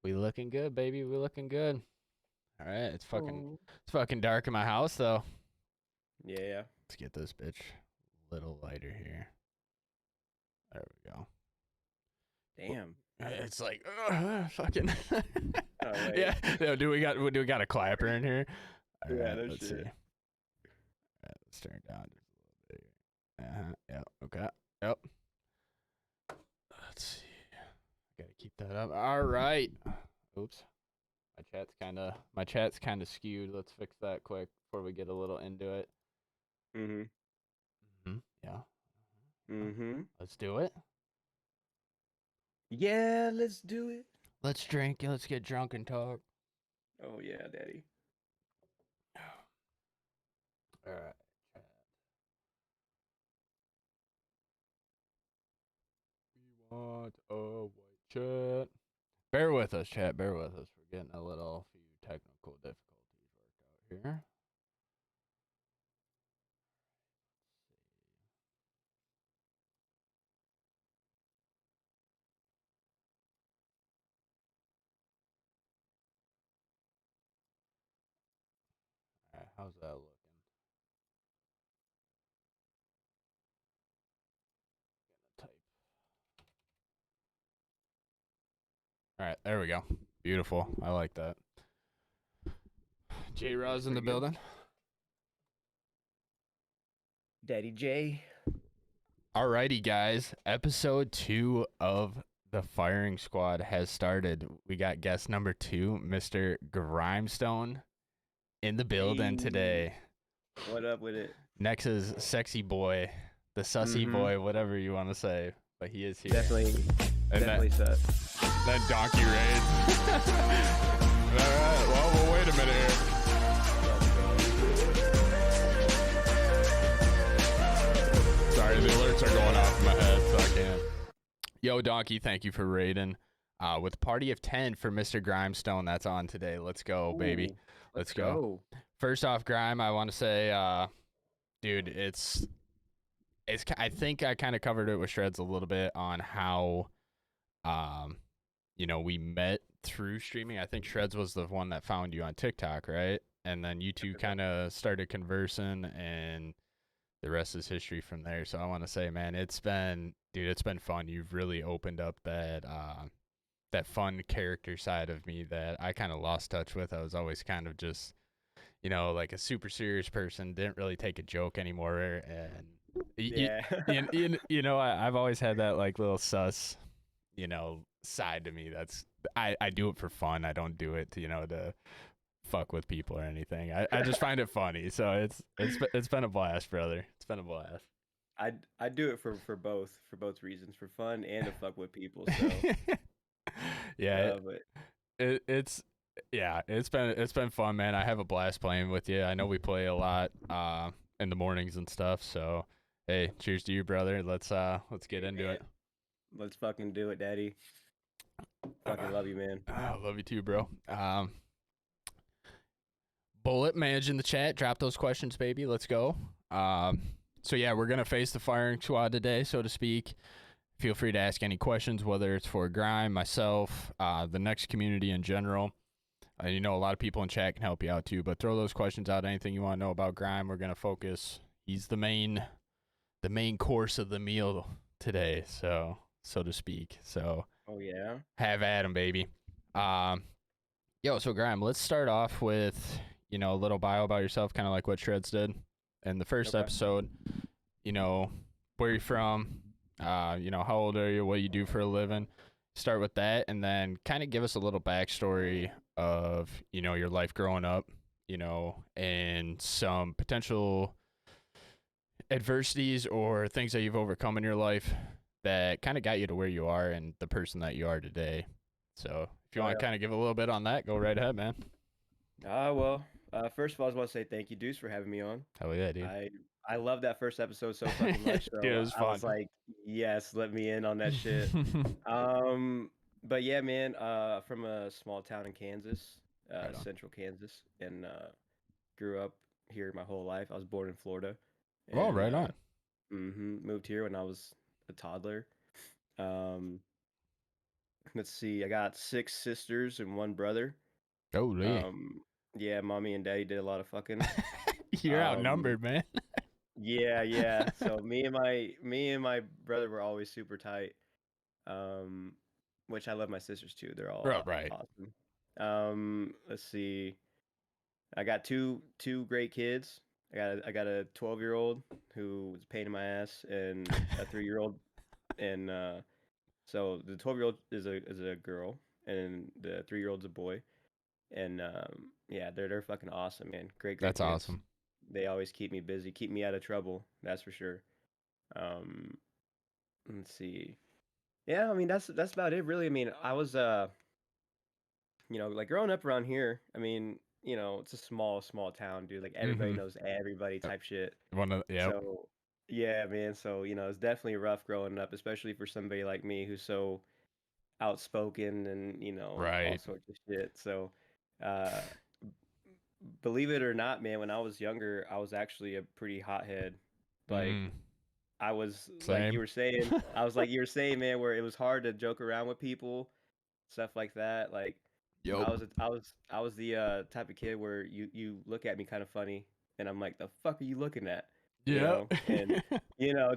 We looking good, baby. We looking good. All right, Oh. it's fucking dark in my house though. Yeah. Let's get this bitch a little lighter here. There we go. Damn. It's like fucking Oh yeah. wait. Do we got a clapper in here? All Yeah, right, no let's see. All shit. right, let's turn it down just a little bit. Yep. Okay. Yep. Let's see. Gotta keep that up. All right. Oops. My chat's kind of skewed. Let's fix that quick before we get a little into it. Mhm. Yeah. Mhm. Let's do it. Yeah, let's do it. Let's drink. Let's get drunk and talk. Oh yeah, daddy. All right. We want a white chat. Bear with us, chat. Bear with us. We're getting a little few technical difficulties worked out here. All right. How's that looking? Type. All right. There we go. Beautiful. I like that. J That's Roz in the pretty good. building. Daddy J. Alrighty, guys. Episode 2 of the firing squad has started. We got guest number 2, Mr. Grimestone, in the building Hey. today. What up with it? Nex's sexy boy, the sussy Mhm. boy, whatever you want to say, but he is here. Definitely. And Definitely set. that donkey raid. All right. Well, wait a minute here. Sorry, the alerts are going off in my head, so I can't. Yo, Donkey, thank you for raiding. With party of 10 for Mr. Grimestone, that's on today. Let's go, baby. Ooh, Let's let's go. go. First off, Grime, I want to say, dude, it's. I think I kind of covered it with Shreds a little bit on how, um, we met through streaming. I think Shreds was the one that found you on TikTok, right? And then you two kind of started conversing, and the rest is history from there. So I want to say, man, it's been fun. You've really opened up that fun character side of me that I kind of lost touch with. I was always kind of just, like a super serious person, didn't really take a joke anymore. And, Yeah. I've always had that like little sus, side to me. I do it for fun. I don't do it to fuck with people or anything. I just find it funny. So it's been a blast, brother. It's been a blast. I do it for both reasons, for fun and to fuck with people. So Yeah, but it's yeah, it's been fun, man. I have a blast playing with you. I know we play a lot in the mornings and stuff. So hey, cheers to you, brother. Let's get hey into man, it. let's fucking do it, daddy. Fucking love you, man. I love you too, bro. Bullet manage in the chat. Drop those questions, baby. Let's go. So yeah, we're gonna face the firing squad today, so to speak. Feel free to ask any questions, whether it's for Grime, myself, the next community in general. A lot of people in chat can help you out too, but throw those questions out. Anything you want to know about Grime, we're gonna focus. He's the main course of the meal today, so to speak. So Oh yeah. have at him, baby. Um, so Grime, let's start off with a little bio about yourself, kind of like what Shreds did in the first Okay. episode. Where you're from, how old are you, what you do for a living. Start with that, and then kind of give us a little backstory of your life growing up, and some potential adversities or things that you've overcome in your life that kind of got you to where you are and the person that you are today. So if you Oh want yeah. to kind of give a little bit on that, go right ahead, man. Well, first of all, I just want to say thank you, Deuce, for having me on. Hell yeah, dude. I I love that first episode so fucking much. Dude, it So was I fun. was like, yes, let me in on that shit. But yeah, man, from a small town in Kansas, Right on. central Kansas, and grew up here my whole life. I was born in Florida, Oh, and right on. moved here when I was a toddler. Um, let's see, I got 6 sisters and 1 brother. Holy. Um, yeah, mommy and daddy did a lot of fucking. You're Um, outnumbered, man. yeah, yeah. So me and my brother were always super tight. Um, which I love my sisters too. They're all Right. awesome. Let's see. I got two great kids. I got a 12-year-old who was a pain in my ass, and a 3-year-old, and so the 12-year-old is a girl, and the 3-year-old's a boy, and yeah, they're fucking awesome, man. Great That's kids. awesome. They always keep me busy, keep me out of trouble. That's for sure. Um, let's see. Yeah, I mean that's about it, really. I mean, I was like growing up around here. I mean, it's a small town, dude. Like everybody Mm-hmm. knows everybody type shit. Yep. So yeah, man. So it's definitely rough growing up, especially for somebody like me who's so outspoken and all Right. sorts of shit. So, uh, believe it or not, man, when I was younger, I was actually a pretty hothead. Like Mm. I was like you Same. were saying, I was like you were saying, man, where it was hard to joke around with people, stuff like that. Like Yup. I was the type of kid where you look at me kind of funny, and I'm like, the fuck are you looking at? Yep. And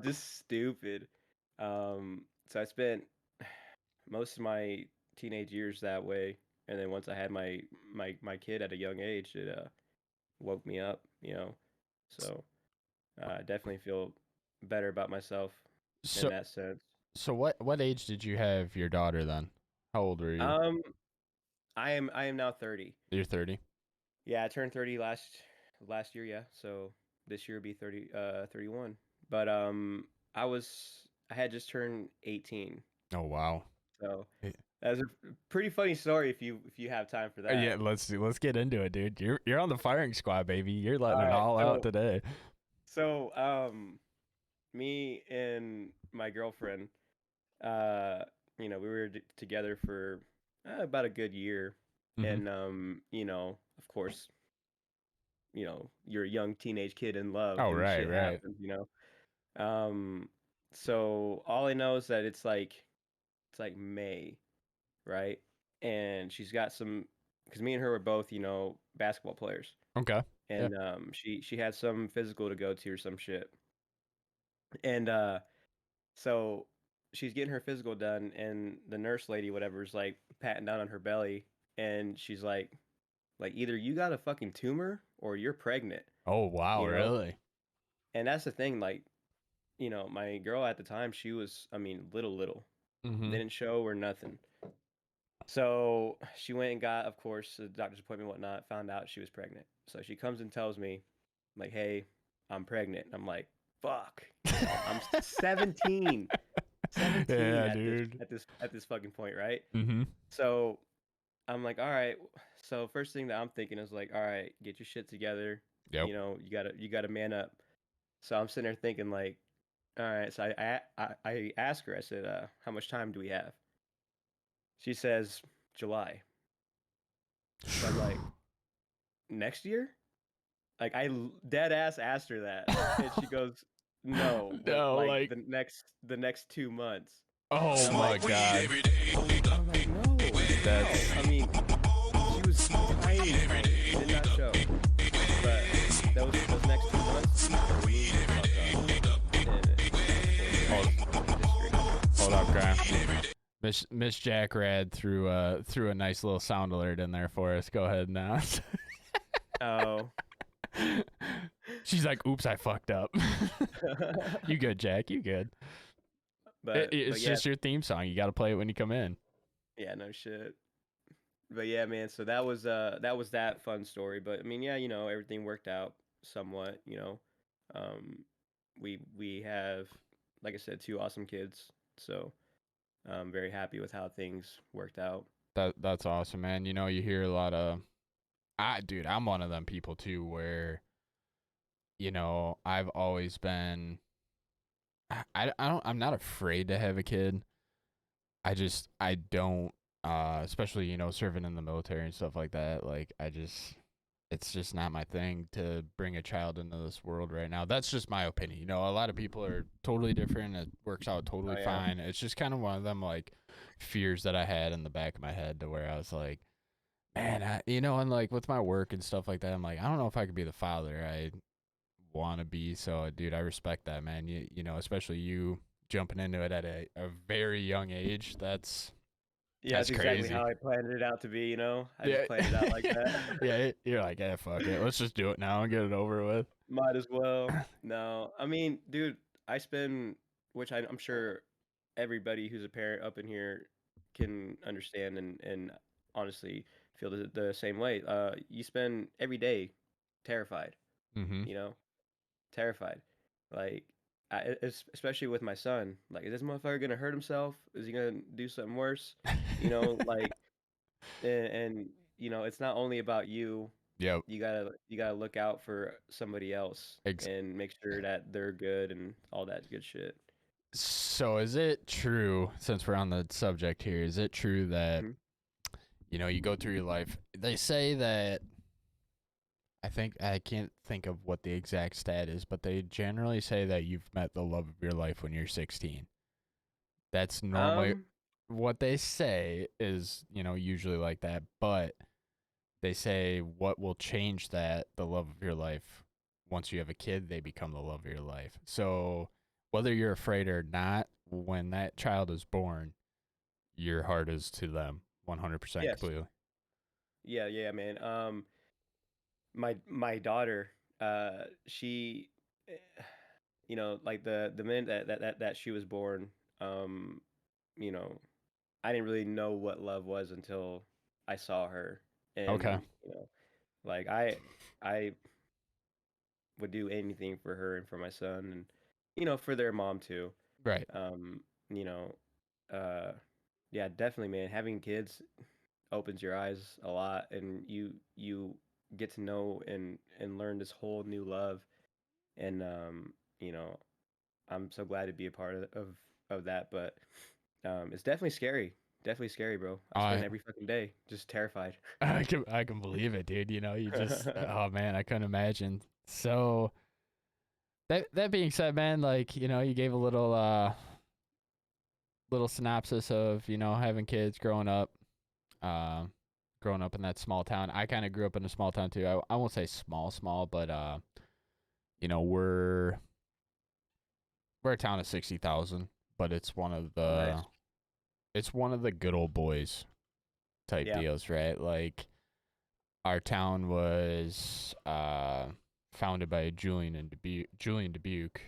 just stupid. So I spent most of my teenage years that way, and then once I had my kid at a young age, it woke me up. So I definitely feel better about myself in so that sense. so what age did you have your daughter then? How old were you? Um, I am now 30. You're 30. Yeah, I turned 30 last year, yeah. So this year will be 31. But I had just turned 18. Oh wow. So Eh, that's a pretty funny story if you have time for Yeah, that. let's get into it, dude. You're on the firing squad, baby. You're letting All it right. all out today. So me and my girlfriend, uh we were together for about a good year, Hmm. and of course, you're a young teenage kid in love Oh and right, shit right. happens. Um, so all I know is that it's like May, right? And she's got some, because me and her were both, basketball players, Okay. Yeah. and she had some physical to go to or some shit, and so she's getting her physical done, and the nurse lady, whatever, is like patting down on her belly, and she's like either you got a fucking tumor or you're pregnant, Oh wow, you know? really? And that's the thing, like, my girl at the time, she was, I mean, little, Mm-hmm. didn't show or nothing. So she went and got, of course, a doctor's appointment, and whatnot, found out she was pregnant. So she comes and tells me, like, hey, I'm pregnant. I'm like, fuck, I'm 17, 17 Yeah, at this dude. at this at this fucking point, right? Mm-hmm. So I'm like, all right. So first thing that I'm thinking is like, all right, get your shit together. Yep. You gotta man up. So I'm sitting there thinking like, all right. So I asked her. I said, how much time do we have? She says July. So I'm like, next year? Like dead ass asked her that, and she goes, no, what, No, like like, the next 2 months. And oh I'm my like, god. I'm like, no. I That's mean, she was tiny, tiny, did not show. But those next 2 months blew the fuck up, and hold, of course, history. hold up, Graham. Miss Jack Rad threw a nice little sound alert in there for us. Go ahead now. Oh. She's like, "Oops, I fucked up." You good, Jack? You good? but It's yeah, just your theme song. You got to play it when you come in. yeah, no shit. But yeah, man. So that was that fun story. But I mean, yeah, everything worked out somewhat. Um, we have, like I said, 2 awesome kids. So I'm very happy with how things worked out. That's awesome, man. You know, you hear a lot of dude, I'm one of them people too where I've always been I'm not afraid to have a kid. I don't especially, serving in the military and stuff like that. Like I just it's just not my thing to bring a child into this world right now. That's just my opinion. You know, a lot of people are totally different. It works out totally Oh yeah. fine. It's just kind of one of them like fears that I had in the back of my head to where I was like, man, and like with my work and stuff like that, I'm like, I don't know if I could be the father I want to be. So, dude, I respect that, man. You know, especially you jumping into it at a very young age. Yeah, That's that's exactly crazy. how I planned it out to be. I just Yeah, planned it out like that. yeah. You're like, yeah, fuck it. Let's just do it now and get it over with. Might as well. No, I mean, dude, I spend, which I'm sure everybody who's a parent up in here can understand and honestly feel the same way. You spend every day terrified, Mm-hmm. you know, terrified. Like, especially with my son. Like, is this motherfucker gonna hurt himself? Is he gonna do something worse? Like, and it's not only about you. Yep. You gotta look out for somebody else Ex- and make sure that they're good and all that good shit. so, is it true, since we're on the subject here, is it true that, Hmm. you go through your life? They say that, I can't think of what the exact stat is, but they generally say that you've met the love of your life when you're 16. That's normally Um, what they say is, usually like that, but they say what will change that, the love of your life, once you have a kid, they become the love of your life. So whether you're afraid or not, when that child is born, your heart is to them 100% yes, completely. yeah, yeah, man. My daughter, she, eh, like the minute that she was born, um, you know, I didn't really know what love was until I saw her, Okay. and like I would do anything for her and for my son, and for their mom too. Right. Um, you know, uh, yeah, definitely, man. Having kids opens your eyes a lot, and you get to know and learn this whole new love. And you know, I'm so glad to be a part of that. But it's definitely scary. Definitely scary, bro. I spend I every fucking day just terrified. I can believe it, dude. You just, oh man, I couldn't imagine. So that being said, man, like, you gave a little synopsis of, having kids um growing up in that small town. I kind of grew up in a small town too. I won't say small, but you know, we're a town of 60,000, but Oh, nice. it's one of the good old boys type Yeah. deals, right? Like, our town was founded by Julian Dubuque,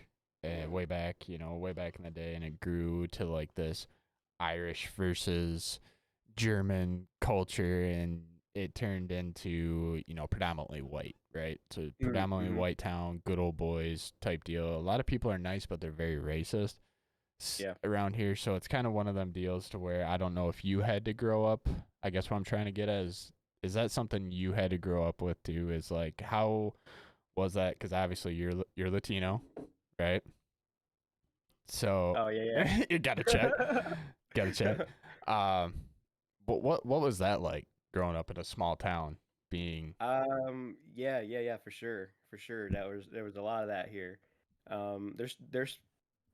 way back in the day, and it grew to like this Irish versus German culture, and it turned into, predominantly white, right? So predominantly Mm-hmm. white town, good old boys type deal. A lot of people are nice, but they're very racist Yeah. around here. So it's kind of one of them deals to where I don't know if you had to grow up. I guess what I'm trying to get at is that something you had to grow up with too? Is like, how was that? Because obviously you're Latino, right? So Oh yeah, you gotta check, gotta check. yeah. Um, but what was that like growing up in a small town? Being Yeah, yeah, yeah, for sure, for sure. There was a lot of that here. There's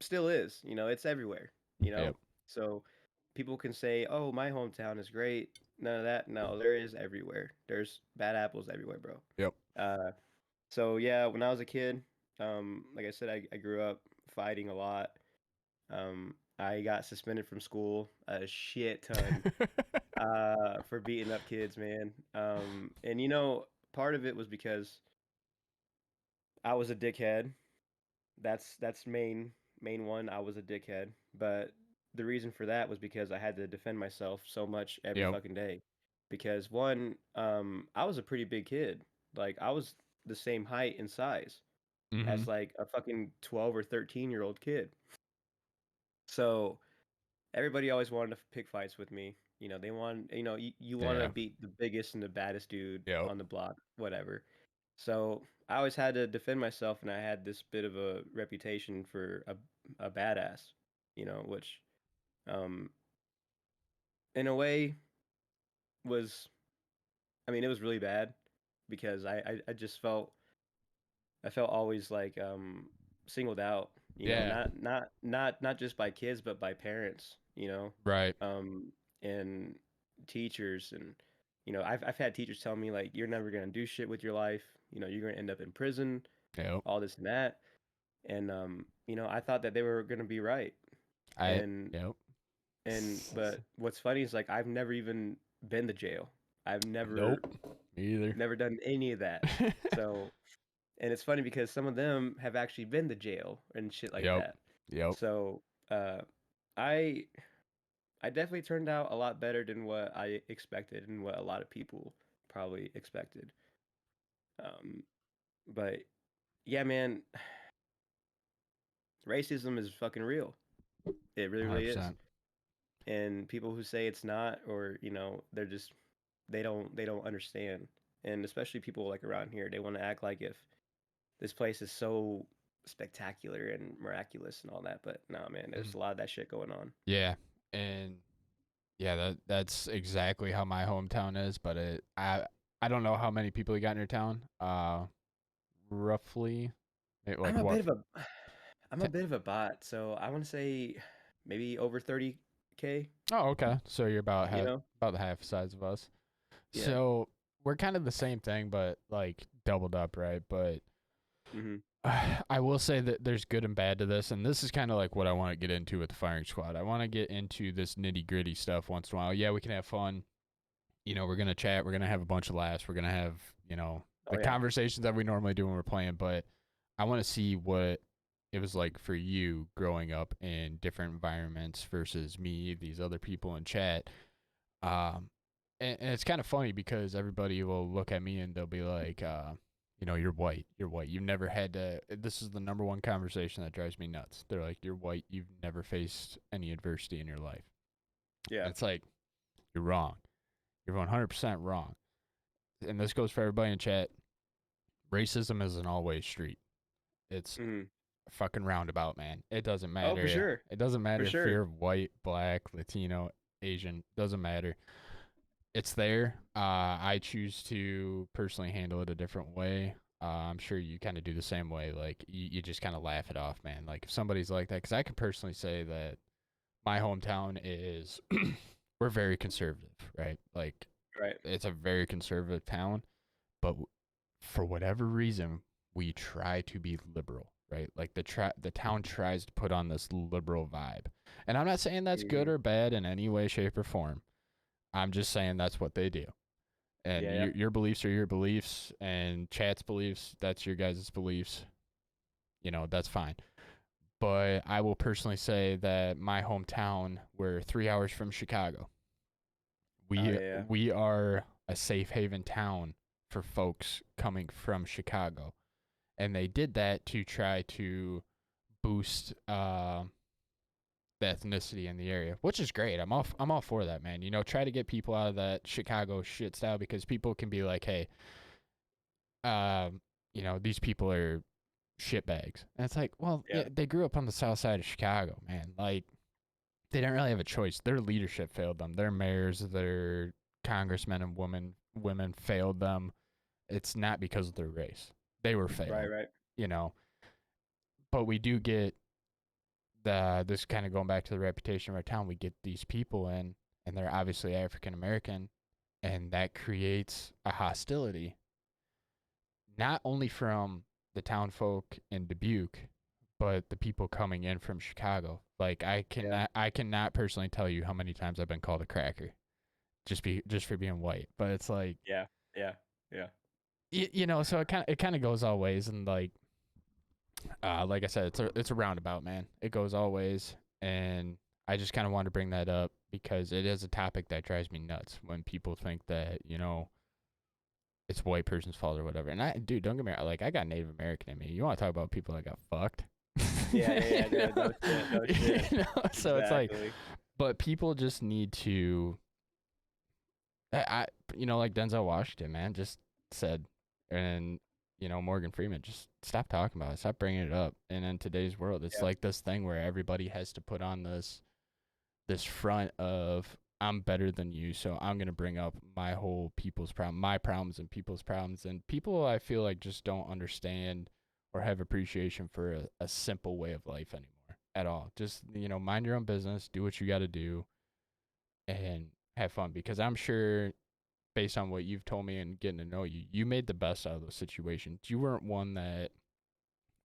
still is, it's everywhere, you yep, know. So people can say, "Oh, my hometown is great." None of that. No, there is everywhere. There's bad apples everywhere, bro. yep. Uh, so yeah, when I was a kid, like I said, I grew up fighting a lot. I got suspended from school a shit ton for beating up kids, man. And part of it was because I was a dickhead. That's main one. I was a dickhead, but the reason for that was because I had to defend myself so much every Yep. fucking day. Because one, I was a pretty big kid. Like I was the same height and size Mm-hmm. as like a fucking 12 or 13-year-old kid. So everybody always wanted to pick fights with me. They want, you want to Yeah. beat the biggest and the baddest dude Yep. on the block, whatever. So I always had to defend myself, and I had this bit of a reputation for a badass, which, um, in a way was, I mean, it was really bad, because I just felt I felt always like singled out, you know, Yeah. not just by kids but by parents, you know, Right. and teachers. And you know, I've had teachers tell me like, you're never gonna do shit with your life, you know, you're gonna end up in prison, Yep. all this and that. And you know, I thought that they were gonna be right. I. And Yep. but what's funny is like, I've never even been to jail. I've Nope. Me either. never done any of that. So, and it's funny because some of them have actually been to jail and shit like Yep. that. Yep. So, I I definitely turned out a lot better than what I expected and what a lot of people probably expected. Um, but yeah, man, racism is fucking real. It really, really is. 100%. And people who say it's not, or you know, they're just they don't understand. And especially people like around here, they want to act like if this place is so spectacular and miraculous and all that. But nah, man, there's Mhm. a lot of that shit going on. Yeah. And yeah, that's exactly how my hometown is. But I don't know how many people you got in your town. Roughly, I'm like a what? bit of a I'm a Ten? bit of a bot, so I want to say maybe over 30K. Oh, okay. So you're You know? about the half size of us. Yeah. So we're kind of the same thing, but like doubled up, right? But Mhm. I will say that there's good and bad to this, and this is kind of like what I want to get into with the firing squad. I want to get into this nitty gritty stuff once in a while. Yeah, we can have fun. You know, we're gonna chat. We're gonna have a bunch of laughs. We're gonna have Oh the yeah. conversations that we normally do when we're playing. But I want to see what it was like for you growing up in different environments versus me, these other people in chat. Um, and it's kind of funny because everybody will look at me and they'll be like, you're white. You're white. You've never had to. This is the number one conversation that drives me nuts. They're like, you're white. You've never faced any adversity in your life. Yeah. And it's like, you're wrong. You're 100% wrong. And this goes for everybody in chat. Racism is an always street. It's Mhm. a fucking roundabout, man. It doesn't Oh, for matter. sure. It doesn't For matter if sure. you're white, black, Latino, Asian. Doesn't matter. It's there. I choose to personally handle it a different way. I'm sure you kind of do the same way. Like you just kind of laugh it off, man. Like if somebody's like that, because I can personally say that my hometown is we're very conservative, right? Like Right. it's a very conservative town, but for whatever reason, we try to be liberal, right? Like the town tries to put on this liberal vibe, and I'm not saying that's good Mhm. or bad in any way, shape, or form. I'm just saying that's what they do. And Yeah, yeah. your beliefs are your beliefs, and chat's beliefs, that's your guys' beliefs. That's fine. But I will personally say that my hometown, we're 3 hours from Chicago. Oh We yeah, yeah. we are a safe haven town for folks coming from Chicago, and they did that to try to boost the ethnicity in the area, which is great. I'm all for that, man. Try to get people out of that Chicago shit style because people can be like, hey, these people are shitbags. And it's like, well, yeah, Yeah. they grew up on the south side of Chicago, man. Like, they didn't really have a choice. Their leadership failed them. Their mayors, their congressmen and women failed them. It's not because of their race. They were Right, failed, right. you know. But we do get this kind of going back to the reputation of our town. We get these people in, and they're obviously African American, and that creates a hostility not only from the town folk in Dubuque, but the people coming in from Chicago. Like Yeah. I cannot personally tell you how many times I've been called a cracker just for being white. But it's like Yeah. Yeah. Yeah. so it kind of goes all ways, and like I said, it's a roundabout, man. It goes all ways, and I just kind of wanted to bring that up because it is a topic that drives me nuts when people think that it's a white person's fault or whatever. And dude, don't get me wrong. Like, I got Native American in me. You want to talk about people that got fucked? Yeah, yeah, yeah. No, no shit. No shit. So it's like, Exactly. but people just need to, like Denzel Washington, man, just said, and Morgan Freeman, just stop talking about it, stop bringing it up. And in today's world, it's Yeah. like this thing where everybody has to put on this front of I'm better than you, so I'm gonna bring up my whole people's problem, my problems and people's problems, and people I feel like just don't understand or have appreciation for a simple way of life anymore at all. Just mind your own business, do what you got to do, and have fun. Because I'm sure, based on what you've told me and getting to know you, you made the best out of those situations. You weren't one that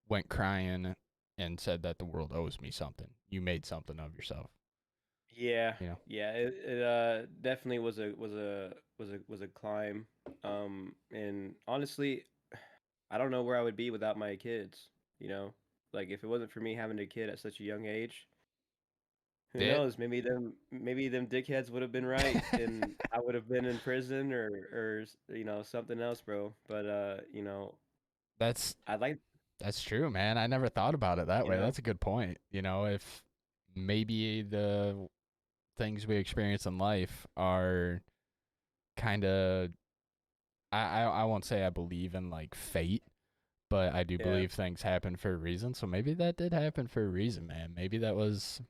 went crying and said that the world owes me something. You made something of yourself. Yeah, You know, yeah, it definitely was a climb. And honestly, I don't know where I would be without my kids, you know? Like if it wasn't for me having a kid at such a young age, who it. knows? Maybe them dickheads would have been right and I would have been in prison or something else, bro. But that's I'd like, That's true, man. I never thought about it that you way. know, That's a good point. If maybe the things we experience in life are kind of, I won't say I believe in like fate, but I do yeah. believe things happen for a reason. So maybe that did happen for a reason, man. Maybe that was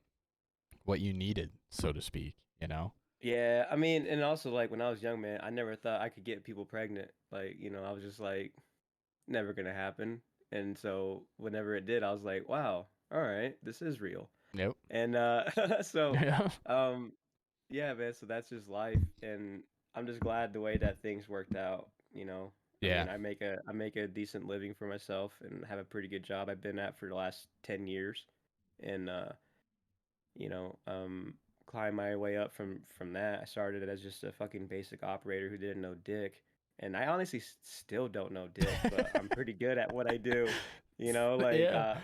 what you needed, so to speak, you know? Yeah, I mean, and also like when I was young, man, I never thought I could get people pregnant. Like, I was just like, never gonna happen. And so whenever it did, I was like, wow, all right, this is real. Yep. And so Yeah. um yeah, man, so that's just life and I'm just glad the way that things worked out. I Yeah. mean, I make a decent living for myself and have a pretty good job I've been at for the last 10 years. And you know, um, climb my way up from that. I started as just a fucking basic operator who didn't know dick, and I honestly still don't know dick, but I'm pretty good at what I do. Like Yeah.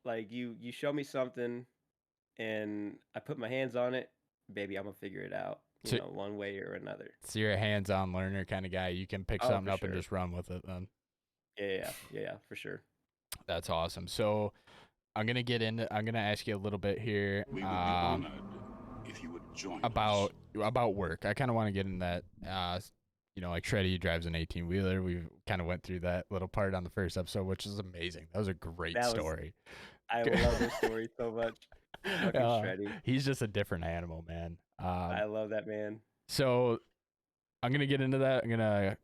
like you show me something and I put my hands on it, baby, I'm gonna figure it out. So, One way or another. so you're a hands-on learner kind of guy. You can pick Oh, something for up and sure. just run with it. Then Yeah, yeah, yeah, yeah, for sure. that's awesome. So I'm gonna ask you a little bit here We would be honored if you would join us. about work. I kind of want to get in that. Like Shreddy drives an 18 wheeler. We kind of went through that little part on the first episode, which is amazing. That was a great That was story. I love those stories so much. Fucking uh, Shreddy. he's just a different animal, man. I love that man. So I'm gonna get into that. I'm gonna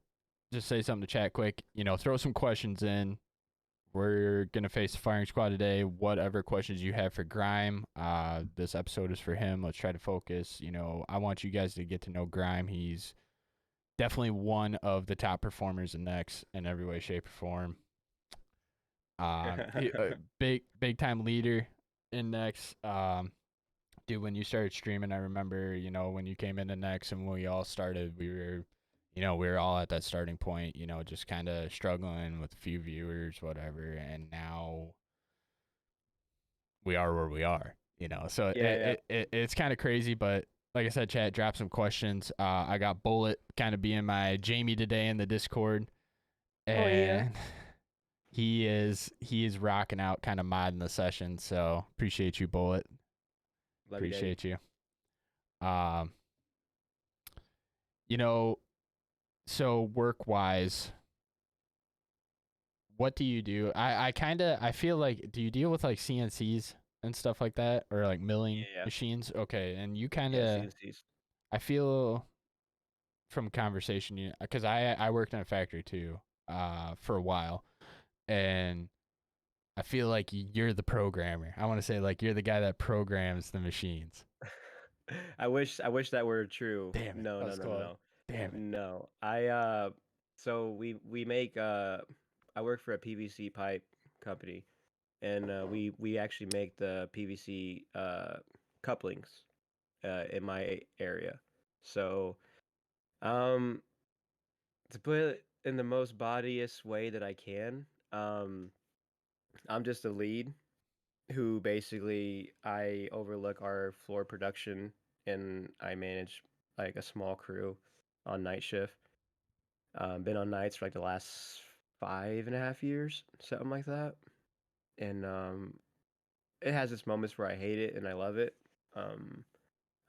just say something to chat quick. Throw some questions in. We're gonna face the firing squad today. Whatever questions you have for Grime, this episode is for him. Let's try to focus. I want you guys to get to know Grime. He's definitely one of the top performers in Nex in every way, shape, or form. Big time leader in Nex. Dude, when you started streaming, I remember, when you came into Nex and when we all started, we were all at that starting point, just kind of struggling with a few viewers, whatever. And now we are where we are, So Yeah, yeah. it's kind of crazy, but like I said, chat, drop some questions. I got Bullet kind of being my Jamie today in the Discord, Oh yeah. and he is rocking out, kind of modding the session. So appreciate you, Bullet. Love you, Daddy. Appreciate you. Um, you know, so work wise, what do you do? I feel like, do you deal with like CNCs and stuff like that, or like milling Yeah, yeah. machines? Okay, and you kind Yeah, of, CNCs. I feel from conversation, because I worked in a factory too, for a while, and I feel like you're the programmer. I want to say like you're the guy that programs the machines. I wish that were true. Damn it, No, I no, was no, no, close. no. Damn it. No. So we make I work for a PVC pipe company and we actually make the PVC couplings in my area. So, um to put it in the most bodyist way that I can, I'm just a lead who basically I overlook our floor production and I manage like a small crew on night shift. Been on nights for like the last 5.5 years, something like that. And it has its moments where I hate it and I love it. Um,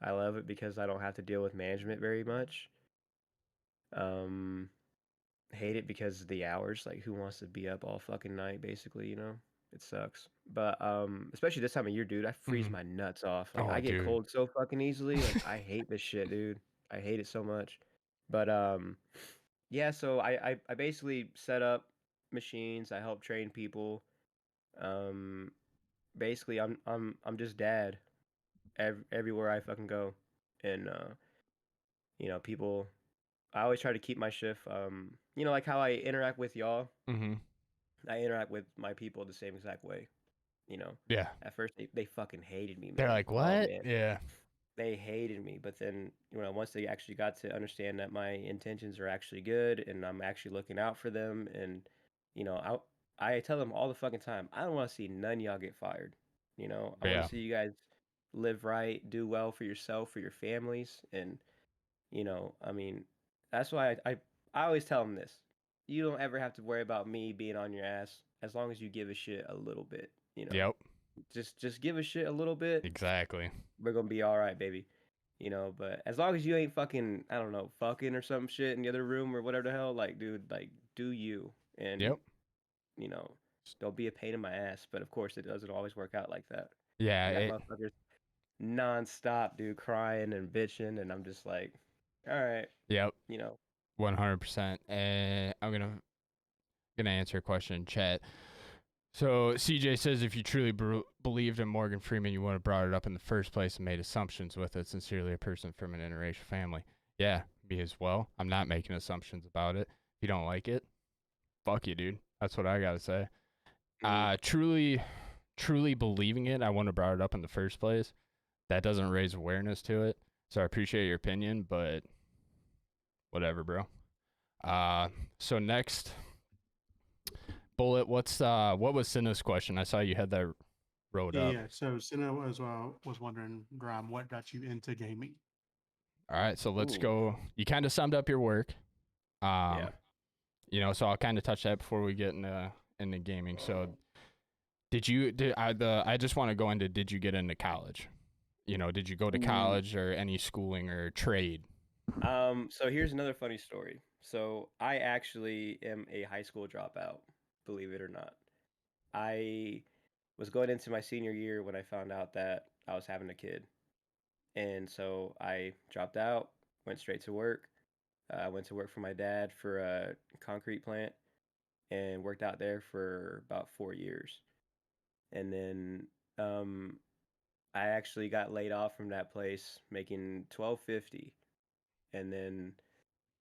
I love it because I don't have to deal with management very much. Um, hate it because of the hours. Like, who wants to be up all fucking night, basically, you know? It sucks. But especially this time of year, dude, I freeze Mhm. my nuts off. Like Oh, I get dude. cold so fucking easily. Like I hate this shit, dude. I hate it so much. But yeah, so I basically set up machines. I help train people. Um basically I'm just dad everywhere I fucking go. And people I always try to keep my shift like how I interact with y'all, Mhm. I interact with my people the same exact way, you know. Yeah. At first they fucking hated me, They're man. like, Oh "What?" man. Yeah. They hated me, but then once they actually got to understand that my intentions are actually good and I'm actually looking out for them, and you know I tell them all the fucking time, I don't want to see none of y'all get fired. I want Yeah. to see you guys live right, do well for yourself, for your families, and I mean, that's why I always tell them this. You don't ever have to worry about me being on your ass as long as you give a shit a little bit, you know. Yep. Just give a shit a little bit. Exactly. We're gonna be all right, baby. But as long as you ain't fucking, I don't know, fucking or some shit in the other room or whatever the hell, like, dude, like, do you? And, Yep. you know, don't be a pain in my ass. But of course, it doesn't always work out like that. Yeah, I got it motherfuckers nonstop, dude, crying and bitching, and I'm just like, all right, yep. you know. 100%. And I'm gonna answer a question in chat. So CJ says, if you truly believed in Morgan Freeman, you would have brought it up in the first place and made assumptions with it. Sincerely, a person from an interracial family. Yeah, me as well. I'm not making assumptions about it. If you don't like it, fuck you, dude. That's what I gotta say. Mm, Truly believing it, I wouldn't have brought it up in the first place. That doesn't raise awareness to it. So I appreciate your opinion, but whatever, bro. Uh, so next bullet, what was Cinna's question? I saw you had that wrote up. Yeah, so Sina was wondering, Grom, what got you into gaming? All right, so let's ooh, go. You kind of summed up your work. yeah. So I'll kind of touch that before we get into gaming. So I just want to go into, did you get into college? Did you go to Ooh. college or any schooling or trade? So here's another funny story. So I actually am a high school dropout, believe it or not. I was going into my senior year when I found out that I was having a kid. And so I dropped out, went straight to work. I went to work for my dad for a concrete plant and worked out there for about 4 years. And then um, I actually got laid off from that place, making 1250, and then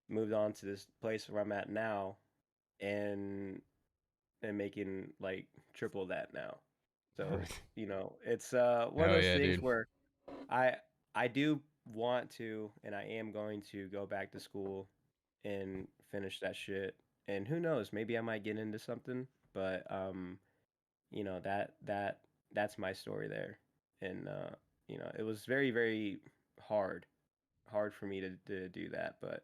moved on to this place where I'm at now, and making like triple that now. So it's one of Hell those yeah, things dude. where I I do want to, and I am going to go back to school and finish that shit. And who knows, maybe I might get into something, but that's my story there. And it was very, very hard hard for me to do that, but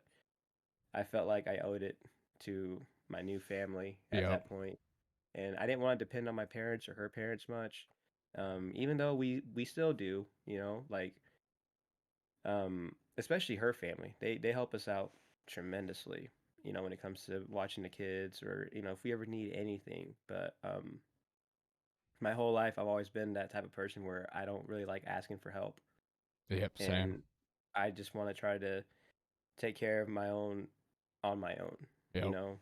I felt like I owed it to my new family at Yep. that point, and I didn't want to depend on my parents or her parents much. Even though we still do, like especially her family, they help us out tremendously. When it comes to watching the kids, or if we ever need anything. But my whole life, I've always been that type of person where I don't really like asking for help, Yep. Same. and I just want to try to take care of my own on my own, you Yep. know.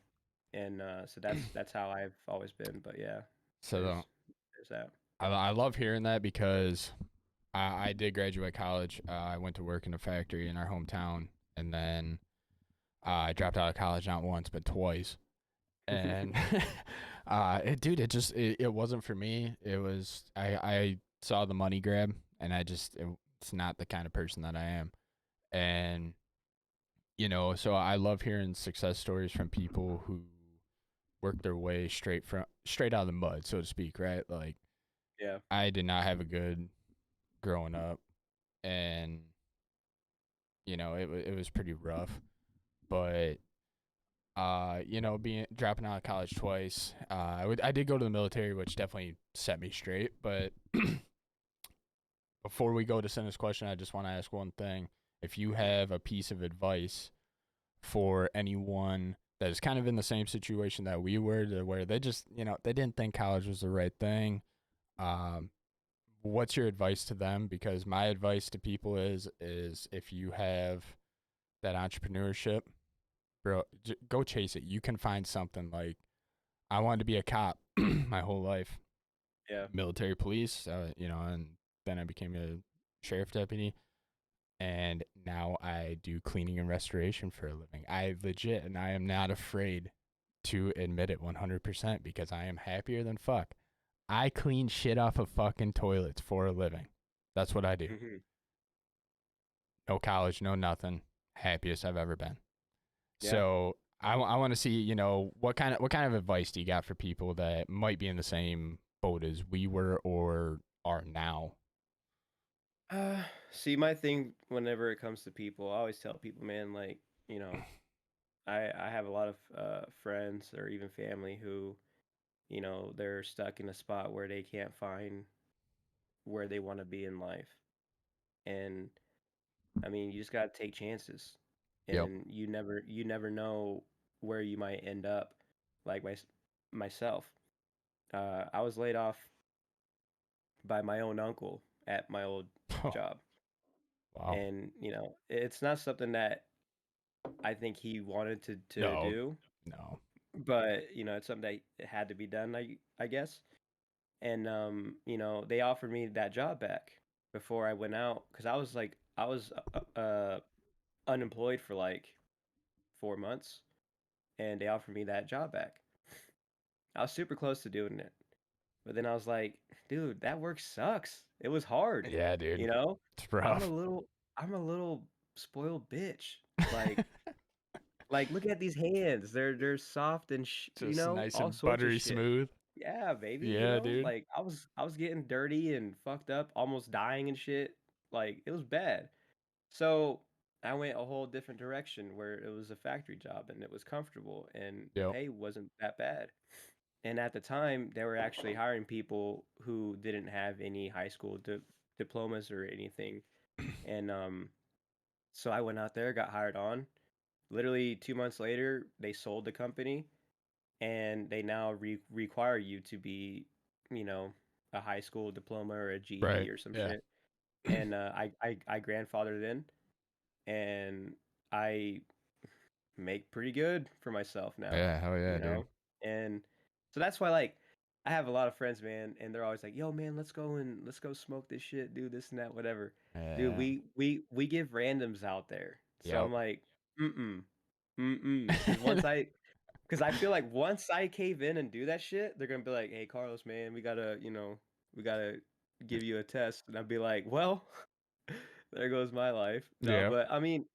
And so that's how I've always been. But yeah, So there's that. I love hearing that because I did graduate college. I went to work in a factory in our hometown, and then I dropped out of college not once but twice. And dude, it wasn't for me. It was I saw the money grab, and it's not the kind of person that I am. And so I love hearing success stories from people who work their way straight out of the mud, so to speak, right? Like Yeah. I did not have a good growing up, and it was pretty rough. But being dropping out of college twice, I did go to the military, which definitely set me straight. But before we go to Cinna's question, I just want to ask one thing: if you have a piece of advice for anyone that is kind of in the same situation that we were, to where they just, they didn't think college was the right thing. Um, what's your advice to them? Because my advice to people is if you have that entrepreneurship, bro, go chase it. You can find something. Like, I wanted to be a cop my whole life, Yeah. military police, and then I became a sheriff deputy, and now I do cleaning and restoration for a living. I legit, and I am not afraid to admit it 100% because I am happier than fuck. I clean shit off of fucking toilets for a living. That's what I do. Mm-hmm. No college, no nothing. Happiest I've ever been. Yeah. So I want to see, what kind of advice do you got for people that might be in the same boat as we were or are now? See, my thing whenever it comes to people, I always tell people, man, like, I have a lot of friends or even family who, they're stuck in a spot where they can't find where they want to be in life. And I mean, you just got to take chances. Yep. And you never know where you might end up. Like myself. I was laid off by my own uncle at my old job. Wow. And, it's not something that I think he wanted to No. do, No. but it's something that had to be done, I guess. And they offered me that job back before I went out because I was unemployed for like 4 months, and they offered me that job back. I was super close to doing it, but then I was like, dude, that work sucks. It was hard, Yeah, dude. you know. It's I'm a rough. little I'm a little spoiled bitch. Like Like, look at these hands. They're soft and Just nice all and sorts of buttery shit. smooth. Yeah, baby, Yeah, dude. like I was getting dirty and fucked up, almost dying and shit. Like it was bad. So I went a whole different direction where it was a factory job and it was comfortable and the Yep. pay wasn't that bad. And at the time, they were actually hiring people who didn't have any high school diplomas or anything. And so I went out there, got hired on. Literally 2 months later, they sold the company and they now require you to be, you know, a high school diploma or a GED Right. or some Yeah. shit. And I grandfathered in, and I make pretty good for myself now, Yeah. Hell yeah, you dude. know. And so that's why like I have a lot of friends, man, and they're always like, "Yo, man, let's go smoke this shit, do this and that, whatever." Dude, Yeah. we give randoms out there, so I'm Yep. like, because I feel like once I cave in and do that shit, they're gonna be like, "Hey, Carlos, man, we gotta give you a test," and I'd be like, "Well, there goes my life." No, Yep. but I mean,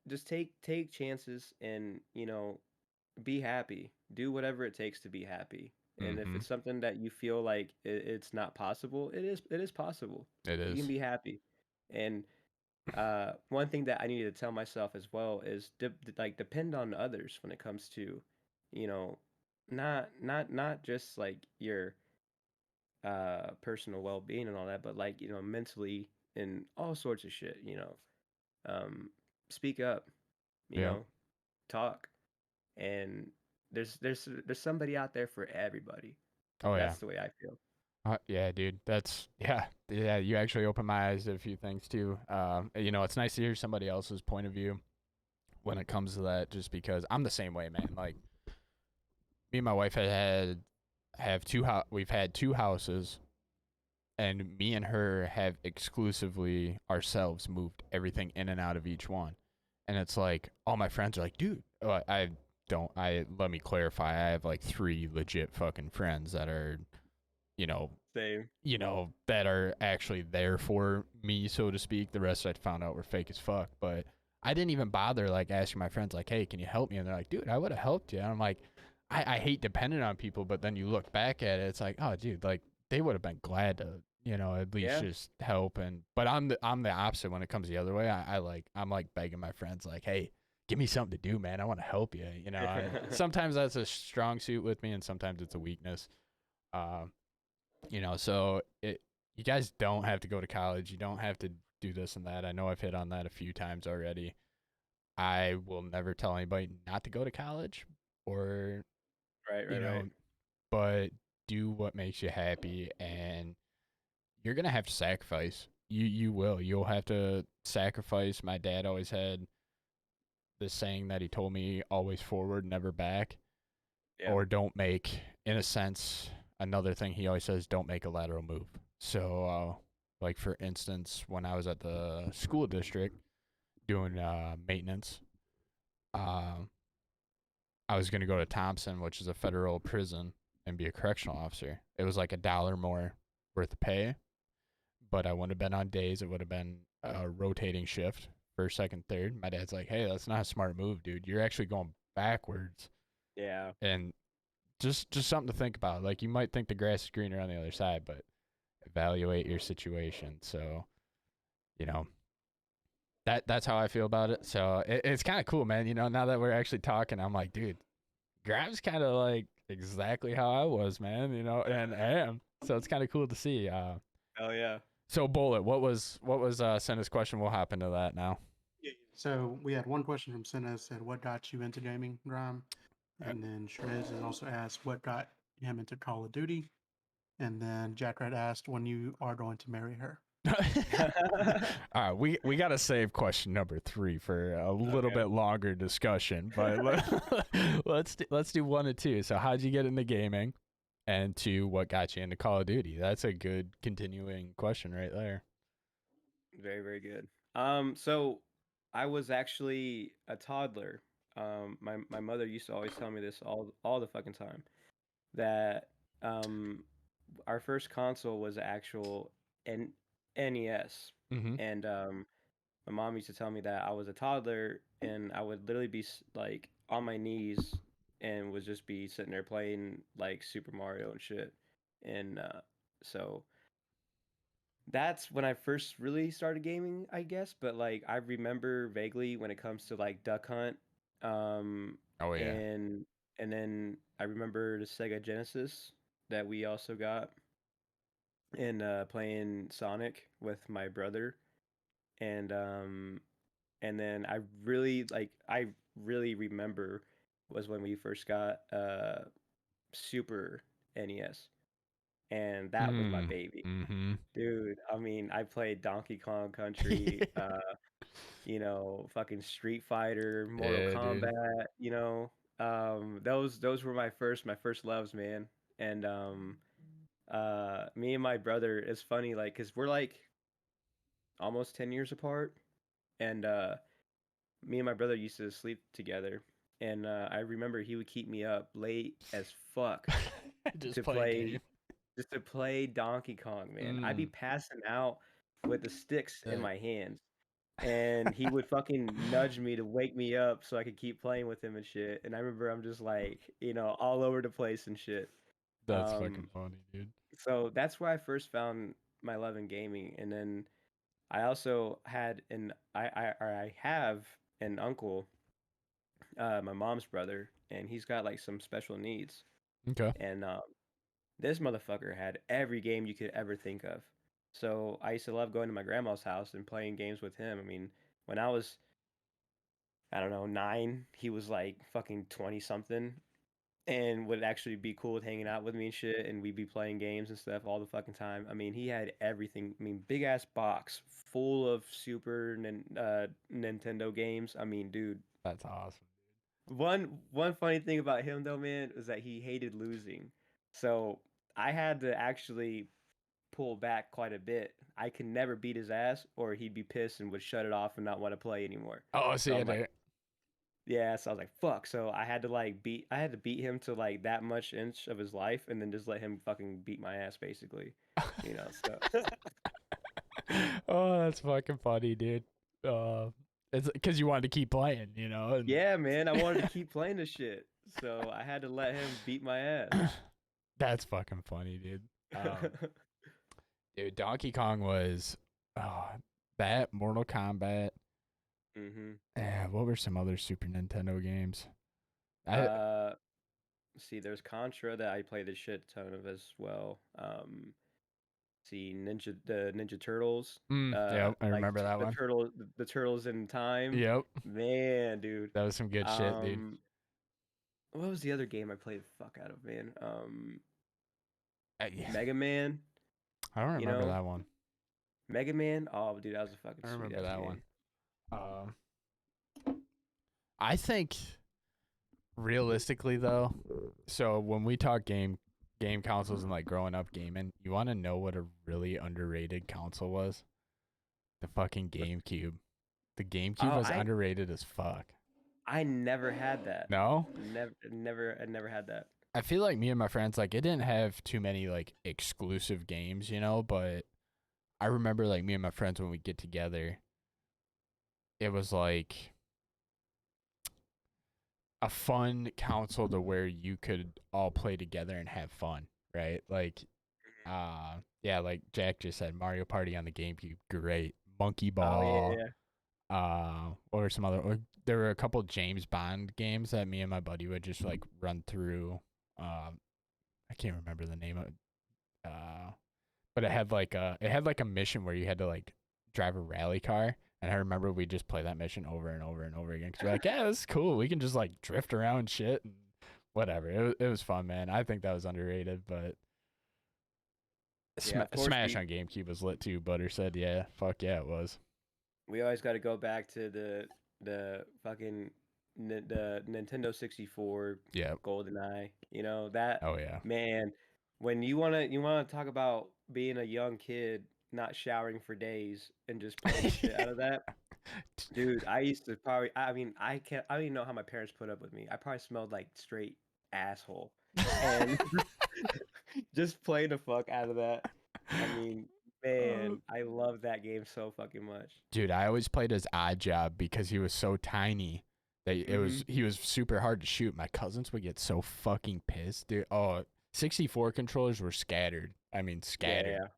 just take chances and be happy. Do whatever it takes to be happy. And if Mm-hmm. it's something that you feel like it's not possible, it is possible. It You can is. be happy. And one thing that I need to tell myself as well is like depend on others when it comes to, you know, not just like your personal well being and all that, but like mentally and all sorts of shit. Um, speak up. You Yeah. know, talk, and there's somebody out there for everybody. Oh yeah. That's the way I feel. Yeah, dude. That's yeah. You actually opened my eyes to a few things too. It's nice to hear somebody else's point of view when it comes to that. Just because I'm the same way, man. Like me and my wife we've had two houses, and me and her have exclusively ourselves moved everything in and out of each one. And it's like all my friends are like, dude, I don't. I let me clarify. I have like three legit fucking friends that are you know, Same. that are actually there for me, so to speak. The rest I found out were fake as fuck. But I didn't even bother like asking my friends like, "Hey, can you help me?" And they're like, "Dude, I would have helped you." And I'm like, I hate depending on people, but then you look back at it, it's like, oh, dude, like they would have been glad to, at least Yeah. just help. But I'm the opposite when it comes the other way. I'm like begging my friends like, "Hey, give me something to do, man. I want to help you." Sometimes that's a strong suit with me, and sometimes it's a weakness. Um, so you guys don't have to go to college. You don't have to do this and that. I know I've hit on that a few times already. I will never tell anybody not to go to college or, Right, you right, right. know, but do what makes you happy, and you're going to have to sacrifice. You will. You'll have to sacrifice. My dad always had this saying that he told me, always forward, never back, Yeah. or don't make, in a sense, another thing he always says, don't make a lateral move. So, like for instance, when I was at the school district doing maintenance, um, I was going to go to Thompson, which is a federal prison, and be a correctional officer. It was like $1 more worth of pay, but I wouldn't have been on days. It would have been a rotating shift, first, second, third. My dad's like, "Hey, that's not a smart move, dude. You're actually going backwards." Yeah. And just something to think about. Like, you might think the grass is greener on the other side, but evaluate your situation. So, you know, that's how I feel about it. So it's kind of cool, man. You know, now that we're actually talking, I'm like, dude, Grimes kind of like exactly how I was, man. You know, and I am. So it's kind of cool to see. Oh yeah. So Bullet, what was Senna's question? We'll hop into that now. So we had one question from Senna said, "What got you into gaming, Grime?" And then Shrez has also asked, "What got him into Call of Duty?" And then Jack Red asked, "When you are going to marry her?" All right, we got to save question number 3 for a little Okay. bit longer discussion, but let's do 1 and 2. So how'd you get into gaming, and 2, what got you into Call of Duty? That's a good continuing question right there. Very, very good. So I was actually a toddler. My mother used to always tell me this all the fucking time that um our first console was actual N NES, Mm-hmm. and my mom used to tell me that I was a toddler and I would literally be like on my knees and would just be sitting there playing like Super Mario and shit, and so that's when I first really started gaming, I guess. But like I remember vaguely when it comes to like Duck Hunt, um, Oh yeah. and and then I remember the Sega Genesis that we also got, and playing Sonic with my brother, and and then I really remember was when we first got Super NES, and that was my Mm. baby. Mm-hmm. Dude, I mean, I played Donkey Kong Country, fucking Street Fighter, Mortal Yeah, dude. Kombat, those were my first loves, man. And me and my brother, it's funny, like, 'cause we're like almost 10 years apart, and me and my brother used to sleep together, and I remember he would keep me up late as fuck Just to play a game. play just to play Donkey Kong, man. I'd be Mm. passing out with the sticks in That- my hands. And he would fucking nudge me to wake me up so I could keep playing with him and shit. And I remember I'm just like, all over the place and shit. That's fucking Um, funny, dude. so that's where I first found my love in gaming. And then I also had I have an uncle, my mom's brother, and he's got like some special needs. Okay. And this motherfucker had every game you could ever think of. So I used to love going to my grandma's house and playing games with him. I mean, when I was, I don't know, 9, he was like fucking 20 something and would actually be cool with hanging out with me and shit. And we'd be playing games and stuff all the fucking time. I mean, he had everything. I mean, big ass box full of Nintendo games. I mean, dude. That's awesome. One funny thing about him though, man, was that he hated losing. So I had to actually pull back quite a bit. I could never beat his ass, or he'd be pissed and would shut it off and not want to play anymore. Oh, So see, I I was like, do. yeah. So I was like, fuck. So I had to beat him to like that much inch of his life, and then just let him fucking beat my ass, basically. So Oh, that's fucking funny, dude. It's because you wanted to keep playing, you know. And yeah, man. I wanted to keep playing this shit, so I had to let him beat my ass. that's fucking funny, dude. Dude, Donkey Kong was, oh, that Mortal Kombat. Mhm. What were some other Super Nintendo games? I Uh, see, there's Contra that I played a shit ton of as well. see the Ninja Turtles. Yep, I Like remember that one. the turtles in time. Yep, Man, dude. that was some good shit, dude. What was the other game I played the fuck out of, man? Yeah. Mega Man. I don't You remember know, that one. Mega Man. Oh, dude, that was a fucking I sweet remember ass that game. one. I think realistically though, so when we talk game consoles and like growing up gaming, you want to know what a really underrated console was? The fucking GameCube. The GameCube Oh, was underrated as fuck. I never had that. No? I never had that. I feel like me and my friends, like, it didn't have too many like exclusive games, you know, but I remember like me and my friends when we get together, it was like a fun console to where you could all play together and have fun, right? Like yeah, like Jack just said, Mario Party on the GameCube, great. Monkey Oh Ball, yeah. or some other, or there were a couple James Bond games that me and my buddy would just like run through. I can't remember the name of it. But it had like a mission where you had to like drive a rally car, and I remember we just play that mission over and over and over again because we're like, yeah, this is cool. We can just like drift around shit and whatever. It was fun, man. I think that was underrated, but Yeah, of course Smash on GameCube was lit too. Butter said, yeah, fuck yeah, it was. we always got to go back to the fucking the Nintendo 64 Yeah. GoldenEye. You know that, Oh yeah. man. When you wanna talk about being a young kid not showering for days and just playing the shit out of that, dude. I used to probably. I mean, I don't even know how my parents put up with me. I probably smelled like straight asshole, and just play the fuck out of that. I mean, man, I love that game so fucking much. Dude, I always played as Odd Job because he was so tiny that he was super hard to shoot. My cousins would get so fucking pissed, dude. Oh, 64 controllers were scattered. I mean, scattered.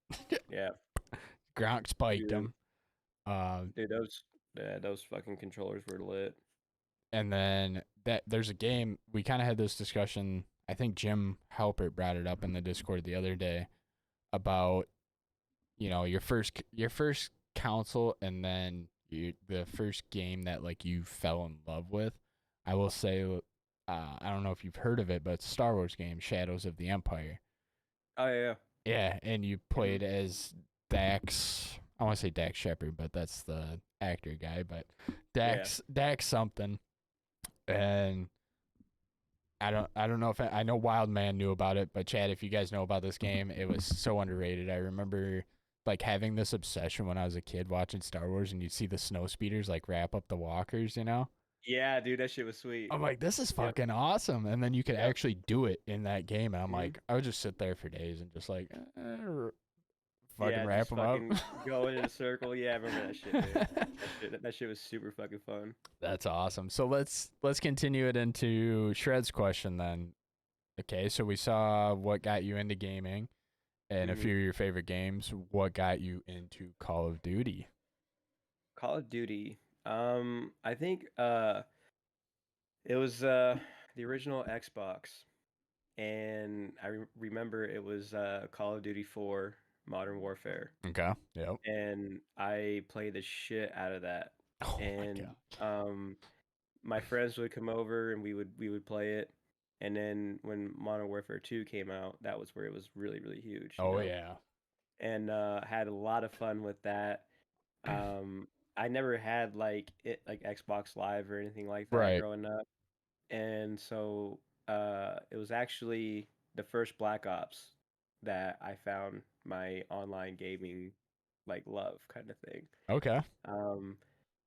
Yeah. Gronk spiked Dude, them. dude, those fucking controllers were lit. And then there's a game we kind of had this discussion. I think Jim Halpert brought it up in the Discord the other day about your first console and then the first game that like you fell in love with. I will say, I don't know if you've heard of it, but it's a Star Wars game, Shadows of the Empire. Oh yeah. Yeah, and you played as Dax. I want to say Dax Shepard, but that's the actor guy. But Dax something, and I don't know if I know Wild Man knew about it, but Chad, if you guys know about this game, it was so underrated. I remember like having this obsession when I was a kid watching Star Wars, and you'd see the snow speeders like wrap up the walkers, you know? Yeah, dude, that shit was sweet. I'm like, this is fucking awesome. And then you could actually do it in that game. And I'm Mhm. like, I would just sit there for days and just like fucking Yeah, wrap just them up. fucking go in a circle. Yeah, I remember that shit, dude. That shit was super fucking fun. That's awesome. So let's continue it into Shred's question then. Okay, so we saw what got you into gaming and a few of your favorite games. What got you into Call of Duty? Call of Duty. I think it was the original Xbox, and I remember it was Call of Duty 4 Modern Warfare. Okay. Yep. And I played the shit out of that. Oh And my god. my friends would come over and we would play it. And then when Modern Warfare 2 came out, that was where it was really really huge. Oh yeah. And had a lot of fun with that. I never had like Xbox Live or anything like that Right. growing up, and so it was actually the first Black Ops that I found my online gaming like love kind of thing. Okay.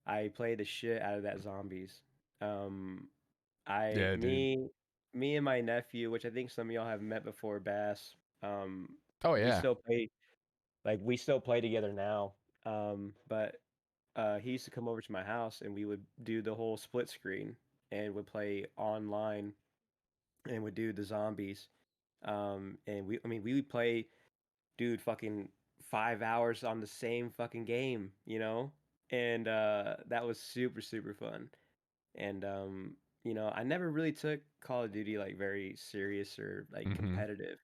I played the shit out of that zombies. Um, Yeah, dude. me and my nephew, which I think some of y'all have met before, Bass. Oh We yeah. still play we still play together now. But he used to come over to my house and we would do the whole split screen and would play online and would do the zombies. And we would play, dude, fucking 5 hours on the same fucking game, you know? And that was super, super fun. And I never really took Call of Duty like very serious or like competitive.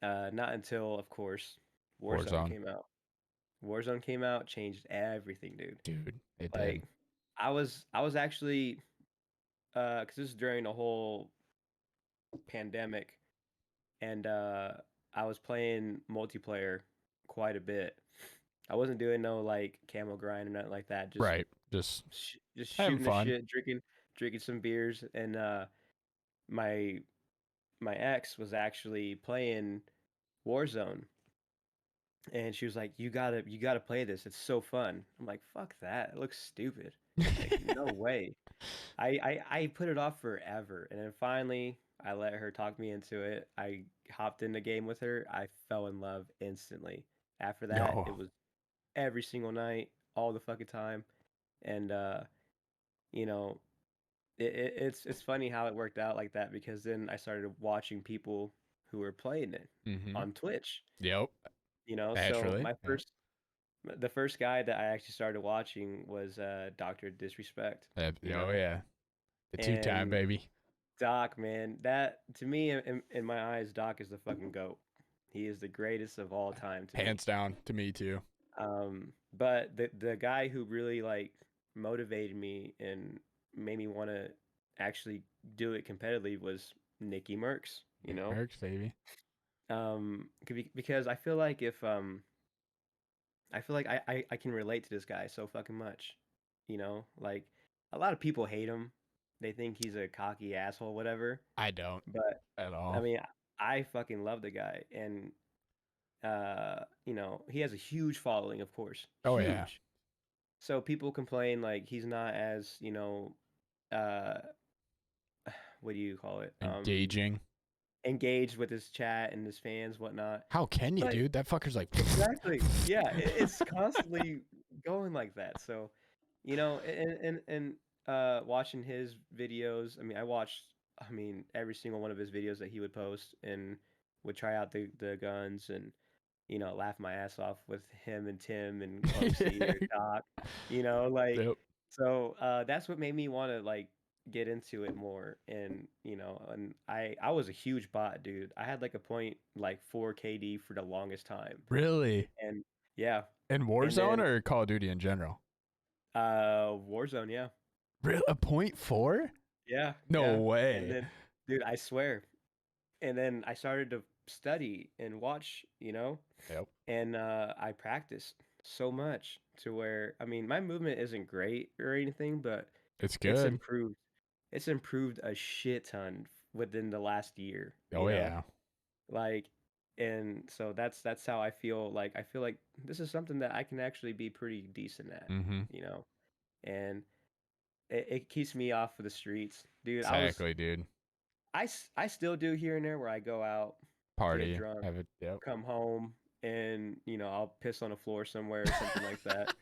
Not until, of course, Warzone Warzone. came out. Warzone came out, changed everything, dude. Dude, it Like did. I was actually because this is during the whole pandemic, and I was playing multiplayer quite a bit. I wasn't doing no like camo grind or nothing like that. Just Right. Just just having shooting the fun. shit, drinking some beers, and my my ex was actually playing Warzone, and she was like, "You gotta play this. It's so fun." I'm like, "Fuck that! It looks stupid. Like, no way." I put it off forever, and then finally I let her talk me into it. I hopped in the game with her. I fell in love instantly. After that, it Yo. was every single night, all the fucking time, and you know, it's funny how it worked out like that because then I started watching people who were playing it Mm-hmm. on Twitch. Yep. So Naturally. my Yep. the first guy that I actually started watching was Doctor Disrespect. Yep. You Oh know, yeah. The two-time and baby. Doc, man, that to me in my eyes, Doc is the fucking goat. He is the greatest of all time to me. Hands down to me too. But the guy who really like motivated me and made me want to actually do it competitively was Nikki Merckx. Nick Merckx, baby. Because I feel like if I feel like I can relate to this guy so fucking much. Like a lot of people hate him. They think he's a cocky asshole, whatever. I don't But at I all. mean, I fucking love the guy, and he has a huge following, of course, Oh yeah. huge. So people complain like he's not as uh, what do you call it? Engaging. Engaged with his chat and his fans, whatnot. How can you, But dude? That fucker's like exactly, yeah, it's constantly going like that. So, watching his videos. I mean, every single one of his videos that he would post and would try out the guns and laugh my ass off with him and Tim and Kosi or Doc, like Yep. so that's what made me want to like get into it more and I was a huge bot, dude. I had like a point like 4 KD for the longest time. Really? And yeah, In and Warzone then or Call of Duty in general? Warzone, yeah. Real a .4? Yeah, No yeah. And way. then dude, I swear. And then I started to study and watch, Yep. and I practiced so much to where I mean my movement isn't great or anything, but It's it's good. improved. It's improved a shit ton within the last year, Oh yeah. like, and so that's how I feel. Like I feel like this is something that I can actually be pretty decent at, Mm-hmm. you know, and it keeps me off of the streets, dude. Exactly, dude. I still do here and there where I go out, get Party. drunk, Have it. Yep. come home, and I'll piss on the floor somewhere or something like that.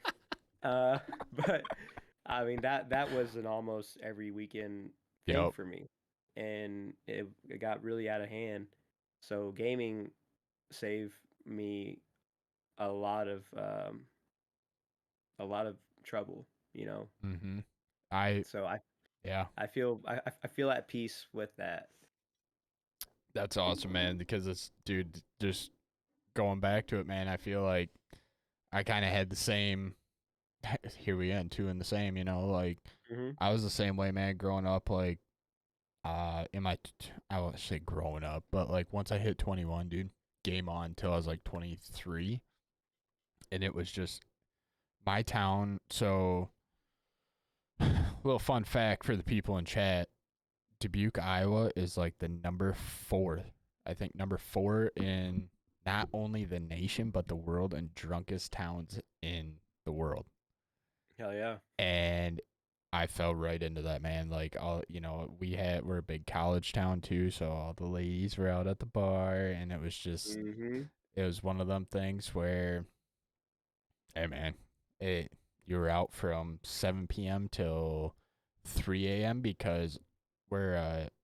Uh, but I mean that was an almost every weekend thing Yep. for me, and it got really out of hand. So gaming saved me a lot of um, a lot of trouble. Mm-hmm. I So yeah. I feel at peace with that. That's awesome, man, because it's dude, just going back to it, man, I feel like I kind of had the same here we end two in the same, like Hmm. I was the same way, man, growing up like in my I won't say growing up, but like once I hit 21, dude, game on till I was like 23, and it was just my town. So little fun fact for the people in chat, Dubuque, Iowa is like the number 4, I think number 4 in not only the nation but the world and drunkest towns in the world. Hell yeah. And I fell right into that, man. Like all, we're a big college town too, so all the ladies were out at the bar, and it was just, Hmm. it was one of them things where, hey man, you were out from 7 p.m. till 3 a.m. because we're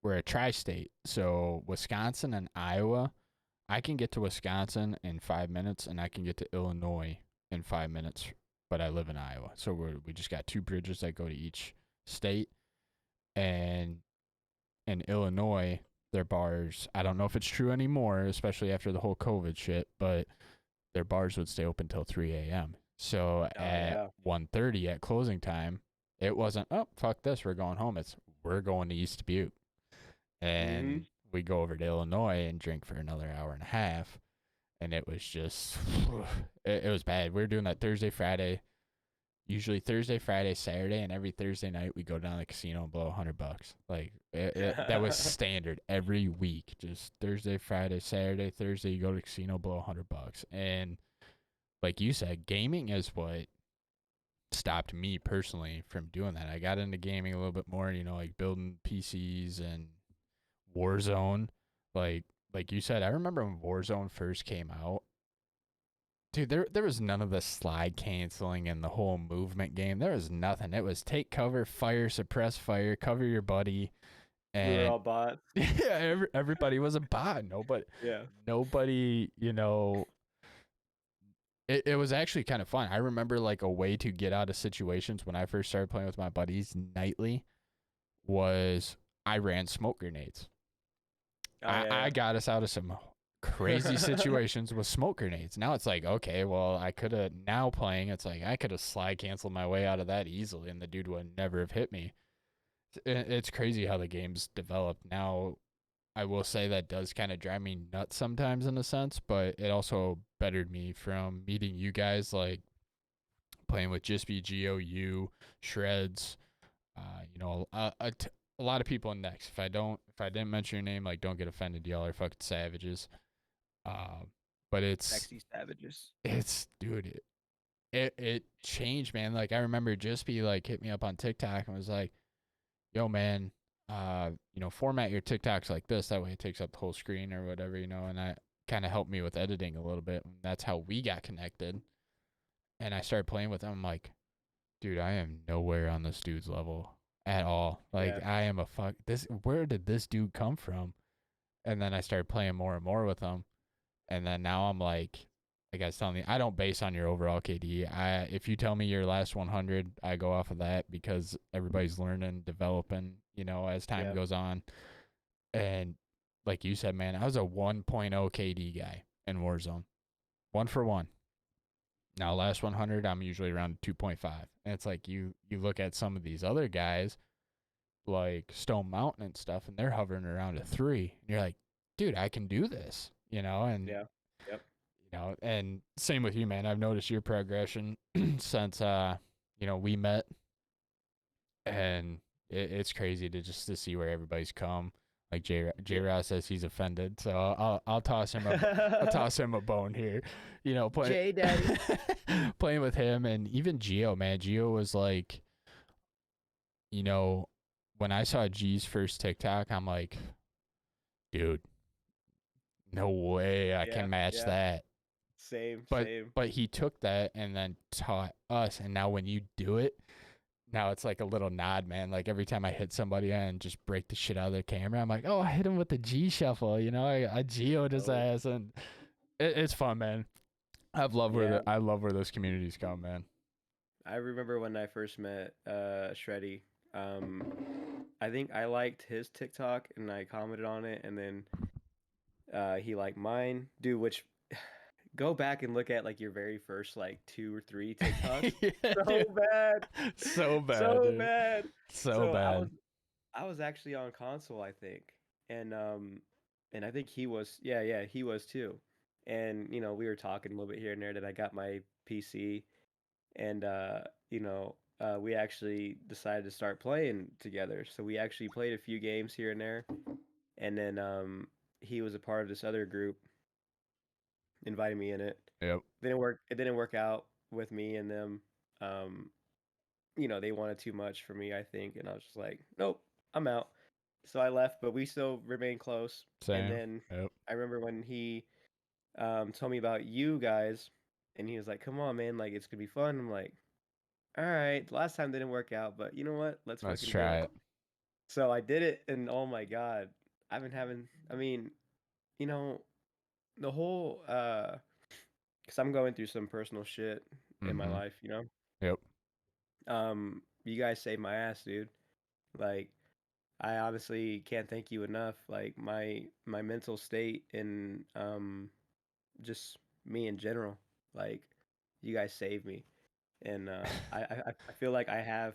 a tri-state, so Wisconsin and Iowa. I can get to Wisconsin in 5 minutes, and I can get to Illinois in 5 minutes, but I live in Iowa. So we just got 2 bridges that go to each state. And in Illinois, their bars, I don't know if it's true anymore, especially after the whole COVID shit, but their bars would stay open till 3 a.m. So Oh at yeah. 1:30 at closing time, it wasn't, oh, fuck this, we're going home. It's, we're going to East Butte. Mm-hmm. And we go over to Illinois and drink for another hour and a half. And it was just, it was bad. We were doing that Thursday, Friday, usually Thursday, Friday, Saturday, and every Thursday night we go down to the casino and blow $100. Like that was standard every week. Just Thursday, Friday, Saturday, Thursday, you go to the casino, blow $100. And like you said, gaming is what stopped me personally from doing that. I got into gaming a little bit more, you know, like building PCs and Warzone. Like you said, I remember when Warzone first came out. Dude, there was none of the slide canceling and the whole movement game. There was nothing. It was take cover, fire, suppress fire, cover your buddy, We were and all bots. yeah, everybody was a bot. Yeah. Nobody, you know. It was actually kind of fun. I remember like a way to get out of situations when I first started playing with my buddies nightly was I ran smoke grenades. Oh, I got us out of some crazy situations with smoke grenades. Now it's like, okay, well, I could have, now playing, it's like I could have slide canceled my way out of that easily and the dude would never have hit me. It's crazy how the game's developed. Now, I will say that does kind of drive me nuts sometimes in a sense, but it also bettered me from meeting you guys, like playing with Just Be GOU, Shreds, you know, a lot of people in Next. If I didn't mention your name, like, don't get offended. Y'all are fucking savages. But Sexy savages. dude, it changed, man. Like I remember Just Be like hit me up on TikTok and was like, yo, man, you know, format your TikToks like this. That way it takes up the whole screen or whatever, you know, and that kind of helped me with editing a little bit. And that's how we got connected. And I started playing with him. I'm like, dude, I am nowhere on this dude's level at all. Like, Yeah. I am a fuck. Where did this dude come from? And then I started playing more and more with him. And then now I'm like I was telling you, I don't base on your overall KD. If you tell me your last 100, I go off of that because everybody's learning, developing, you know, as time Yeah. goes on. And like you said, man, I was a 1.0 KD guy in Warzone, 1 for 1. Now, last 100, I'm usually around 2.5. And it's like you look at some of these other guys like Stone Mountain and stuff, and they're hovering around a 3. And you're like, dude, I can do this, you know? And Yeah. Yep. you know, and same with you, man. I've noticed your progression since you know, we met, and it's crazy to see where everybody's come. Like J Ross says he's offended, so I'll toss him I'll toss him a bone here. You know, J Daddy. playing with him, and even Gio, man. Gio was like, you know, when I saw G's first TikTok, I'm like, dude, no way I can match Yeah. that. Same. But he took that and then taught us, and now when you do it, now it's like a little nod, man. Like every time I hit somebody and just break the shit out of their camera, I'm like, oh, I hit him with the G shuffle, you know, I geoed his ass, and it's fun, man. I love where those communities come, man. I remember when I first met Shreddy. I think I liked his TikTok and I commented on it, and then he liked mine. Dude, which go back and look at like your very first like 2 or 3 TikToks. Yeah, So dude. bad. So bad, So dude. bad. So bad. I was actually on console, I think. And I think he was he was too. And you know, we were talking a little bit here and there that I got my PC, and you know, we actually decided to start playing together. So we actually played a few games here and there. And then he was a part of this other group, invited me in it. Yep. It didn't work out with me and them. Um, you know, they wanted too much for me, I think, and I was just like, nope, I'm out. So I left, but we still remained close. And Same. then Yep. I remember when he told me about you guys, and he was like, "Come on, man, like it's gonna be fun." I'm like, "All right." The last time didn't work out, but you know what? Let's fucking do try it. it. So I did it, and oh my god, I've been having. I mean, you know, the whole because I'm going through some personal shit in my life, you know. Yep. You guys saved my ass, dude. Like, I honestly can't thank you enough. Like my mental state and just me in general. Like, you guys saved me, and I feel like I have,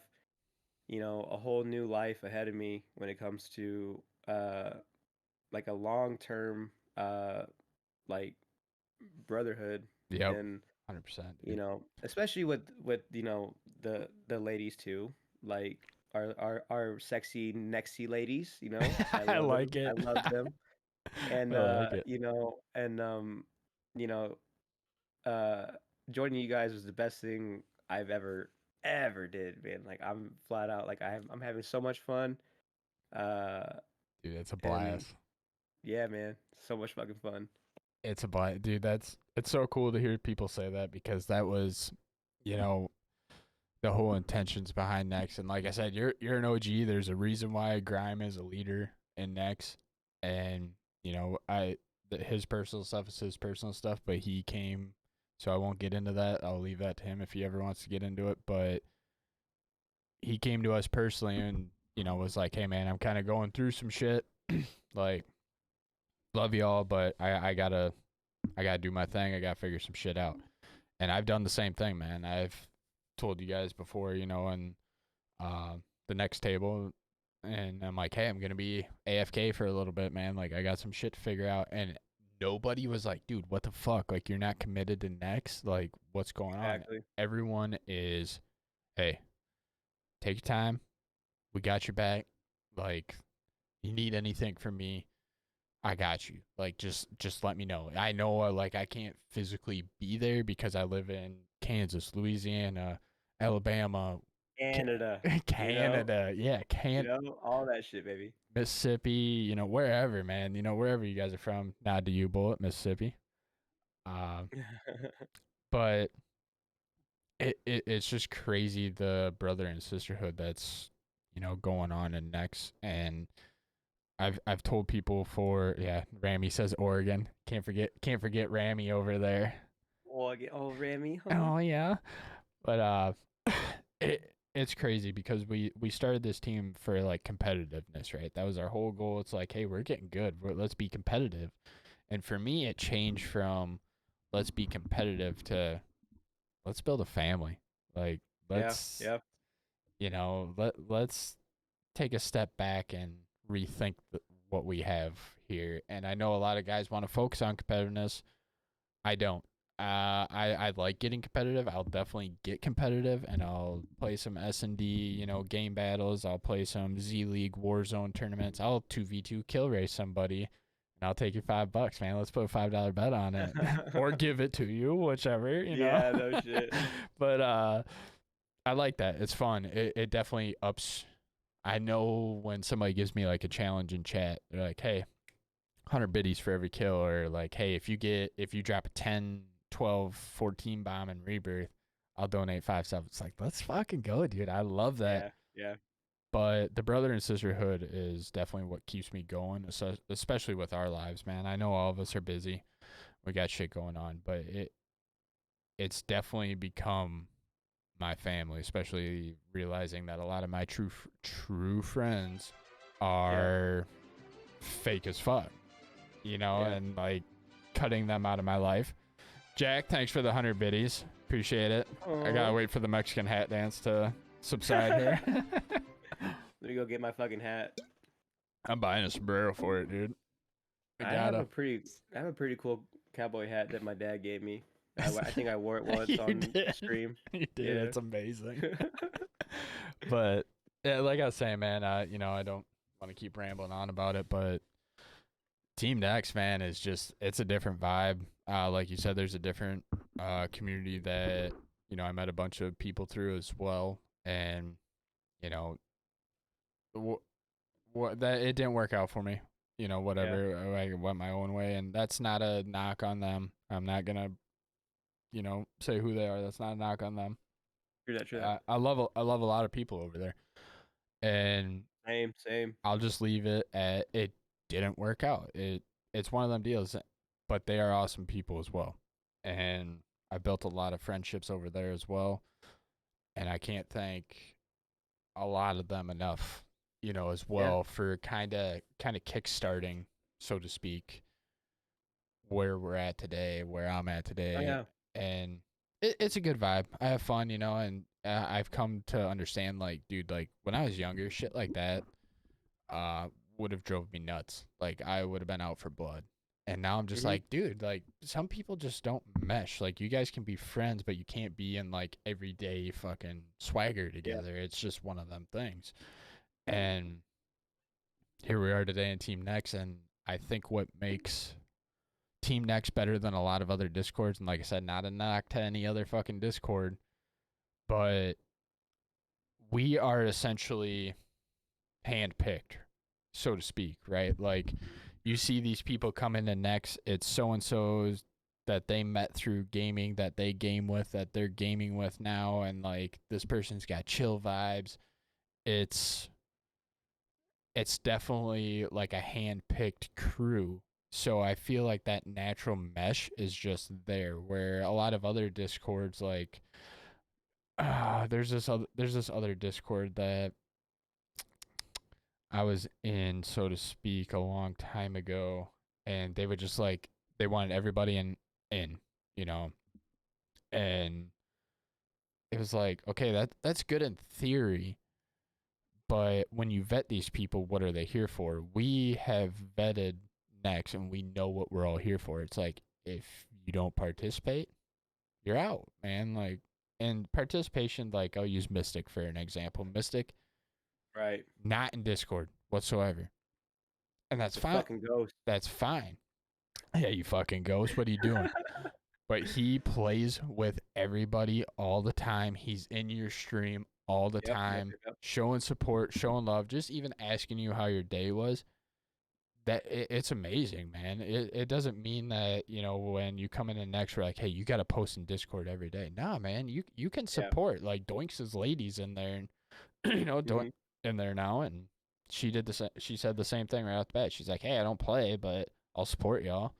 a whole new life ahead of me when it comes to like a long term like brotherhood, Yep. and 100%. Dude. especially with the ladies too, like our sexy nexy ladies, I I love them. like I it. love them. And I like it. you know uh joining you guys was the best thing I've ever did, man. Like, I'm flat out, like, I'm having so much fun. uh Dude, it's a and blast. yeah, man, so much fucking fun. It's a blast. Dude, it's so cool to hear people say that because that was, you know, the whole intentions behind Nex. And like I said, you're an OG. There's a reason why Grime is a leader in Nex. And, his personal stuff is his personal stuff, but he came, so I won't get into that. I'll leave that to him if he ever wants to get into it. But he came to us personally and, was like, hey, man, I'm kind of going through some shit. Like, love y'all, but I gotta do my thing. I gotta figure some shit out. And I've done the same thing, man. I've told you guys before, and the next table, and I'm like, hey, I'm gonna be AFK for a little bit, man. Like, I got some shit to figure out. And nobody was like, dude, what the fuck? Like, you're not committed to Next. Like, what's going on? Exactly. Everyone is, hey, take your time. We got your back. Like, you need anything from me, I got you. Like, just let me know. I know, like, I can't physically be there because I live in Kansas, Louisiana, Alabama, Canada. Canada, yeah, All that shit, baby. Mississippi, wherever, man, wherever you guys are from. Nod to you, Bullet, Mississippi. But it's just crazy, the brother and sisterhood that's going on in Next. And I've told people Rami says Oregon. Can't forget Rami over there. Oh, Rami, huh? Oh yeah. But it's crazy because we started this team for like competitiveness, right? That was our whole goal. It's like, hey, we're getting good. Let's be competitive. And for me, it changed from let's be competitive to let's build a family. Like, let's Yeah. let's take a step back and rethink what we have here. And I know a lot of guys want to focus on competitiveness. I don't. I like getting competitive. I'll definitely get competitive, and I'll play some S&D, game battles. I'll play some Z League Warzone tournaments. I'll 2v2 kill race somebody, and I'll take you $5, man. Let's put a $5 bet on it, or give it to you, whichever, Yeah, no shit. But I like that. It's fun. It definitely ups. I know when somebody gives me like a challenge in chat, they're like, hey, 100 biddies for every kill, or like, hey, if you drop a 10, 12, 14 bomb in Rebirth, I'll donate 5 subs. It's like, let's fucking go, dude. I love that. Yeah. But the brother and sisterhood is definitely what keeps me going, especially with our lives, man. I know all of us are busy. We got shit going on, but it's definitely become my family, especially realizing that a lot of my true friends are fake as fuck, and like cutting them out of my life. Jack, thanks for the 100 biddies. Appreciate it. I gotta wait for the Mexican hat dance to subside here. Let me go get my fucking hat. I'm buying a sombrero for it, dude. I have a pretty cool cowboy hat that my dad gave me. I think I wore it once on stream. You did. Yeah. It's amazing. But yeah, like I was saying, man, I don't want to keep rambling on about it, but Team NEX, man, is just, it's a different vibe. Like you said, there's a different community that I met a bunch of people through as well, and that it didn't work out for me. Whatever, I went my own way, and that's not a knock on them. I'm not gonna say who they are. That's not a knock on them. True that. I love a lot of people over there, and Same. I'll just leave it at it didn't work out. It's one of them deals, but they are awesome people as well, and I built a lot of friendships over there as well, and I can't thank a lot of them enough, as well, for kind of kickstarting, so to speak, where we're at today, where I'm at Oh today, yeah. and it's a good vibe. I have fun, and I've come to understand, like, dude, like when I was younger, shit like that uh would have drove me nuts. Like I would have been out for blood. And now I'm just Hmm. like, dude, like some people just don't mesh. Like you guys can be friends, but you can't be in like everyday fucking swagger Yeah. together. It's just one of them things. And here we are today in Team NEX, and I think what makes Team NEX better than a lot of other Discords, and like I said, not a knock to any other fucking Discord, but we are essentially handpicked, so to speak, right? Like you see these people come into Next, it's so and so's that they met through gaming, that they game with, that they're gaming with now, and like this person's got chill vibes. It's it's definitely like a hand-picked crew. So I feel like that natural mesh is just there, where a lot of other discords, like there's this other discord that I was in, so to speak, a long time ago, and they would just like they wanted everybody in, you know, and it was like, okay, that's good in theory, but when you vet these people, what are they here for? We have vetted Next, and we know what we're all here for. It's like if you don't participate, you're out, man. Like, and participation, like I'll use Mystic for an example. Mystic, Right. not in Discord whatsoever, and that's The fine. fucking ghost. That's fine. Yeah, you fucking ghost. What are you doing? But he plays with everybody all the time. He's in your stream all the Yep. Yep. time, Yep. showing support, showing love, just even asking you how your day was. It's amazing, man. It doesn't mean that, when you come in the next, we're like, hey, you got to post in Discord every day. Nah, man, you can Yeah. support. Like Doinks' ladies in there, and Doink Hmm. in there now, and she said the same thing right off the bat. She's like, hey, I don't play, but I'll support y'all,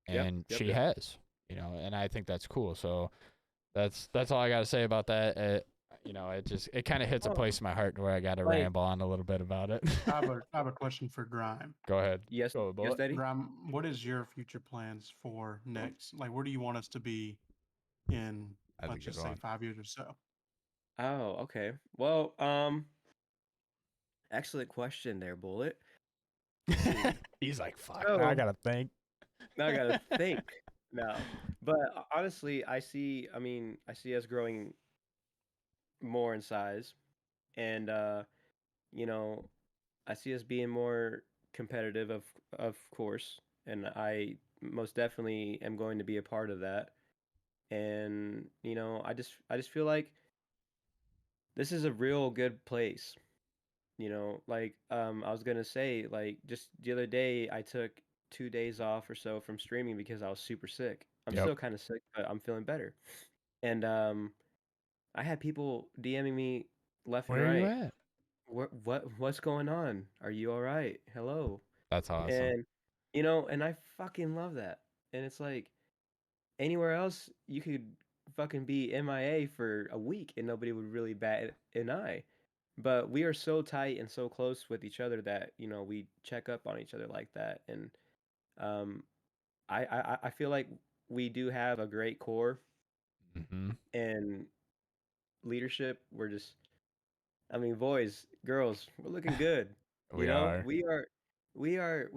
Yep. and Yep. she Yep. has, and I think that's cool. So that's all I got to say about that. It kind of hits a Oh, place in my heart where I got to like ramble on a little bit about it. I have a question for Grime. Go ahead. yes, Go, yes, bullet. Daddy. Grime, what is your future plans for next? Like, where do you want us to be in, That's a let's good just say, one. 5 years or so? Oh, okay. Well, excellent question there, Bullet. Let's see. He's like, fuck. Now I So gotta think. now I gotta think now. But honestly, I see us growing more in size, and you know, I see us being more competitive, of course, and I most definitely am going to be a part of that. And I just feel like this is a real good place. Like I was gonna say, like just the other day I took 2 days off or so from streaming because I was super sick. I'm Yep. still kind of sick, but I'm feeling better. And I had people DMing me left and Where are you right. at? What's going on? Are you all right? Hello. That's awesome. And and I fucking love that. And it's like anywhere else you could fucking be MIA for a week and nobody would really bat an eye. But we are so tight and so close with each other that, we check up on each other like that. And um I feel like we do have a great core Mm-hmm. and leadership. We're just I mean, boys, girls, we're looking good. We are. We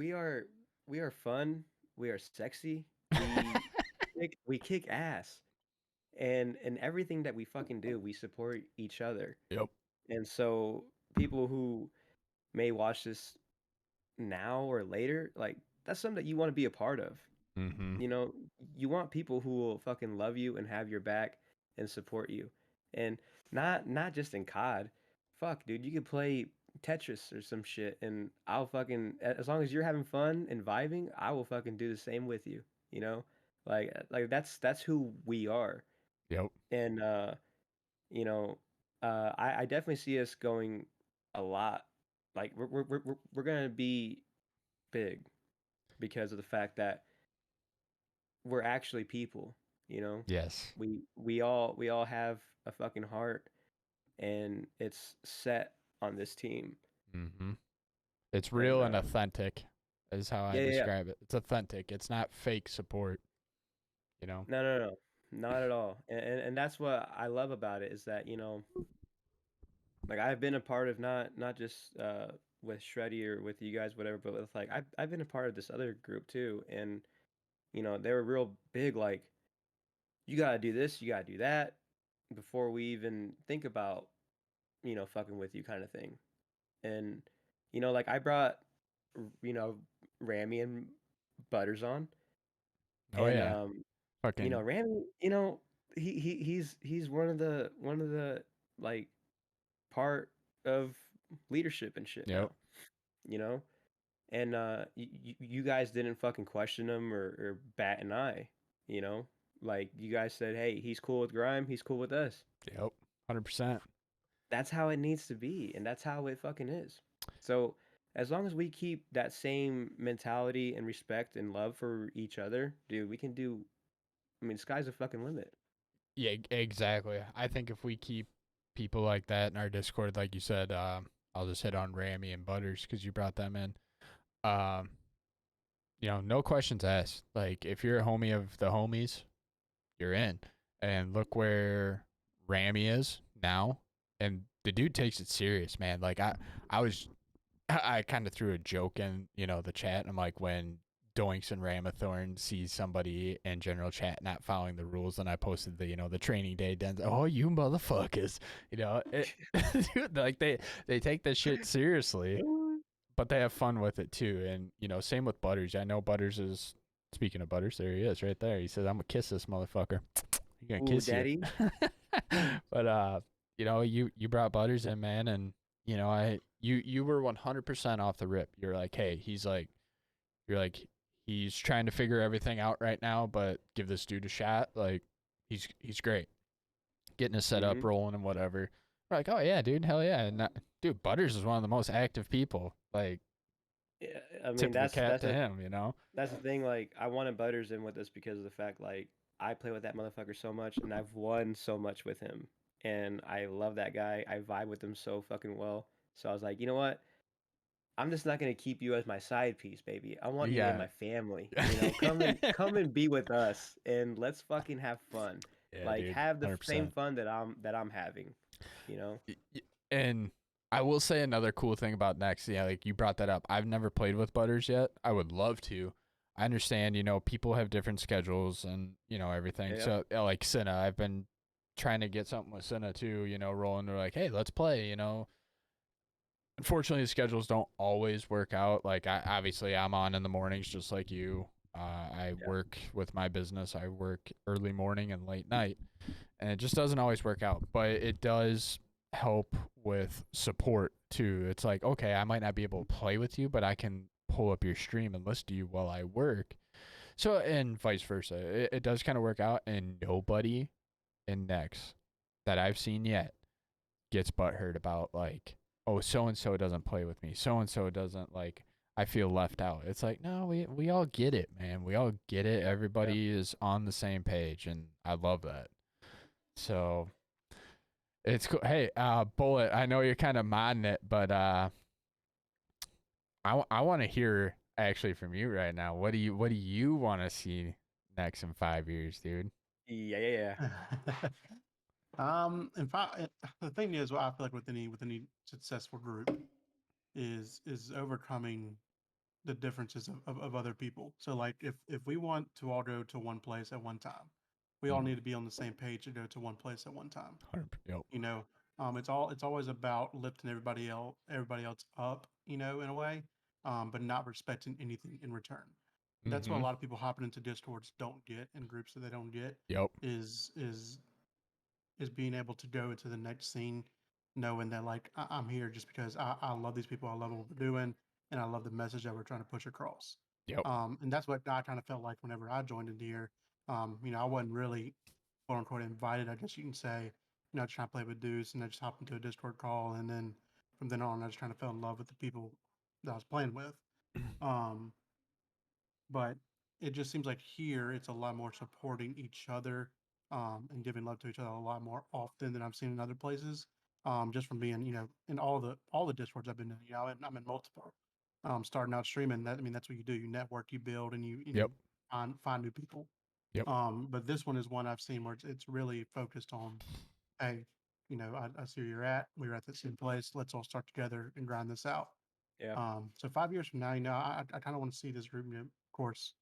are fun. We are sexy. We kick ass. And everything that we fucking do, we support each other. Yep. And so people who may watch this now or later, like that's something that you want to be a part of. Mm-hmm. You know, you want people who will fucking love you and have your back and support you. And not just in COD. Fuck, dude, you could play Tetris or some shit and I'll fucking as long as you're having fun and vibing, I will fucking do the same with you, you know? Like that's who we are. Yep. And you know, I definitely see us going a lot. Like we're gonna be big because of the fact that we're actually people, you know? Yes. We all have a fucking heart and it's set on this team. Mm-hmm. It's And real and authentic is how I Yeah, yeah, yeah. describe it. It's authentic. It's not fake support. You know. No, no, no, not at all. And that's what I love about it is that like I've been a part of not just with Shreddy or with you guys, whatever, but with like I've been a part of this other group too, and they were real big. Like you gotta do this, you gotta do that, before we even think about fucking with you kind of thing. And like I brought you know Rammy and Butters on, Oh and yeah. Fucking. Rammy, he's one of the like part of leadership and shit Yep. now, you know? And you guys didn't fucking question him or bat an eye, you know? Like you guys said, "Hey, he's cool with Grime, he's cool with us." Yep. 100%. That's how it needs to be, and that's how it fucking is. So, as long as we keep that same mentality and respect and love for each other, dude, we can do. I mean, sky's the fucking limit. Yeah, exactly. I think if we keep people like that in our Discord, like you said, I'll just hit on Rammy and Butters because you brought them in. Um, no questions asked. Like if you're a homie of the homies, you're in. And look where Rammy is now, and the dude takes it serious, man. Like I was, I kind of threw a joke in, the chat. And I'm like, when Doinks and Ramathorn sees somebody in general chat not following the rules, and I posted the training day. Oh, you motherfuckers, dude, like they take this shit seriously, but they have fun with it too. And same with Butters. I know Butters is. Speaking of Butters, there he is, right there. He says, "I'm gonna kiss this motherfucker." He's gonna Ooh, kiss you. daddy. But you brought Butters in, man, and you were 100% off the rip. You're like, hey, you're like, he's trying to figure everything out right now, but give this dude a shot. Like, he's great. Getting his setup Hmm. rolling and whatever. We're like, oh yeah, dude, hell yeah. And dude, Butters is one of the most active people. Like, Yeah, I mean tip of the cap to him. that's the thing. Like, I wanted Butters in with us because of the fact, like, I play with that motherfucker so much, and I've won so much with him, and I love that guy. I vibe with him so fucking well. So I was like, you know what? I'm just not gonna keep you as my side piece, baby. I want You you in got my family. Come and be with us, and let's fucking have fun. yeah, Like, dude, have the same 100%. fun that I'm having. You know? And I will say another cool thing about Next. Yeah, like you brought that up. I've never played with Butters yet. I would love to. I understand, people have different schedules and, everything. Yeah. So, like Cinna, I've been trying to get something with Cinna too, rolling. They're like, hey, let's play. Unfortunately, the schedules don't always work out. Like, obviously, I'm on in the mornings just like you. I Yeah. work with my business. I work early morning and late night, and it just doesn't always work out. But it does help with support too. It's like, okay, I might not be able to play with you, but I can pull up your stream and listen to you while I work. So, and vice versa. It does kind of work out, and nobody in Nex that I've seen yet gets butthurt about like, oh, so and so doesn't play with me. So and so doesn't like. I feel left out. It's like, no, we all get it, man. We all get it. Yeah. Everybody is on the same page, and I love that. So it's cool. Hey, Bullet, I know you're kind of modding it, but I want to hear actually from you right now. What do you want to see next in 5 years, dude? Yeah. Yeah. Yeah. In fact, the thing is, what I feel like with any successful group is overcoming the differences of other people. So like if we want to all go to one place at one time, we all need to be on the same page to go to one place at one time. Yep. You know, it's always about lifting everybody else up, in a way, but not respecting anything in return. That's what a Mm-hmm. lot of people hopping into discords don't get, in groups that they don't get, Yep. is being able to go into the next scene knowing that, like, I'm here just because I love these people, I love what we're doing, and I love the message that we're trying to push across. Yep. And that's what I kind of felt like whenever I joined into here. I wasn't really quote unquote invited, I guess you can say, just trying to play with dudes, and I just hopped into a Discord call, and then from then on I just kind of fell in love with the people that I was playing with. Um, but it just seems like here it's a lot more supporting each other, and giving love to each other a lot more often than I've seen in other places. Just from being, in all the discords I've been in, I'm in multiple. starting out streaming, that's what you do. You network, you build, and you Yep. know find new people. Yep. But this one is one I've seen where it's really focused on, hey, I see where you're at. We're at the same place. Let's all start together and grind this out. Yeah. So 5 years from now, I kind of want to see this group, of course,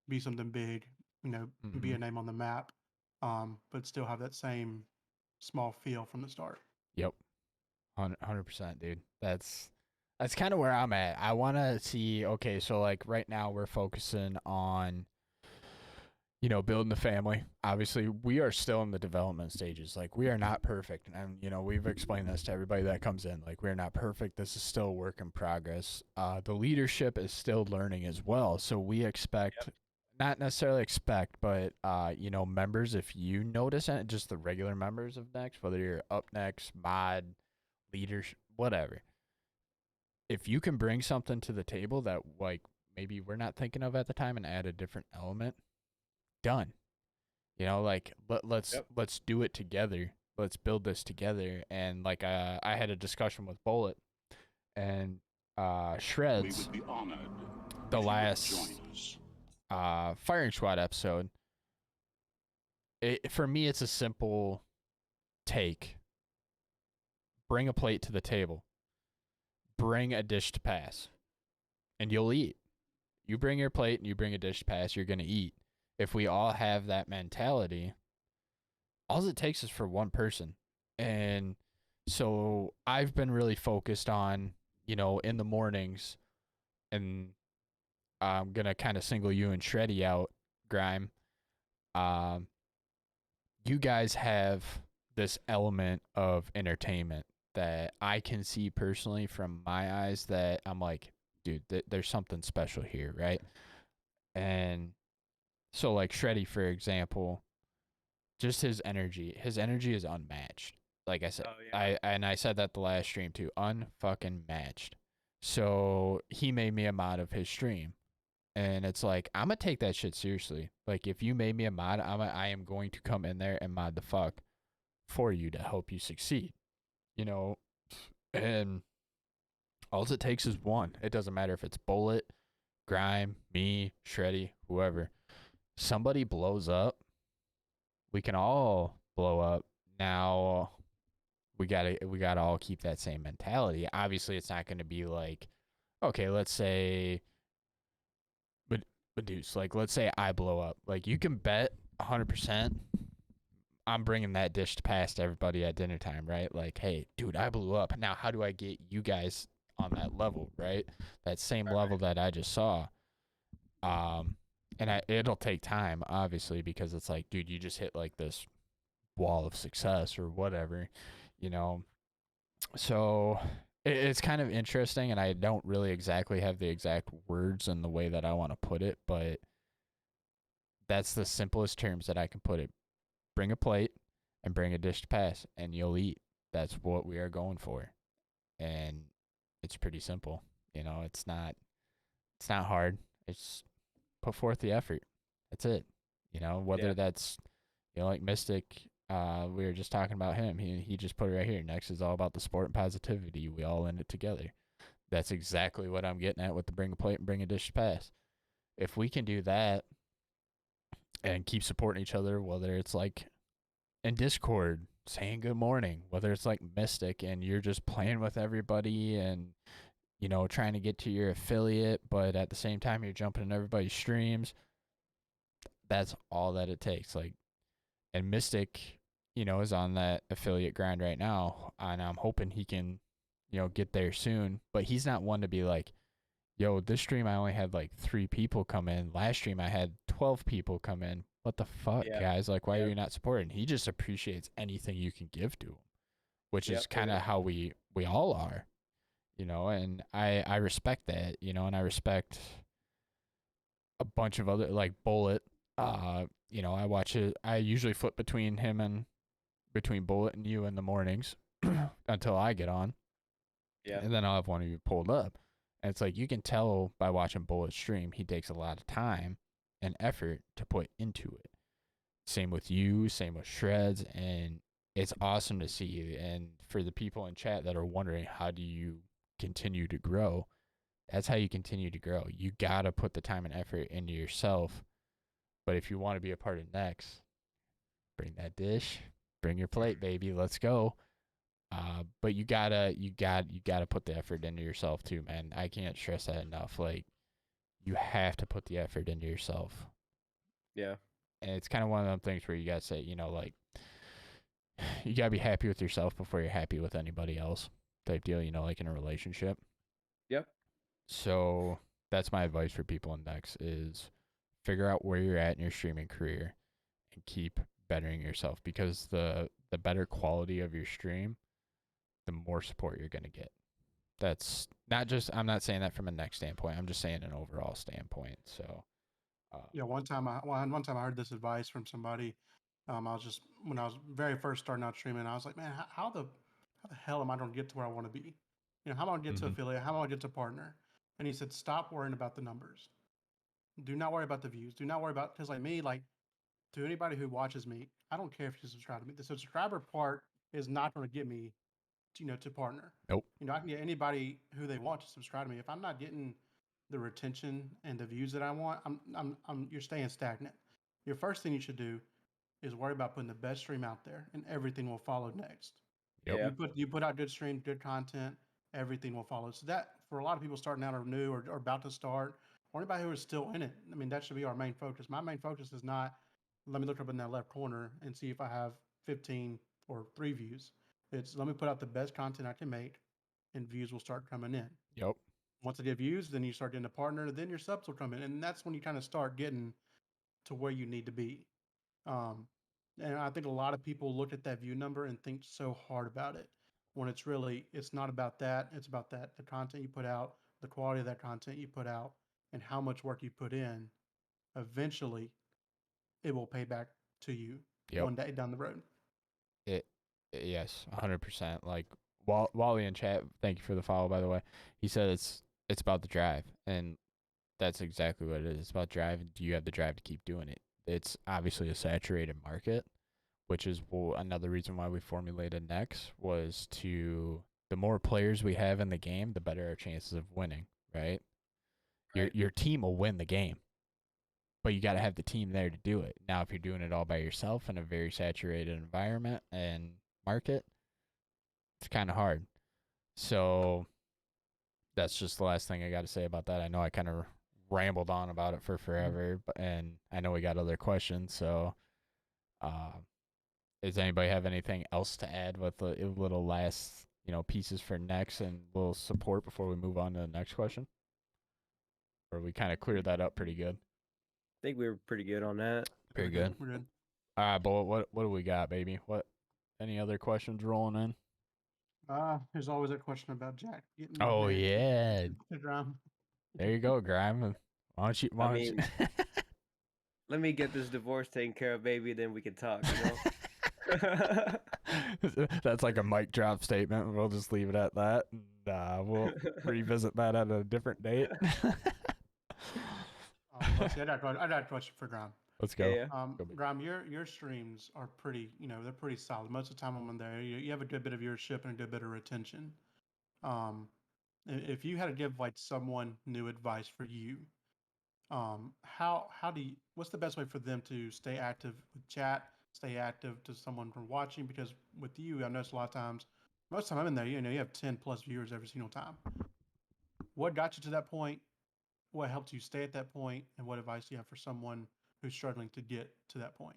be something big, be a name on the map, but still have that same small feel from the start. Yep. 100%, dude. That's kind of where I'm at. I want to see, okay, so like right now we're focusing on, building the family. Obviously, we are still in the development stages. Like, we are not perfect. And, we've explained this to everybody that comes in. Like, we're not perfect. This is still a work in progress. The leadership is still learning as well. So we expect, not necessarily expect, but, members, if you notice it, just the regular members of Next, whether you're up next, mod, leaders, whatever. If you can bring something to the table that, like, maybe we're not thinking of at the time and add a different element, done. Like let's do it together. Let's build this together. And like I had a discussion with Bullet and Shreds, We would be honored the if you would last join us. firing squad episode. For me, it's a simple take. Bring a plate to the table. Bring a dish to pass, and you'll eat. You bring your plate and you bring a dish to pass, you're gonna eat. If we all have that mentality, all it takes is for one person. And so I've been really focused on, in the mornings, and I'm going to kind of single you and Shreddy out, Grime. You guys have this element of entertainment that I can see personally from my eyes that I'm like, dude, there's something special here, right? And so like Shreddy, for example, just his energy is unmatched. Like I said, I said that the last stream too, unfucking matched. So he made me a mod of his stream, and it's like I'm gonna take that shit seriously. Like if you made me a mod, I am going to come in there and mod the fuck for you to help you succeed. And all it takes is one. It doesn't matter if it's Bullet, Grime, me, Shreddy, whoever. Somebody blows up, we can all blow up. Now we gotta all keep that same mentality. Obviously, it's not gonna be like, okay, let's say, but Deuce, like let's say I blow up. Like you can bet 100%. I'm bringing that dish to pass to everybody at dinner time, right? Like, hey, dude, I blew up. Now, how do I get you guys on that level, right? That same level that I just saw. And it'll take time, obviously, because it's like, dude, you just hit like this wall of success or whatever, So it's kind of interesting, and I don't really exactly have the exact words and the way that I want to put it, but that's the simplest terms that I can put it. Bring a plate and bring a dish to pass, and you'll eat. That's what we are going for, and it's pretty simple. It's not hard. It's put forth the effort. That's it. Whether that's like Mystic. We were just talking about him. He just put it right here. Next is all about the sport and positivity. We all in it together. That's exactly what I'm getting at with the bring a plate and bring a dish to pass. If we can do that and keep supporting each other, whether it's like in Discord saying good morning, whether it's like Mystic and you're just playing with everybody and trying to get to your affiliate, but at the same time you're jumping in everybody's streams. That's all that it takes. Like, and Mystic, is on that affiliate grind right now, and I'm hoping he can, get there soon. But he's not one to be like, yo, this stream I only had like 3 people come in. Last stream I had 12 people come in. What the fuck, guys? Like, why are you not supporting? He just appreciates anything you can give to him, which is kind of how we all are, and I respect that, and I respect a bunch of other, like Bullet. I watch it. I usually flip between Bullet and you in the mornings until I get on. Yeah. And then I'll have one of you pulled up. And it's like you can tell by watching Bullet stream, he takes a lot of time and effort to put into it. Same with you, same with Shreds, and it's awesome to see you. And for the people in chat that are wondering how do you continue to grow, That's how you continue to grow. You gotta put the time and effort into yourself. But if you want to be a part of Next, bring that dish, bring your plate, baby. Let's go. But you gotta put the effort into yourself too, man. I can't stress that enough. Like, you have to put the effort into yourself. Yeah. And it's kind of one of them things where you gotta say, you know, like, you gotta be happy with yourself before you're happy with anybody else, type deal. You know, like in a relationship. Yep. So that's my advice for people in Next is figure out where you're at in your streaming career and keep bettering yourself, because the better quality of your stream, the more support you're gonna get. That's not just, I'm not saying that from a Next standpoint. I'm just saying an overall standpoint. So Yeah, one time I heard this advice from somebody. I was just when I was very first starting out streaming, I was like, man, how the hell am I going to get to where I want to be? You know, how am I going to get to affiliate? How am I going to get to partner? And he said, stop worrying about the numbers. Do not worry about the views. Do not worry about, because like me, like to anybody who watches me, I don't care if you subscribe to me. The subscriber part is not going to get me, to partner. Nope. You know, I can get anybody who they want to subscribe to me. If I'm not getting the retention and the views that I want, you're staying stagnant. Your first thing you should do is worry about putting the best stream out there, and everything will follow next. Yep. Yeah. You put out good stream, good content, everything will follow. So that for a lot of people starting out or new or about to start, or anybody who is still in it, I mean, that should be our main focus. My main focus is not let me look up in that left corner and see if I have 15 or 3 views. It's let me put out the best content I can make, and views will start coming in. Yep. Once I get views, then you start getting a partner, then your subs will come in, and that's when you kind of start getting to where you need to be. Um, and I think a lot of people look at that view number and think so hard about it, when it's not about that. It's about the content you put out, the quality of that content you put out, and how much work you put in. Eventually, it will pay back to you Yep. one day down the road. Yes, 100%. Like, Wally in chat, thank you for the follow, by the way. He said it's about the drive, and that's exactly what it is. It's about drive. Do you have the drive to keep doing it? It's obviously a saturated market, which is another reason why we formulated Nex, was to, the more players we have in the game, the better our chances of winning, right? Your team will win the game, but you got to have the team there to do it. Now, if you're doing it all by yourself in a very saturated environment and market, it's kind of hard. So that's just the last thing I got to say about that. I know I kind of rambled on about it for forever, and I know we got other questions. So, does anybody have anything else to add with the little last, pieces for next and little support before we move on to the next question? Or we kind of cleared that up pretty good. I think we were pretty good on that. Pretty good. We're good. All right, Bullet. What do we got, baby? Any other questions rolling in? There's always a question about Jack getting Oh married yeah, to Graham. there you go, Graham. Why don't you? I mean, let me get this divorce taken care of, baby, then we can talk, That's like a mic drop statement. We'll just leave it at that. And, we'll revisit that at a different date. Let's see, I got a question for Graham. Let's go. Yeah. Graham, your streams are pretty, they're pretty solid. Most of the time I'm on there, you have a good bit of viewership and a good bit of retention. If you had to give like someone new advice for you, what's the best way for them to stay active with chat, stay active to someone from watching? Because with you, I noticed a lot of times, most of the time I'm in there, you have 10 plus viewers every single time. What got you to that point? What helped you stay at that point? And what advice do you have for someone who's struggling to get to that point?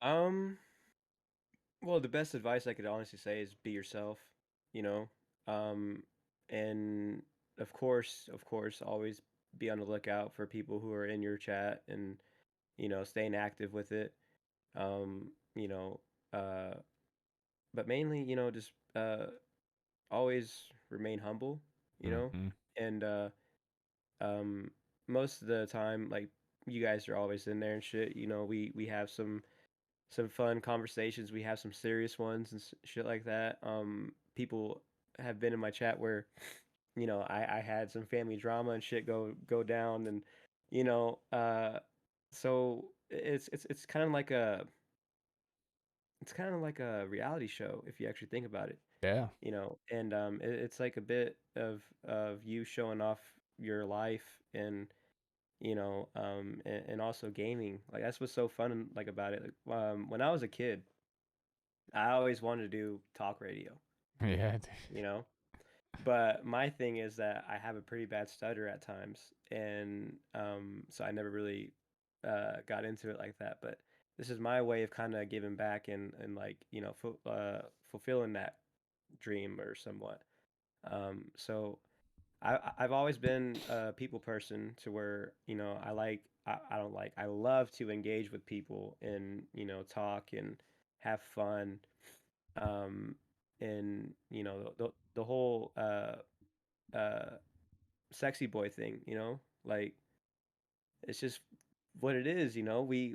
Well, the best advice I could honestly say is be yourself, and of course, always be on the lookout for people who are in your chat and, staying active with it. Um, you know, uh, but mainly, just always remain humble, Mhm. and most of the time, like, you guys are always in there and shit. We have some fun conversations. We have some serious ones and shit like that. People have been in my chat where, I had some family drama and shit go down, and so it's kind of like a reality show if you actually think about it. Yeah. And it's like a bit of you showing off your life and and also gaming. Like that's what's so fun like about it. Like, when I was a kid, I always wanted to do talk radio, Yeah. Dude. you know. But my thing is that I have a pretty bad stutter at times, and so I never really got into it like that. But this is my way of kind of giving back and like fulfilling that dream or somewhat. So I've always been a people person to where I don't like I love to engage with people and talk and have fun, um, and the whole uh sexy boy thing, like it's just what it is.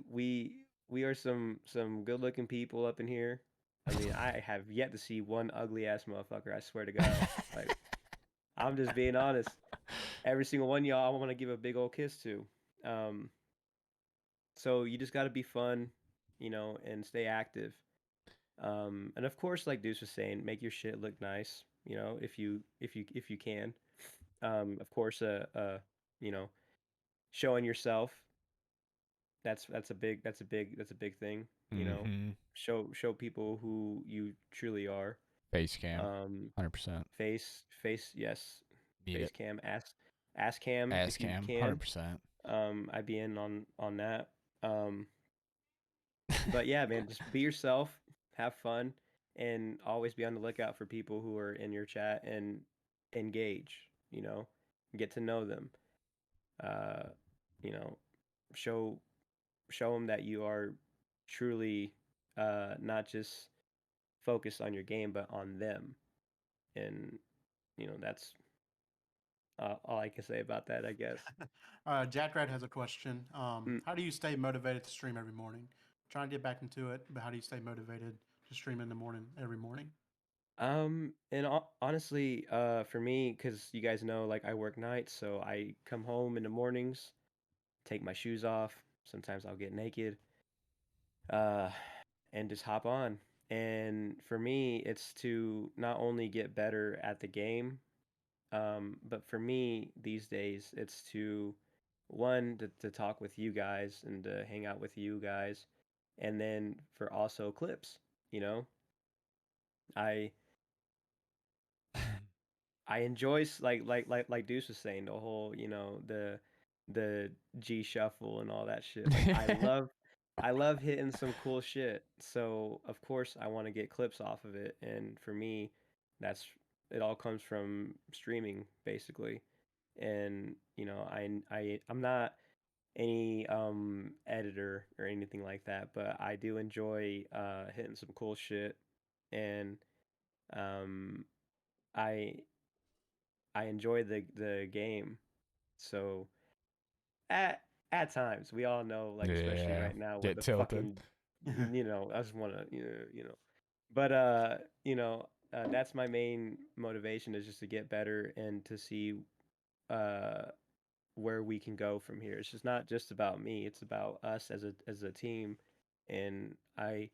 We are some good looking people up in here. I mean, I have yet to see one ugly ass motherfucker. I swear to God. Like, I'm just being honest. Every single one of y'all I want to give a big old kiss to. Um, so you just got to be fun, and stay active. And of course, like Deuce was saying, make your shit look nice. If you can. Of course, you know, showing yourself. That's a big thing. Mm-hmm. Show people who you truly are. Face cam. Um, 100%. face, yes, Need face it. cam, ass cam Ass if you cam. can. 100%. I'd be in on that. Um, but yeah, man, just be yourself, have fun, and always be on the lookout for people who are in your chat and engage. Get to know them. Uh, you know, show show them that you are truly not just focused on your game, but on them. And that's all I can say about that, I guess. Jack Red has a question. Mm. How do you stay motivated to stream every morning? Trying to get back into it, but how do you stay motivated to stream in the morning every morning? And honestly, for me, because you guys know, like I work nights, so I come home in the mornings, take my shoes off. Sometimes I'll get naked, uh, and just hop on. And for me, it's to not only get better at the game, but for me these days, it's to one to talk with you guys and to hang out with you guys, and then for also clips. You know, I I enjoy like Deuce was saying the whole the G shuffle and all that shit. Like I love hitting some cool shit. So of course I want to get clips off of it, and for me, that's it. All comes from streaming basically, and I'm not any editor or anything like that, but I do enjoy hitting some cool shit, and um I I enjoy the game. So at at times, we all know, like especially Yeah. right now with Get the tilted. fucking, I just want to, but that's my main motivation is just to get better and to see uh where we can go from here. It's just not just about me; it's about us as a team, and I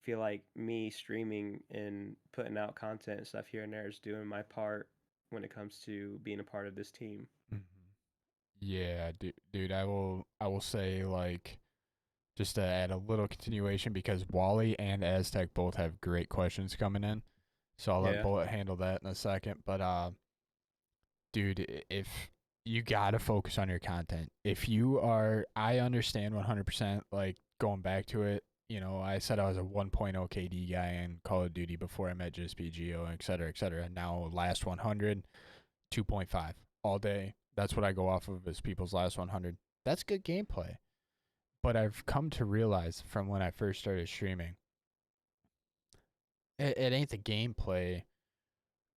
feel like me streaming and putting out content and stuff here and there is doing my part when it comes to being a part of this team. Mhm. Yeah, dude, I will say like just to add a little continuation because Wally and Aztec both have great questions coming in. So I'll let Yeah. Bullet handle that in a second. But dude, if you gotta focus on your content. If you are, I understand 100%. Like going back to it, I said I was a 1.0 KD guy in Call of Duty before I met just BGO, et cetera, et cetera. Now last 100, 2.5 all day. That's what I go off of as people's last 100. That's good gameplay. But I've come to realize from when I first started streaming, it ain't the gameplay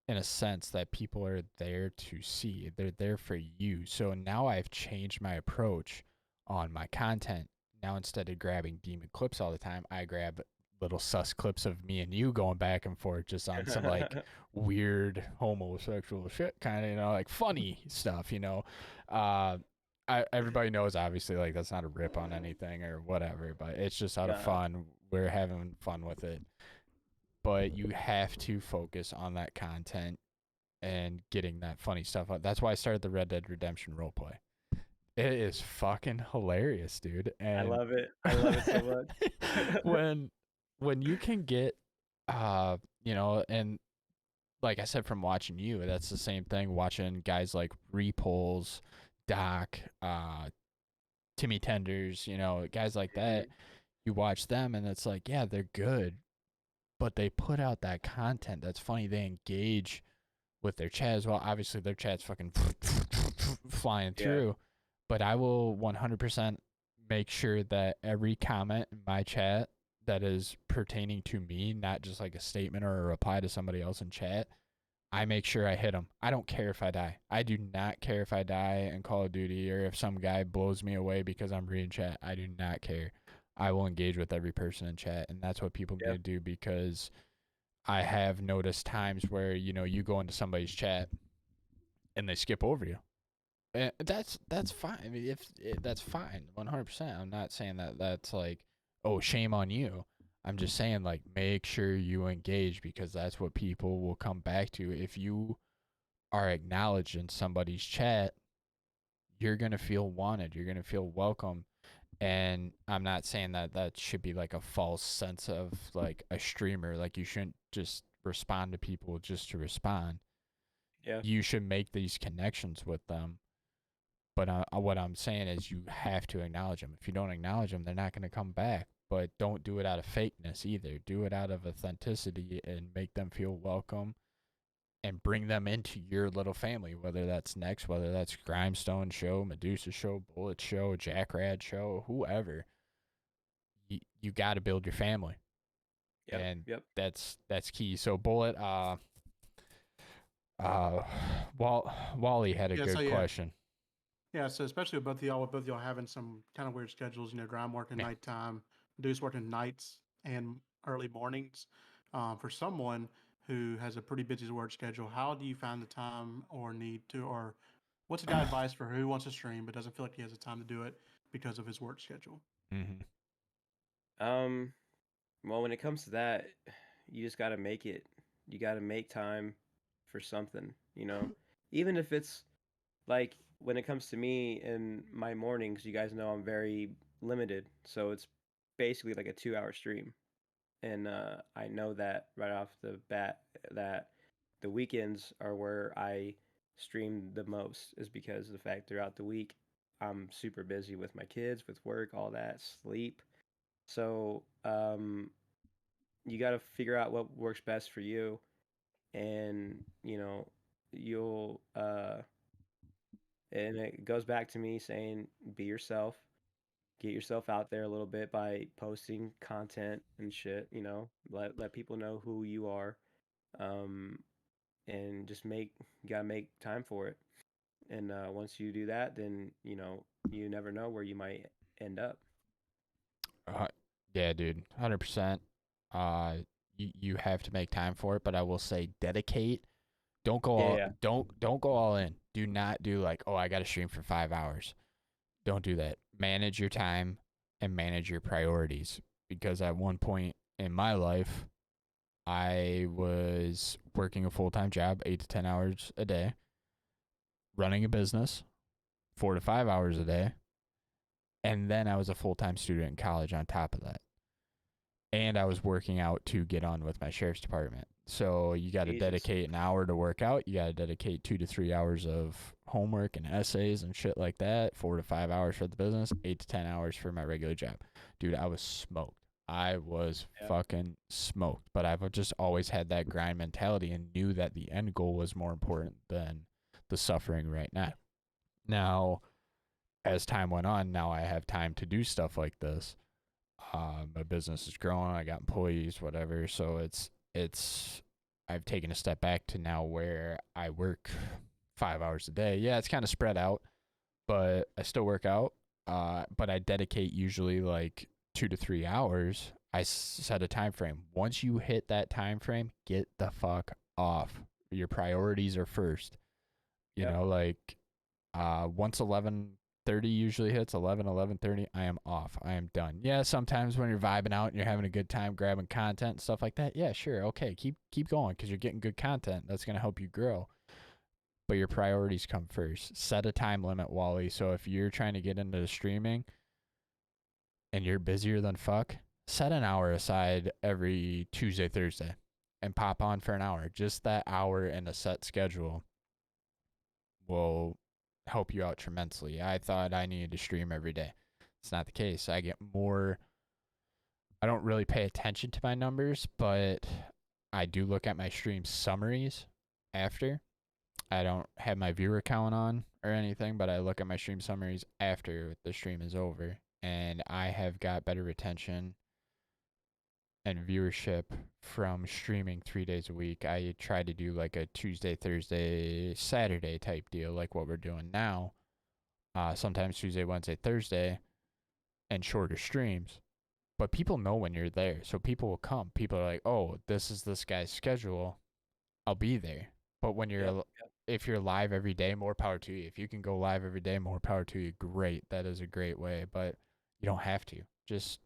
in a sense that people are there to see. They're there for you. So now I've changed my approach on my content. Now instead of grabbing demon clips all the time, I grab little sus clips of me and you going back and forth just on some like weird homosexual shit, kind of, like funny stuff. Uh, everybody knows obviously like that's not a rip on anything or whatever, but it's just out of Nah. fun. We're having fun with it. but you have to focus on that content and getting that funny stuff out. That's why I started the Red Dead Redemption roleplay. It is fucking hilarious, dude. I And love it. I love it so much. when you can get and like I said, from watching you, that's the same thing. Watching guys like Repulse, Doc, Timmy Tenders, guys like that. You watch them, and it's like, yeah, they're good, but they put out that content that's funny. They engage with their chat as well. Obviously, their chat's fucking flying through, but I will 100% make sure that every comment in my chat that is pertaining to me, not just like a statement or a reply to somebody else in chat, I make sure I hit them. I don't care if I die. I do not care if I die in Call of Duty or if some guy blows me away because I'm reading chat. I do not care. I will engage with every person in chat, and that's what people need to do, because I have noticed times where, you go into somebody's chat and they skip over you. And that's fine. I mean, that's fine, 100%. I'm not saying that that's like, oh, shame on you. I'm just saying, like, make sure you engage, because that's what people will come back to. If you are acknowledged in somebody's chat, you're going to feel wanted. You're going to feel welcome. And I'm not saying that that should be like a false sense of like a streamer. Like, you shouldn't just respond to people just to respond. Yeah. You should make these connections with them. But what I'm saying is you have to acknowledge them. If you don't acknowledge them, they're not going to come back. But don't do it out of fakeness either. Do it out of authenticity and make them feel welcome and bring them into your little family, whether that's NEX, whether that's Grimestone show, Medusa show, Bullet show, Jackrad show, whoever. You got to build your family. Yep. And Yep. that's key. So Bullet, Wally had a good question. Yeah, so especially with both of y'all having some kind of weird schedules, Grime working nighttime, Deuce working nights and early mornings. For someone who has a pretty busy work schedule, how do you find the time or need to, or what's a guy advice for who wants to stream but doesn't feel like he has the time to do it because of his work schedule? Mm-hmm. Well, when it comes to that, you just got to make it. You got to make time for something, even if it's like when it comes to me in my mornings, you guys know I'm very limited. So it's basically like a 2-hour stream. And I know that right off the bat that the weekends are where I stream the most, is because of the fact throughout the week I'm super busy with my kids, with work, all that, sleep. So you got to figure out what works best for you, and you'll and it goes back to me saying, be yourself, get yourself out there a little bit by posting content and shit. Let people know who you are, um, and just you gotta make time for it. And once you do that, then you never know where you might end up. Yeah, dude, 100%. You have to make time for it, but I will say dedicate. Don't go don't go all in. Do not do like, oh, I got to stream for 5 hours. Don't do that. Manage your time and manage your priorities, because at one point in my life, I was working a full-time job, 8 to 10 hours a day, running a business 4 to 5 hours a day, and then I was a full-time student in college on top of that. And I was working out to get on with my sheriff's department. So you got to dedicate an hour to work out. You got to dedicate 2 to 3 hours of homework and essays and shit like that. 4 to 5 hours for the business. 8 to 10 hours for my regular job. Dude, I was smoked. I was fucking smoked. But I've just always had that grind mentality and knew that the end goal was more important than the suffering right now. Now, as time went on, now I have time to do stuff like this. My business is growing. I got employees, whatever. So I've taken a step back to now where I work 5 hours a day. Yeah, it's kind of spread out, but I still work out. But I dedicate usually like 2 to 3 hours. I set a time frame. Once you hit that time frame, get the fuck off. Your priorities are first. Once 11 11:30 usually hits, 11:30, I am off. I am done. Yeah, sometimes when you're vibing out and you're having a good time grabbing content and stuff like that, yeah, sure, okay, keep going because you're getting good content. That's going to help you grow. But your priorities come first. Set a time limit, Wally. So if you're trying to get into the streaming and you're busier than fuck, set an hour aside every Tuesday, Thursday and pop on for an hour. Just that hour in a set schedule will help you out tremendously. I thought I needed to stream every day. It's not the case. I don't really pay attention to my numbers, but I do look at my stream summaries after. I don't have my viewer count on or anything, but I look at my stream summaries after the stream is over, and I have got better retention and viewership from streaming 3 days a week. I try to do like a Tuesday, Thursday, Saturday type deal, like what we're doing now. Sometimes Tuesday, Wednesday, Thursday, and shorter streams. But people know when you're there, so people will come. People are like, "Oh, this is this guy's schedule. I'll be there." But when you're if you're live every day, more power to you. If you can go live every day, more power to you. Great. That is a great way, but you don't have to. Just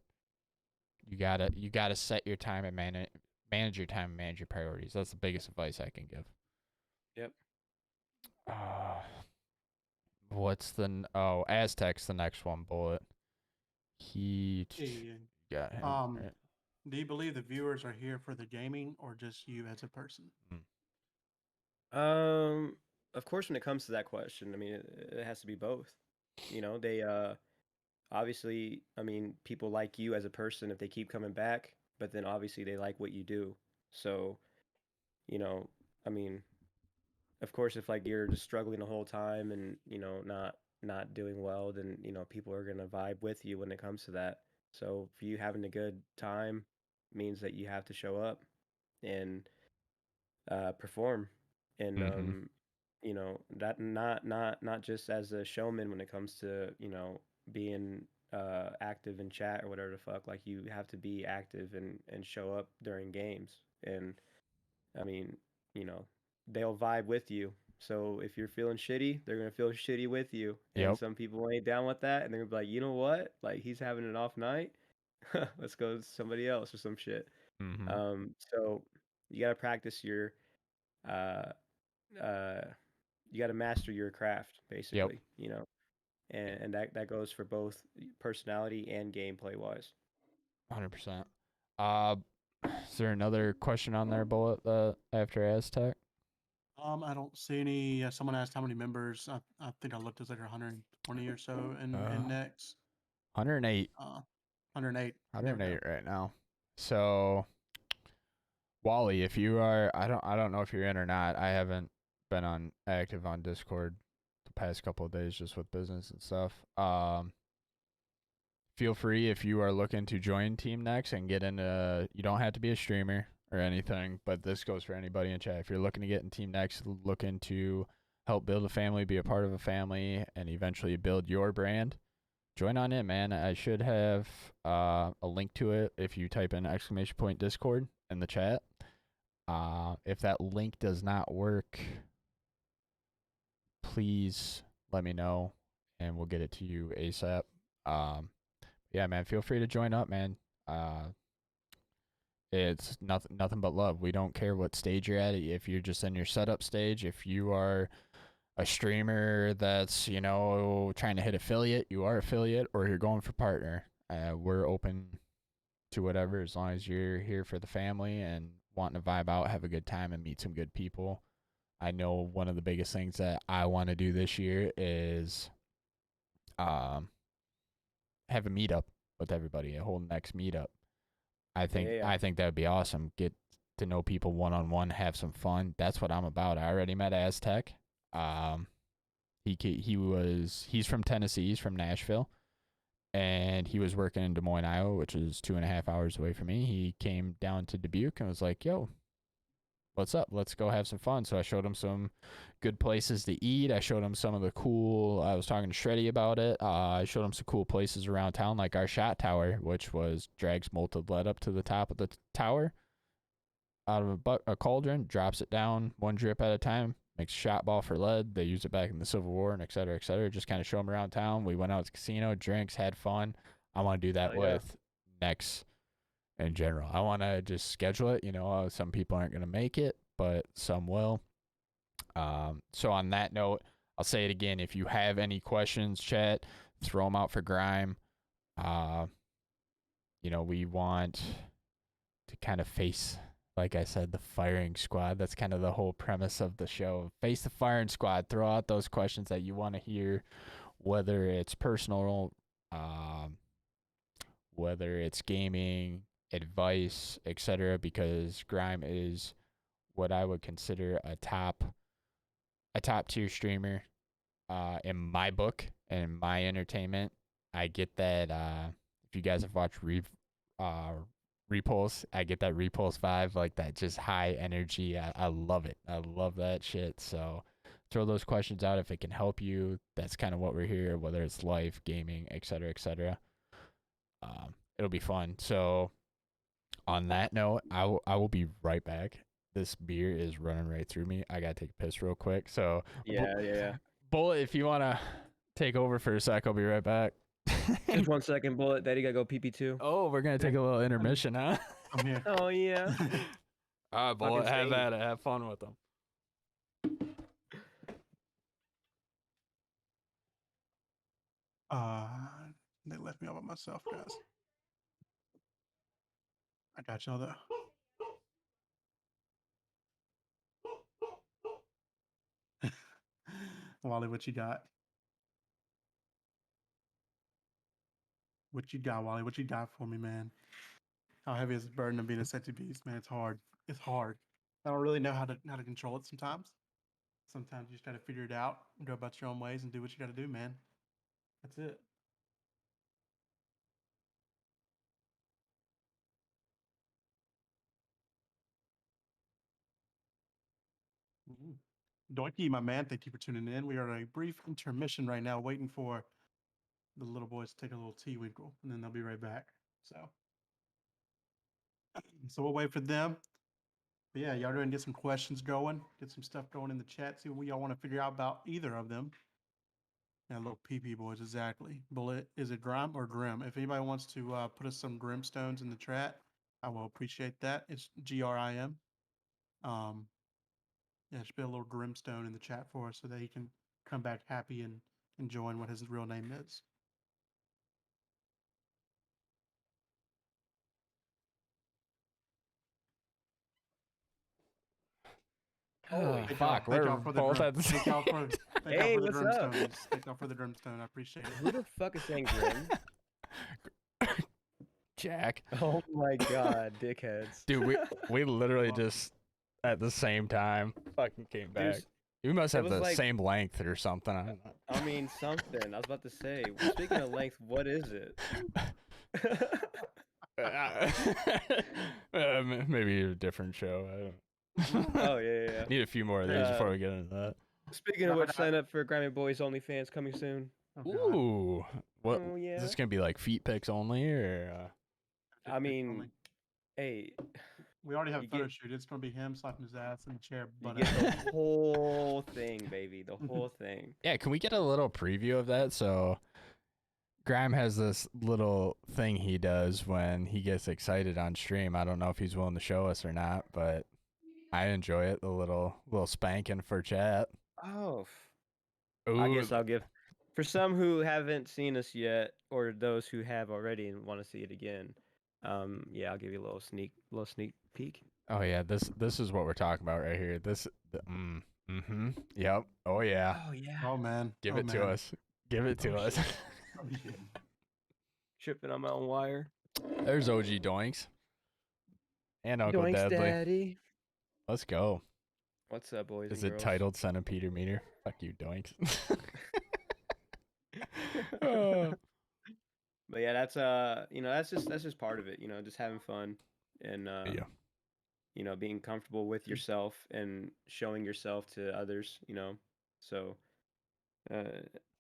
you gotta set your time and manage your time and manage your priorities. That's the biggest advice I can give. Yep. What's Aztec's the next one, Bullet. He got him. Right? Do you believe the viewers are here for the gaming or just you as a person? Of course, when it comes to that question, I mean, it has to be both. You know, they obviously, I mean, people like you as a person if they keep coming back, but then obviously they like what you do. So, you know, I mean, of course, if like you're just struggling the whole time and not doing well, then people are gonna vibe with you when it comes to that. So for you having a good time means that you have to show up and perform, and that not just as a showman when it comes to being active in chat or whatever the fuck. Like you have to be active and show up during games, and I mean, you know, they'll vibe with you. So if you're feeling shitty, they're gonna feel shitty with you. And Yep. some people ain't down with that, and they're gonna be like, you know what? Like he's having an off night. Let's go to somebody else or some shit. So you gotta practice your, uh, you gotta master your craft, basically. And that goes for both personality and gameplay wise. 100%. Is there another question on there, Bullet, after Aztec? I don't see any. Someone asked how many members. I think I looked. It's like 120 or so in NEX. 108. 108. 108 right now. So, Wally, if you are, I don't know if you're in or not. I haven't been active on Discord the past couple of days just with business and stuff. Feel free if you are looking to join Team NEX and get into. You don't have to be a streamer or anything, but this goes for anybody in chat. If you're looking to get in Team NEX, looking to help build a family, be a part of a family, and eventually build your brand, join on in, man. I should have a link to it if you type in !Discord in the chat. If that link does not work, please let me know and we'll get it to you ASAP. Yeah, man, feel free to join up, man. It's nothing but love. We don't care what stage you're at. If you're just in your setup stage, if you are a streamer that's, trying to hit affiliate, you are affiliate, or you're going for partner. We're open to whatever as long as you're here for the family and wanting to vibe out, have a good time, and meet some good people. I know one of the biggest things that I want to do this year is have a meetup with everybody, a whole next meetup. I think that would be awesome. Get to know people one-on-one, have some fun. That's what I'm about. I already met Aztec. He's from Tennessee. He's from Nashville. And he was working in Des Moines, Iowa, which is 2.5 hours away from me. He came down to Dubuque and was like, yo, what's up? Let's go have some fun. So I showed him some good places to eat. I showed him some of the cool, I was talking to Shreddy about it. I showed him some cool places around town, like our shot tower, which was drags molten lead up to the top of the tower out of a cauldron, drops it down one drip at a time, makes a shot ball for lead. They used it back in the Civil War and et cetera, et cetera. Just kind of show them around town. We went out to the casino, drinks, had fun. I want to do that Oh, yeah. with NEX in general. I want to just schedule it. You know, some people aren't going to make it, but some will. So on that note, I'll say it again. If you have any questions, chat, throw them out for Grime. You know, we want to kind of face, like I said, the firing squad. That's kind of the whole premise of the show. Face the firing squad. Throw out those questions that you want to hear, whether it's personal, whether it's gaming, advice, etc. Because Grime is what I would consider a top tier streamer in my book and my entertainment. I get that if you guys have watched Repulse, I get that Repulse vibe, like that just high energy. I love it. I love that shit. So throw those questions out if it can help you. That's kind of what we're here, whether it's life, gaming, etc., etc. It'll be fun. So on that note, I will be right back. This beer is running right through me. I gotta take a piss real quick. So Yeah. Bullet, if you wanna take over for a sec, I'll be right back. Just 1 second, Bullet. Daddy gotta go pee too. Oh, we're gonna take a little intermission, huh? I'm here. Oh yeah. All right, Bullet, have Stain. at it. Have fun with them. They left me all by myself, guys. I got y'all though. Wally, what you got? What you got, Wally? What you got for me, man? How heavy is the burden of being a sexy beast, man? It's hard. It's hard. I don't really know how to control it sometimes. Sometimes you just gotta figure it out, go about your own ways, and do what you gotta do, man. That's it. Donkey, my man, thank you for tuning in. We are at a brief intermission right now, waiting for the little boys to take a little tea winkle, and then they'll be right back. So we'll wait for them. But yeah, y'all go and get some questions going, get some stuff going in the chat, see what y'all want to figure out about either of them. Yeah, little PP boys, exactly. Bullet, is it Grim or Grim? If anybody wants to put us some Grimstones in the chat, I will appreciate that. It's GRIM. Yeah, it should be a little Grimstone in the chat for us so that he can come back happy and enjoying what his real name is. Holy Thank fuck, y'all we're for the both Grim. at the Thank y'all for Hey, the what's up? Grimstones. Thank y'all for the Grimstone. I appreciate Who it. the fuck is saying Grim? Jack. Oh my god, dickheads. Dude, we literally welcome. just at the same time fucking came back. Dude, We must it have was the like- same length or something. I don't know. I mean something. I was about to say. Speaking of length, what is it? Maybe a different show. I don't Oh yeah. Need a few more of these before we get into that. Speaking of which, sign up for Grammy Boys OnlyFans coming soon. Oh, God. Ooh, what Oh, yeah. is this gonna be like? Feet pics only, or I mean, hey, we already have a you photo get- shoot. It's gonna be him slapping his ass in the chair. you But get the whole thing, baby. The whole thing. yeah? Can we get a little preview of that? So, Graham has this little thing he does when he gets excited on stream. I don't know if he's willing to show us or not, but I enjoy it. The little spanking for chat. Oh, Ooh, I guess I'll give. For some who haven't seen us yet, or those who have already and want to see it again, yeah, I'll give you a little sneak peek. Oh yeah, this is what we're talking about right here. Yep. Oh yeah. Oh yeah. oh man, Give oh, it to man. us. Give it to Oh, us. shit. Oh, shit. Tripping on my own wire. There's OG Doinks. And Uncle Doinks, Deadly. Daddy. Let's go. What's up, boys Is and it girls? titled Centipede Meter? Fuck you, Doinks. Oh. But yeah, that's that's just part of it, just having fun and Yeah. being comfortable with yourself and showing yourself to others, So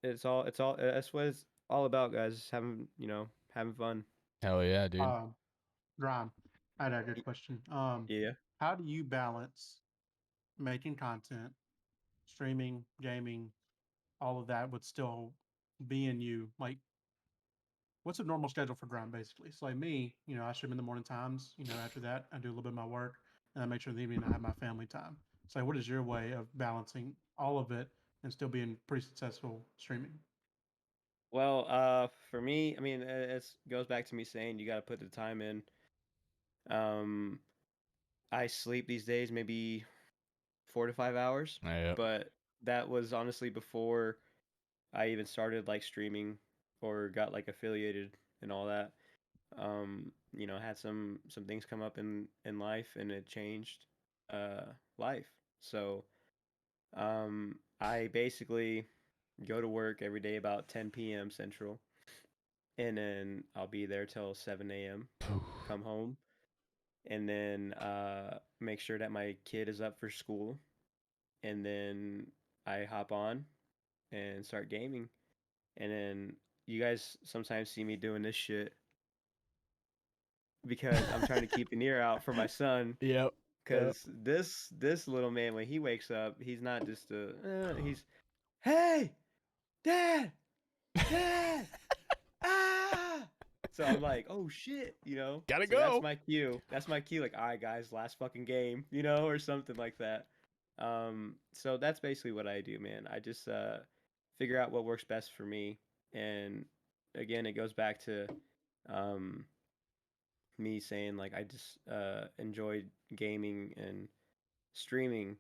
it's all that's what it's all about, guys. Having fun. Hell yeah, dude. Ron, I had a good question. Yeah. How do you balance making content streaming, gaming, all of that would still be in you? Like, what's a normal schedule for Grind basically? So like me, I stream in the morning times. After that, I do a little bit of my work, and I make sure in the evening I have my family time. So what is your way of balancing all of it and still being pretty successful streaming? Well, for me, I mean, it goes back to me saying you got to put the time in. Um, I sleep these days maybe 4 to 5 hours, Yep. but that was honestly before I even started like streaming or got like affiliated and all that. Had some things come up in life and it changed life. So, I basically go to work every day about 10 p.m. Central, and then I'll be there till 7 a.m. Come home, and then make sure that my kid is up for school, and then I hop on and start gaming. And then you guys sometimes see me doing this shit because I'm trying to keep an ear out for my son. Yep. Yep. Cause this little man, when he wakes up, he's not just he's, hey, dad, dad, ah. So I'm like, oh shit, Gotta So that's go. my cue. That's my cue. Like, all right, guys, last fucking game, or something like that. So that's basically what I do, man. I just figure out what works best for me, and again, it goes back to um me saying like I just enjoy gaming and streaming,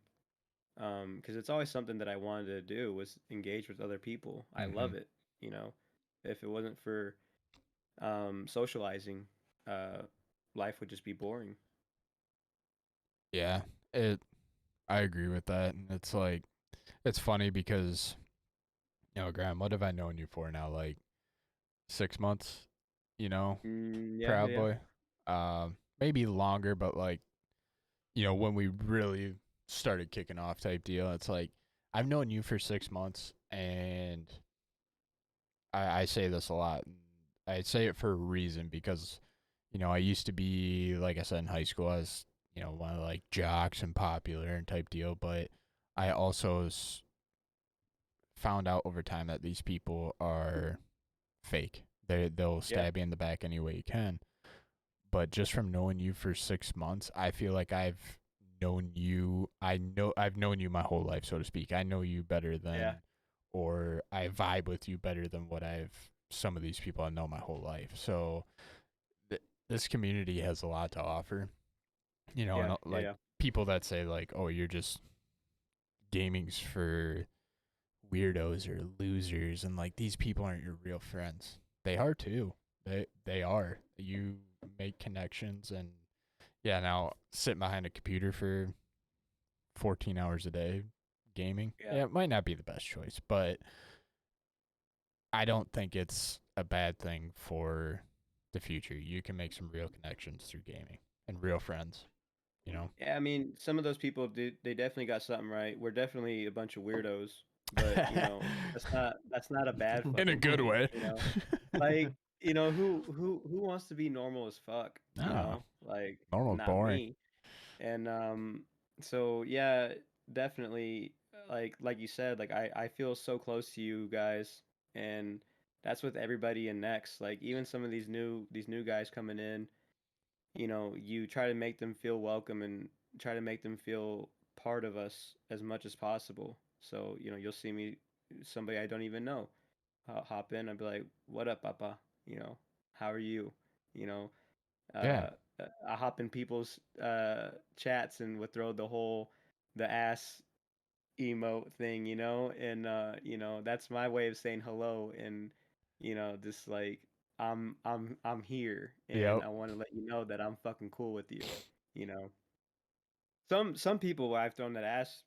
because it's always something that I wanted to do was engage with other people. I Hmm. love it, you know. If it wasn't for socializing, uh, life would just be boring. Yeah. It. I agree with that, and it's like it's funny because Graham, what have I known you for now? Like 6 months. Yeah, Proud yeah, boy. Maybe longer, but like when we really started kicking off type deal, it's like I've known you for 6 months, and I say this a lot. I say it for a reason because I used to be, like I said, in high school, I was one of like jocks and popular and type deal, but I also found out over time that these people are fake. They'll yeah, stab you in the back any way you can. But just from knowing you for 6 months, I feel like I've known you. I've known you my whole life, so to speak. I know you better yeah, than, or I vibe with you better than what some of these people I know my whole life. So this community has a lot to offer, yeah, and yeah, like yeah, people that say like, oh, you're just gaming's for weirdos or losers, and like these people aren't your real friends. They are too. They are. You make connections, and yeah, now sitting behind a computer for 14 hours a day gaming, yeah, yeah, it might not be the best choice, but I don't think it's a bad thing for the future. You can make some real connections through gaming and real friends, you know? yeah. I mean, some of those people, they definitely got something right. We're definitely a bunch of weirdos, but that's not a bad In a fucking good thing, way. Like, who wants to be normal as fuck, No, Like, normal's not boring. me. And so yeah, definitely, like you said, like I feel so close to you guys, and that's with everybody in Next. Like, even some of these new guys coming in, you try to make them feel welcome and try to make them feel part of us as much as possible. So, you'll see me, somebody I don't even know, hop in. I'd be like, "What up, Papa? How are you?" You know, Yeah. uh, I hop in people's chats and would throw the ass emote thing, and that's my way of saying hello, and just like, I'm here, and Yep. I want to let you know that I'm fucking cool with you. You know, some people where I've thrown that ass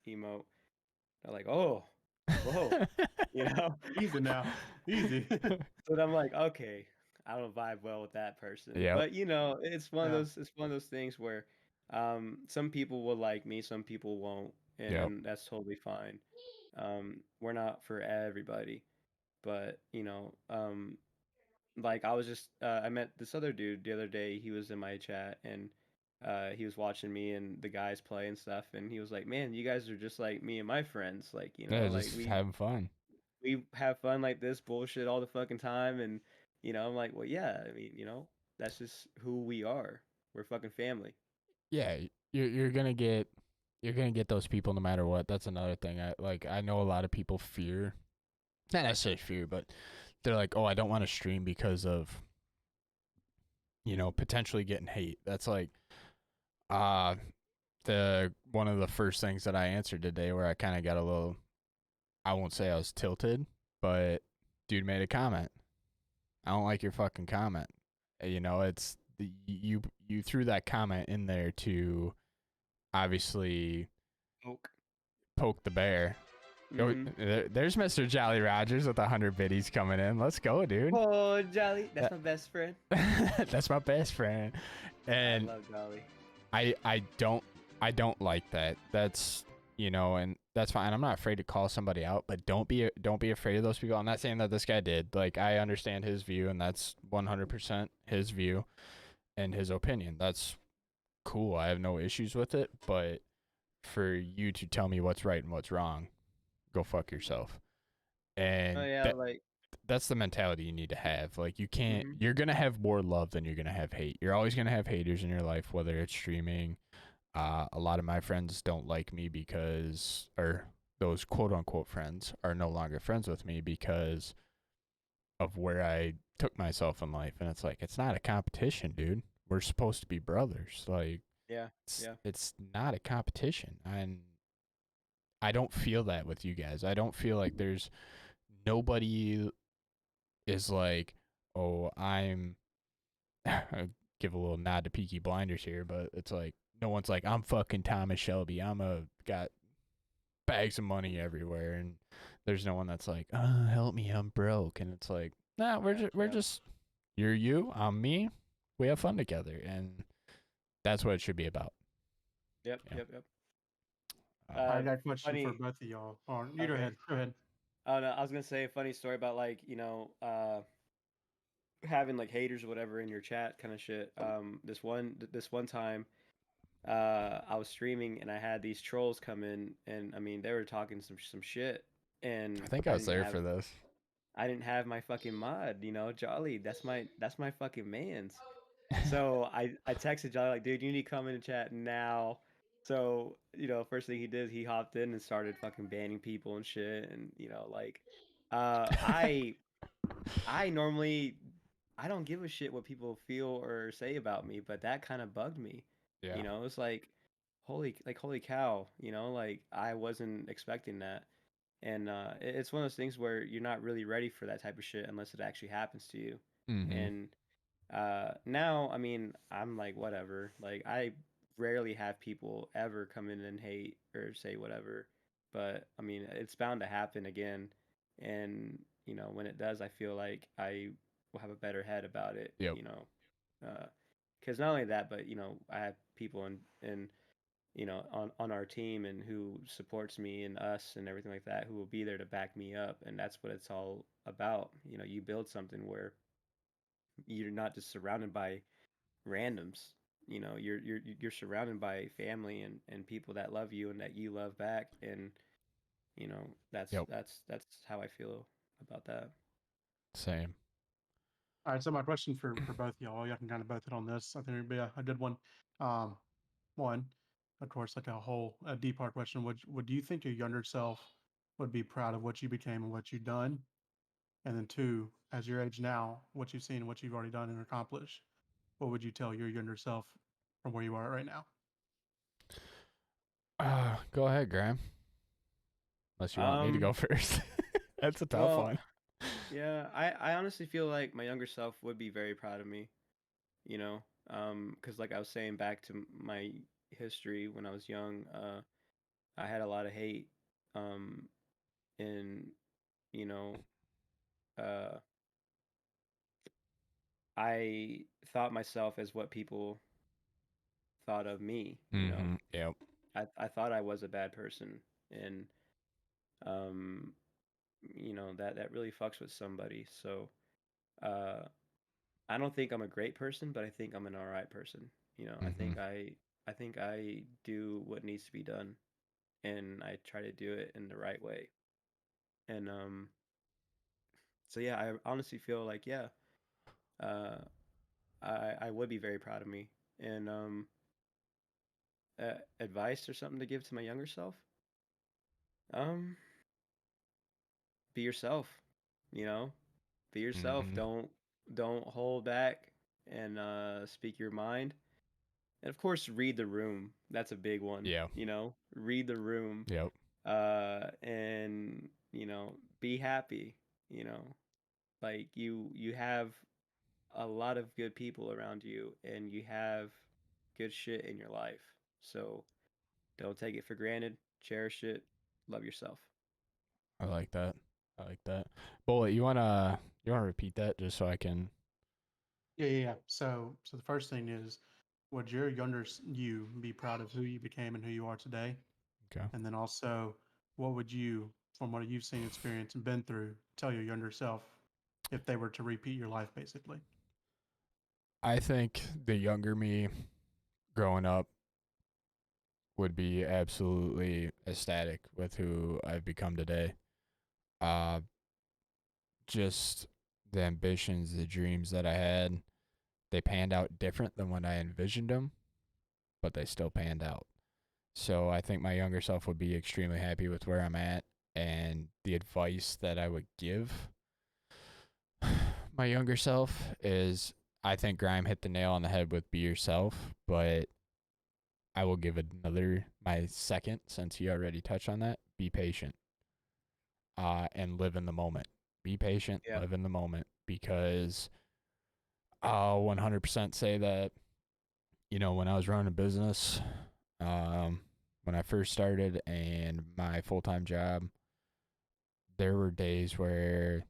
emote, they're like, oh, whoa, you know. Easy now, easy. So I'm like, okay, I don't vibe well with that person. Yep. But it's one of Yeah. those things where some people will like me, some people won't, Yep. and that's totally fine. We're not for everybody, but like I was just I met this other dude the other day. He was in my chat, and he was watching me and the guys play and stuff, and he was like, "Man, you guys are just like me and my friends. Like, Yeah, like just having fun. we have fun like this bullshit all the fucking time." And I'm like, "Well, yeah. I mean, that's just who we are. We're fucking family." Yeah, you're gonna get those people no matter what. That's another thing. I know a lot of people fear, not necessarily fear, but they're like, oh, I don't want to stream because of potentially getting hate. That's like uh the one of the first things that I answered today where I kind of got a little, I won't say I was tilted, but dude made a comment. I don't like your fucking comment. It's you threw that comment in there to obviously Oak. poke the bear. Mm-hmm. There's Mr. Jolly Rogers with 100 biddies coming in. Let's go, dude. Oh, Jolly, that's my best friend. That's my best friend. And I love Jolly. I don't like that. That's and that's fine. I'm not afraid to call somebody out, but don't be afraid of those people. I'm not saying that this guy did. Like, I understand his view, and that's 100% his view and his opinion. That's cool. I have no issues with it, but for you to tell me what's right and what's wrong, go fuck yourself. Oh And yeah, like. that's the mentality you need to have. Like, you can't, Mm-hmm. you're going to have more love than you're going to have hate. You're always going to have haters in your life, whether it's streaming. A lot of my friends don't like me because, or those quote unquote friends are no longer friends with me because of where I took myself in life. And it's like, it's not a competition, dude. We're supposed to be brothers. Like, Yeah, it's not a competition. And I don't feel that with you guys. I don't feel like there's nobody is like, oh, I'm I give a little nod to Peaky Blinders here, but it's like no one's like, I'm fucking Thomas Shelby. Got bags of money everywhere, and there's no one that's like, help me, I'm broke. And it's like, nah, we're just you're you, I'm me. We have fun together, and that's what it should be about. Yep. Yeah. I got a question for Funny. both of y'all. Or you go Okay. ahead. Go ahead. Oh no, I was gonna say a funny story about like having like haters or whatever in your chat kind of shit. This one time, I was streaming and I had these trolls come in, and I mean they were talking some shit, and I think I was there for this. I didn't have my fucking mod, Jolly. That's my fucking man's. So I texted Jolly like, dude, you need to come in the chat now. So, first thing he did, he hopped in and started fucking banning people and shit. And, like, I normally, I don't give a shit what people feel or say about me, but that kind of bugged me. Yeah. It's like, holy cow, like I wasn't expecting that. And it's one of those things where you're not really ready for that type of shit unless it actually happens to you. Mm-hmm. And now, I mean, I'm like, whatever. Like, I rarely have people ever come in and hate or say whatever. But I mean, it's bound to happen again. And, when it does, I feel like I will have a better head about it, Yep. because not only that, but, I have people in on our team and who supports me and us and everything like that, who will be there to back me up. And that's what it's all about. You build something where you're not just surrounded by randoms. You're surrounded by family and people that love you and that you love back. And that's Yep. that's how I feel about that. Same. All right. So my question for both y'all, y'all can kind of both hit on this. I think it'd be a good one. One, of course, like a deep hard question. Would you think your younger self would be proud of what you became and what you've done? And then two, as your age now, what you've seen and what you've already done and accomplished, what would you tell your younger self from where you are right now? Go ahead, Graham. Unless you want me to go first. That's a tough one. Yeah, I honestly feel like my younger self would be very proud of me, because like I was saying, back to my history when I was young, I had a lot of hate, and you know, uh, I thought myself as what people thought of me. Mm-hmm. Yep. I thought I was a bad person, and um, that really fucks with somebody. So, uh, I don't think I'm a great person, but I think I'm an alright person. You know, Mhm. I think I do what needs to be done, and I try to do it in the right way. And so yeah, I honestly feel like yeah, uh, I would be very proud of me. And advice or something to give to my younger self, um, be yourself. You know, be yourself. Mhm. Don't hold back and speak your mind. And of course, read the room. That's a big one. Yeah. You know, read the room. Yep. And be happy. You know, like you have a lot of good people around you, and you have good shit in your life. So don't take it for granted. Cherish it. Love yourself. I like that. I like that. Bullet, you wanna repeat that just so I can. Yeah. So the first thing is, would your you be proud of who you became and who you are today? Okay. And then also, what would you, from what you've seen, experienced, and been through, tell your younger self if they were to repeat your life, basically? I think the younger me growing up would be absolutely ecstatic with who I've become today. Uh, just the ambitions, the dreams that I had, they panned out different than when I envisioned them, but they still panned out. So I think my younger self would be extremely happy with where I'm at, and the advice that I would give my younger self is I think Grime hit the nail on the head with be yourself, but I will give another my second since you already touched on that. Be patient, and live in the moment. Be patient, Yeah. live in the moment, because I'll 100% say that when I was running a business, um, when I first started and my full time job, there were days where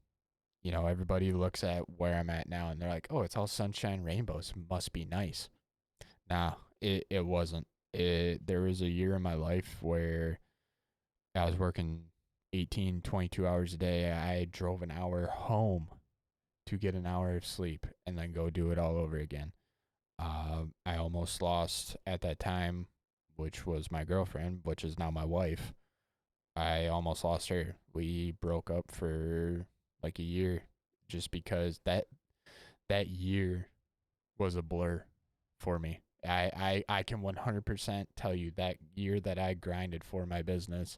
everybody looks at where I'm at now and they're like, "Oh, it's all sunshine, rainbows. Must be nice." Nah, it wasn't. There was a year in my life where I was working 18, 22 hours a day. I drove an hour home to get an hour of sleep and then go do it all over again. I almost lost at that time, which was my girlfriend, which is now my wife. I almost lost her. We broke up for like a year just because that year was a blur for me. I can 100% tell you that year that I grinded for my business,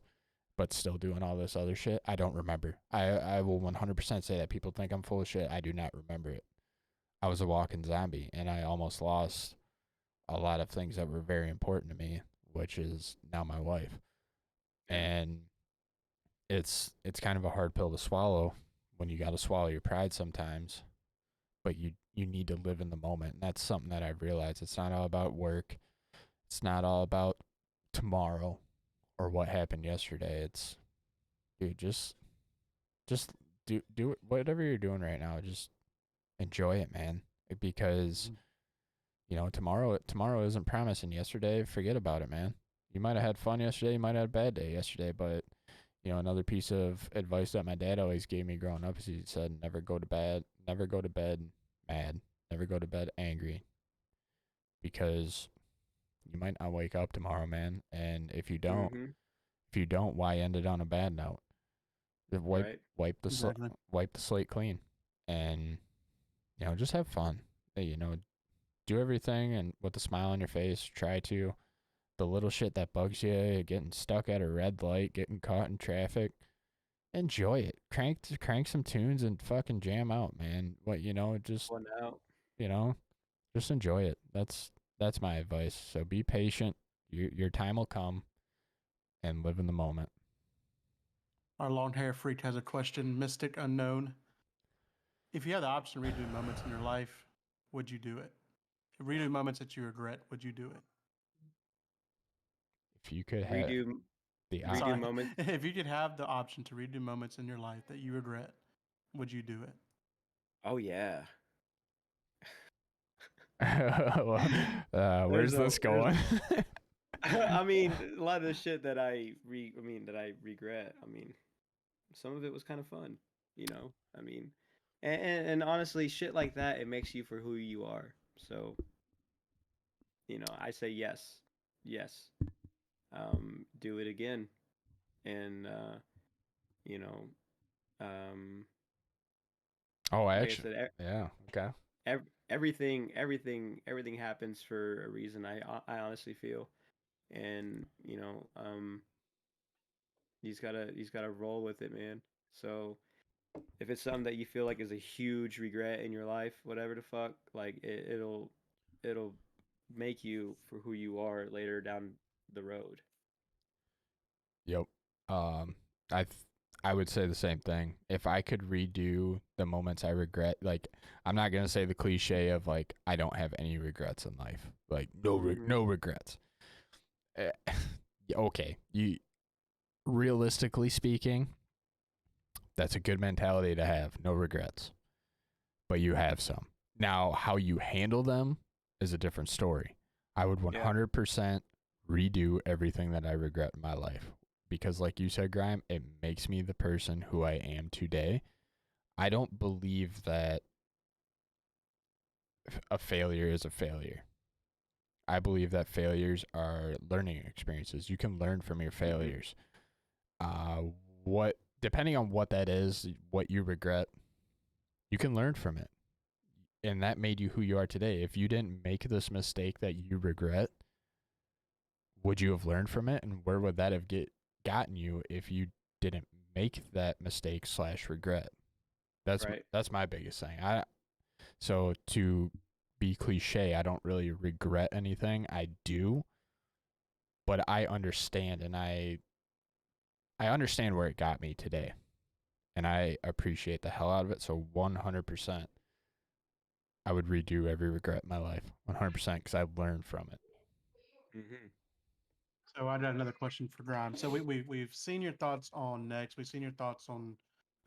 but still doing all this other shit, I don't remember. I will 100% say that people think I'm full of shit. I do not remember it. I was a walking zombie, and I almost lost a lot of things that were very important to me, which is now my wife. Yeah. And it's kind of a hard pill to swallow when you got to swallow your pride sometimes, but you need to live in the moment. And that's something that I've realized. It's not all about work. It's not all about tomorrow or what happened yesterday. It's dude, just do it, whatever you're doing right now. Just enjoy it, man. Because tomorrow isn't promising. Yesterday, forget about it, man. You might have had fun yesterday. You might have had a bad day yesterday, but another piece of advice that my dad always gave me growing up is he said, never go to bed mad, never go to bed angry, because you might not wake up tomorrow, man. And Mm-hmm. if you don't, why end it on a bad note? Wipe Right. wipe the Exactly. wipe the slate clean, and just have fun. Do everything and with a smile on your face. Try to the little shit that bugs you, getting stuck at a red light, getting caught in traffic. Enjoy it. Crank some tunes and fucking jam out, man. One out. you know, just enjoy it. That's my advice. So be patient. Your time will come, and live in the moment. Our long hair freak has a question, Mystic Unknown. If you had the option to redo moments in your life, would you do it? Redo moments that you regret, would you do it? If you could have Redo the redo Sorry. moments. If you could have the option to redo moments in your life that you regret, would you do it? Oh yeah. where's this There's going? I mean, a lot of the shit that that I regret. I mean, some of it was kind of fun, you know. I mean, and honestly, shit like that, it makes you for who you are. So I say yes, yes. Do it again, and you know, um, Oh, I like I actually, said, yeah, okay. everything happens for a reason. I honestly feel, and he's gotta roll with it, man. So if it's something that you feel like is a huge regret in your life, whatever the fuck, like it'll make you for who you are later down the road. Yep. Um, I th- I would say the same thing. If I could redo the moments I regret, like I'm not gonna say the cliche of like I don't have any regrets in life, like Hmm. no regrets. Eh, okay, you realistically speaking, that's a good mentality to have. No regrets, but you have some. Now, how you handle them is a different story. I would Yeah. 100% redo everything that I regret in my life because, like you said, Grime, it makes me the person who I am today. I don't believe that a failure is a failure. I believe that failures are learning experiences. You can learn from your Hmm. failures. Uh, what depending on what that is, what you regret, you can learn from it. And that made you who you are today. If you didn't make this mistake that you regret, would you have learned from it? And where would that have gotten you if you didn't make that mistake slash regret? Right. That's my biggest thing. So to be cliche, I don't really regret anything. I do, but I understand and I understand where it got me today. And I appreciate the hell out of it. So 100% I would redo every regret in my life. 100% because I've learned from it. Hmm. So I got another question for Grime. So we've seen your thoughts on Next. We've seen your thoughts on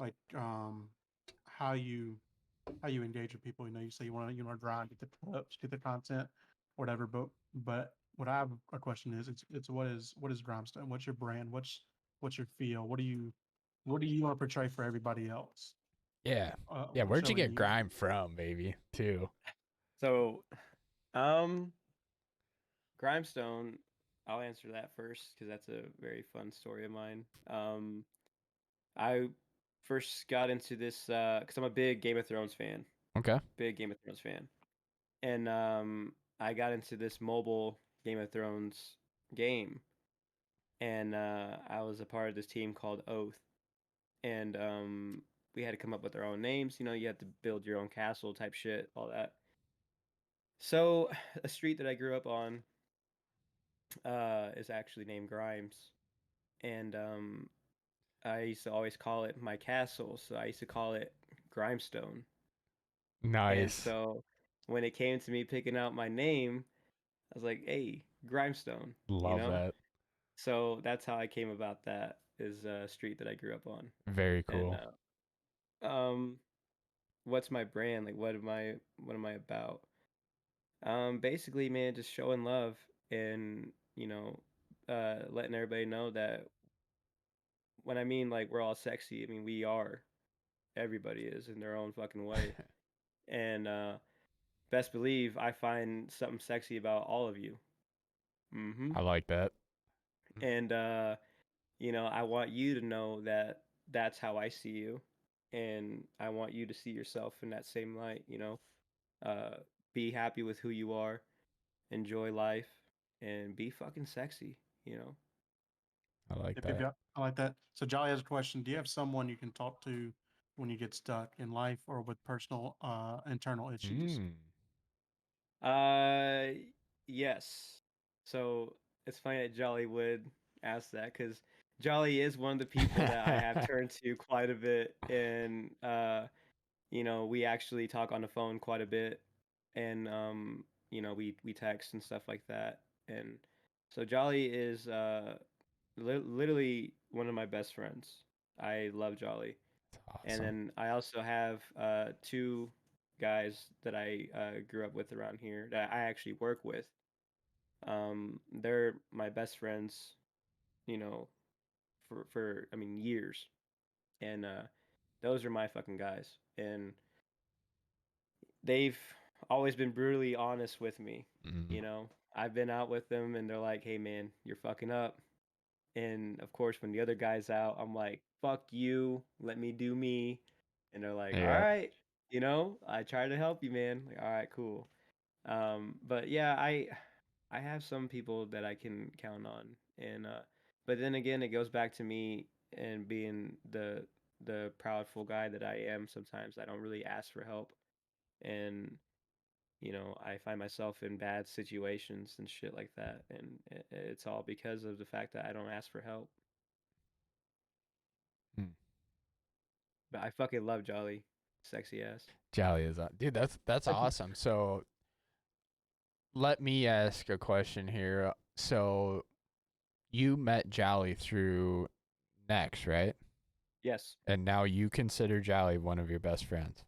like how you engage with people. You say you want to grind, get the clips, get the content, whatever. But what I have a question is it's what is Grimestone? What's your brand? What's your feel? What do you want to portray for everybody else? Yeah. Yeah. When Where'd you showing get you grime from, baby? Too. So, um, Grimestone, I'll answer that first because that's a very fun story of mine. I first got into this because I'm a big Game of Thrones fan, Okay. big Game of Thrones fan, and I got into this mobile Game of Thrones game, and I was a part of this team called Oath, and we had to come up with our own names. You had to build your own castle type shit, all that. So, a street that I grew up on is actually named Grimes, and I used to always call it my castle, so I used to call it Grimestone. And Nice. so when it came to me picking out my name, I was like, "Hey, Grimestone," you Love know. that. So that's how I came about that. Is a street that I grew up on, Very and cool. what's my brand? Like, what am I about? Basically, man, just showing love and letting everybody know that when I mean like we're all sexy, I mean we are. Everybody is in their own fucking way. And best believe I find something sexy about all of you. Mm-hmm. I like that. And I want you to know that that's how I see you, and I want you to see yourself in that same light. Uh, be happy with who you are, enjoy life, and be fucking sexy. You know. I like Yep, yep, that. yep. I like that. So Jolly has a question. Do you have someone you can talk to when you get stuck in life or with personal internal issues? Mm. Uh, yes. So it's funny that Jolly would ask that because Jolly is one of the people that I have turned to quite a bit, and we actually talk on the phone quite a bit, and we text and stuff like that, and so Jolly is literally one of my best friends. I love Jolly. And Awesome. then I also have two guys that I grew up with around here that I actually work with. They're my best friends, you know, for I mean years, and those are my fucking guys, and they've always been brutally honest with me, Mm. you know, I've been out with them, and they're like, "Hey, man, you're fucking up." And of course, when the other guy's out, I'm like, "Fuck you, let me do me." And they're like, "All Yeah. right, I try to help you, man." Like, all right, cool. But yeah, I have some people that I can count on, and but then again, it goes back to me and being the proudful guy that I am. Sometimes I don't really ask for help, and I find myself in bad situations and shit like that, and it's all because of the fact that I don't ask for help. Hmm. But I fucking love Jolly, sexy ass. Jolly is on. Dude, that's awesome. So let me ask a question here. So you met Jolly through Nex, right? Yes, And now you consider Jolly one of your best friends.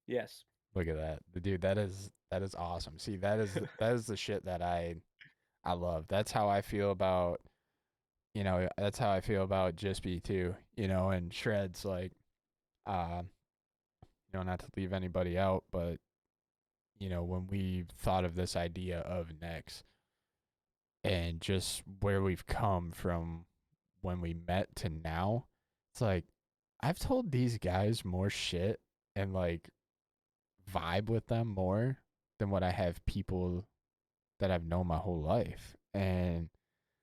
yes. Look at that. Dude, that is awesome. See, that is the shit that I love. That's how I feel about, that's how I feel about Just Be too, and Shreds, like, not to leave anybody out, but when we thought of this idea of Nex and just where we've come from when we met to now, it's like I've told these guys more shit and like vibe with them more than what I have people that I've known my whole life. And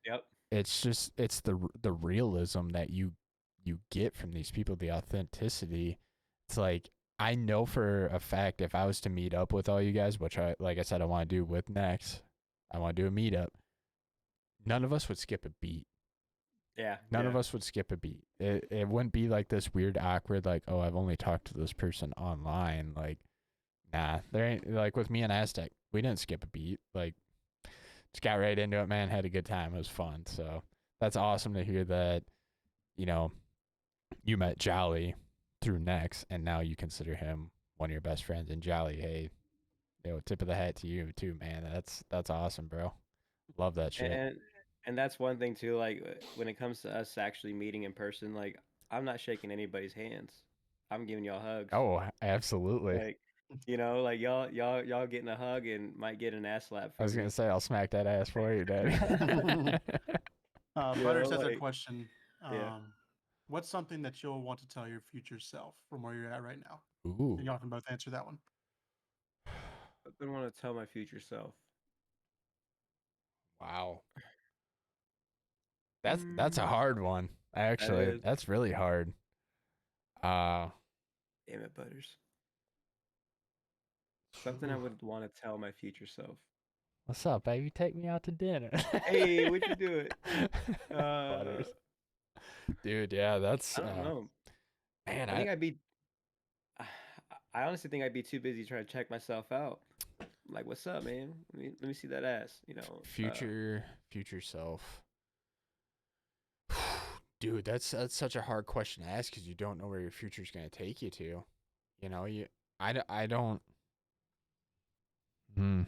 Yep. it's the realism that you get from these people, the authenticity. It's like I know for a fact if I was to meet up with all you guys, which I like I said I want to do with Next, I want to do a meetup. None of us would skip a beat. Yeah. None Yeah. of us would skip a beat. It wouldn't be like this weird awkward like, oh, I've only talked to this person online. Like, nah, there ain't like with me and Aztec, we didn't skip a beat. Like, just got right into it, man. Had a good time. It was fun. So that's awesome to hear that, you know, you met Jolly through Nex and now you consider him one of your best friends. And Jolly, hey, tip of the hat to you too, man. That's awesome, bro. Love that shit. And that's one thing too. Like when it comes to us actually meeting in person, like I'm not shaking anybody's hands. I'm giving y'all hugs. Oh, absolutely. Like, like y'all getting a hug and might get an ass slap I from was gonna me. say I'll smack that ass for you, daddy. Butters has a Like, question. yeah. What's something that you'll want to tell your future self from where you're at right now? Ooh, And y'all can both answer that one. I've been want to tell my future self. wow. That's a Mm, hard one. that Actually, is. that's really hard. Uh, Damn it, Butters. Something I would want to tell my future self. what's up, baby? Take me out to dinner. Hey, what you doing? Butters. Dude, yeah, that's I don't know. man, I think I'd be. I honestly think I'd be too busy trying to check myself out. Like, what's up, man? Let me see that ass. future self. Dude, that's such a hard question to ask because you don't know where your future's gonna take you to. I don't. Hmm.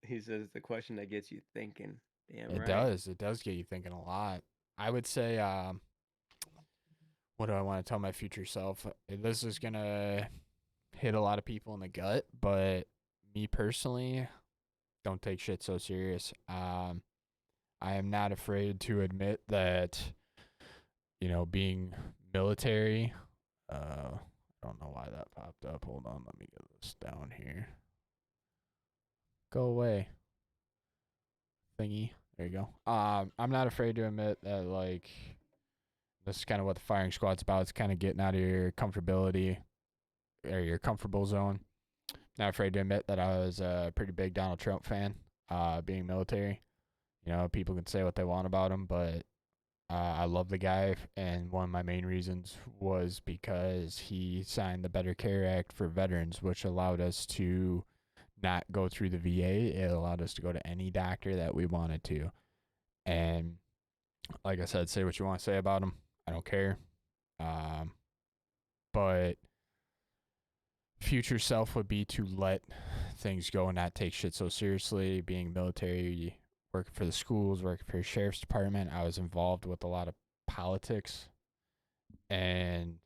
He says the question that gets you thinking. Damn It right. does. It does get you thinking a lot. I would say, what do I want to tell my future self? This is gonna hit a lot of people in the gut, but me personally, don't take shit so serious. I am not afraid to admit that, being military. I don't know why that popped up. Hold on, let me get this down here. Go away, thingy. There you go. I'm not afraid to admit that, like, this is kind of what the firing squad's about. It's kind of getting out of your comfortability or your comfortable zone. Not afraid to admit that I was a pretty big Donald Trump fan, being military. People can say what they want about him, but I love the guy. And one of my main reasons was because he signed the Better Care Act for veterans, which allowed us to not go through the VA. It allowed us to go to any doctor that we wanted to. And like I said, say what you want to say about him. I don't care. But future self would be to let things go and not take shit so seriously. Being military, working for the schools, working for the sheriff's department, I was involved with a lot of politics, and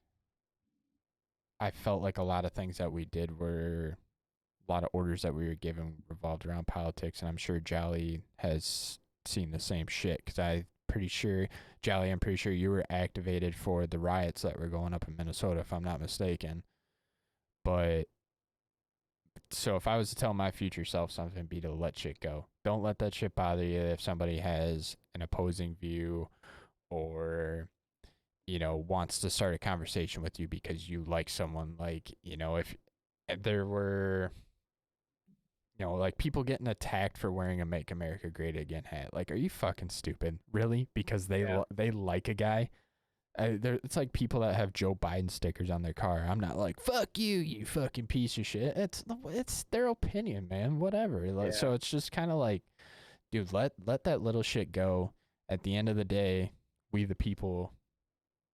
I felt like a lot of things that we did were a lot of orders that we were given revolved around politics, and I'm sure Jolly has seen the same shit. Because I'm pretty sure, Jolly, I'm pretty sure you were activated for the riots that were going up in Minnesota, if I'm not mistaken. But so if I was to tell my future self something, it'd be to let shit go. Don't let that shit bother you. If somebody has an opposing view, or wants to start a conversation with you because you like someone, like, if there were, like people getting attacked for wearing a Make America Great Again hat. Like, are you fucking stupid? Really? Because Yeah. they like a guy? It's like people that have Joe Biden stickers on their car. I'm not like, fuck you, you fucking piece of shit. It's their opinion, man. Whatever. Like, Yeah. so it's just kind of like, dude, let that little shit go. At the end of the day, we the people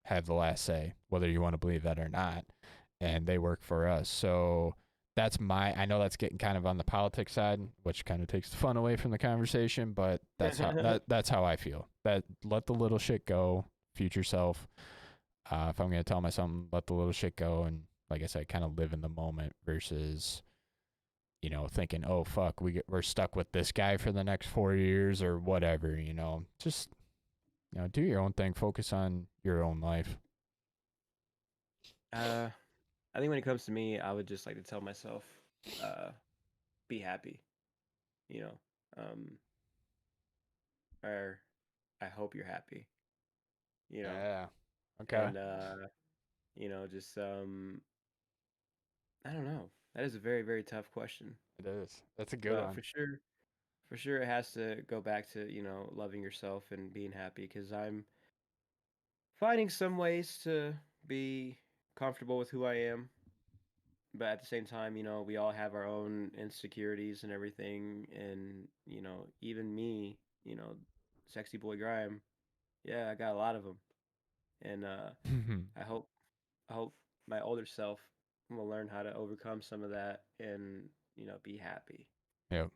have the last say, whether you want to believe that or not, and they work for us. So I know that's getting kind of on the politics side, which kind of takes the fun away from the conversation, but that's how I feel. That let the little shit go, future self. If I'm gonna tell myself, let the little shit go, and like I said, kind of live in the moment versus thinking, oh fuck, we're stuck with this guy for the next 4 years or whatever. Just do your own thing, focus on your own life. I think when it comes to me, I would just like to tell myself, be happy, you know, um, or I hope you're happy, you know, Yeah. Okay. and just I don't know. That is a very, very tough question, It is. That's a good but one. for sure, it has to go back to loving yourself and being happy because I'm finding some ways to be comfortable with who I am, but at the same time, we all have our own insecurities and everything, and even me, sexy boy Grime, yeah, I got a lot of them, and I hope I hope my older self will learn how to overcome some of that and be happy. Yep.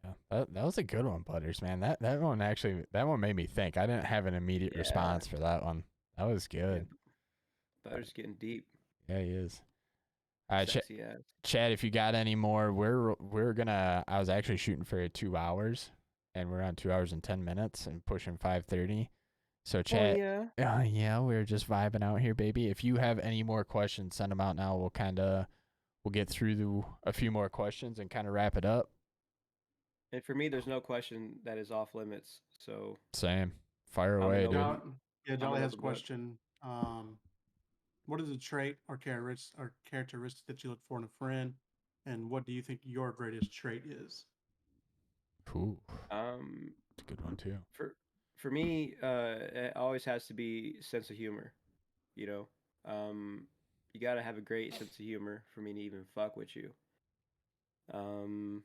Yeah. That was a good one, Butters, man. That one made me think. I didn't have an immediate Yeah, response for that one. That was yeah, good. Butter's getting deep, Yeah, he is. All right, sexy ass. Chad, if you got any more, we're gonna. I was actually shooting for 2 hours, and we're on 2 hours and 10 minutes, and pushing 5:30. So, Oh Chad, yeah. yeah, we're just vibing out here, baby. If you have any more questions, send them out now. We'll get through a few more questions and kind of wrap it up. And for me, there's no question that is off limits. So Same. Fire I'm an away, dude. open, Yeah, I'm Jolly an has a open book. question. What is a trait or characteristic that you look for in a friend, and what do you think your greatest trait is? Ooh, Um, that's a good one too. for for me, it always has to be sense of humor. You know, um, you gotta have a great sense of humor for me to even fuck with you. Um,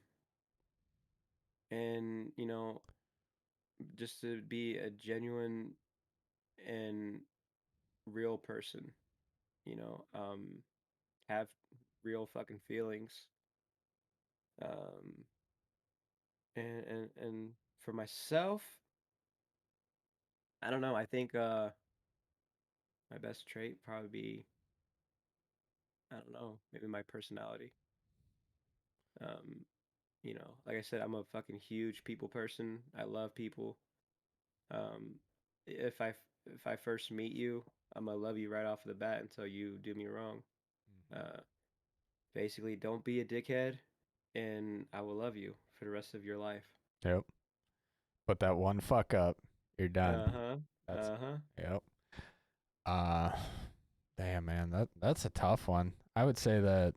and just to be a genuine and real person. You know, have real fucking feelings. Um, and for myself, I don't know. I think my best trait probably be, I don't know, maybe my personality. Um, like I said, I'm a fucking huge people person. I love people. Um, if I if I first meet you, I'm gonna love you right off the bat until you do me wrong. Uh, basically, don't be a dickhead, and I will love you for the rest of your life. Yep. Put that one fuck up, you're done. Uh huh. That's Uh huh. yep. Uh, damn man, that's a tough one. I would say that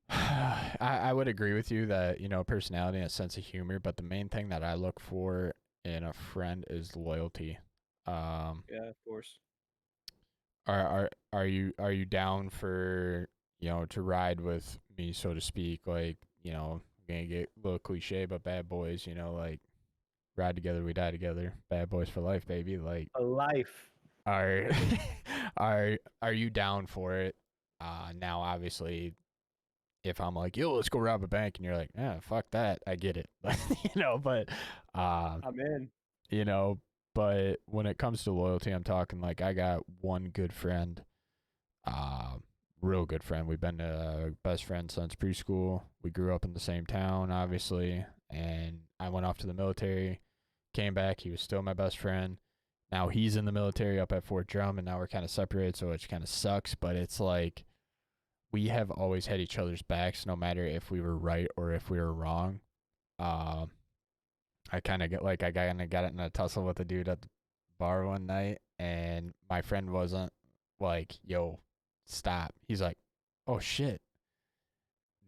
I would agree with you that personality and a sense of humor, but the main thing that I look for in a friend is loyalty. Um, Yeah, of course. are you down for to ride with me, so to speak? Like, gonna get a little cliche, but bad boys, like ride together, we die together. Bad boys for life, baby. Like, A life. are are you down for it? Now obviously, if I'm like, yo, let's go rob a bank, and you're like, yeah, fuck that, I get it. But uh, I'm in. you know, but when it comes to loyalty, I'm talking like I got one good friend, uh, real good friend. We've been best friends since preschool. We grew up in the same town, obviously, and I went off to the military, came back. He was still my best friend. Now he's in the military up at Fort Drum, and now we're kind of separated, so it kind of sucks. But it's like we have always had each other's backs, no matter if we were right or if we were wrong. Um, I kind of got in a tussle with a dude at the bar one night, and my friend wasn't like, "Yo, stop." He's like, "Oh shit,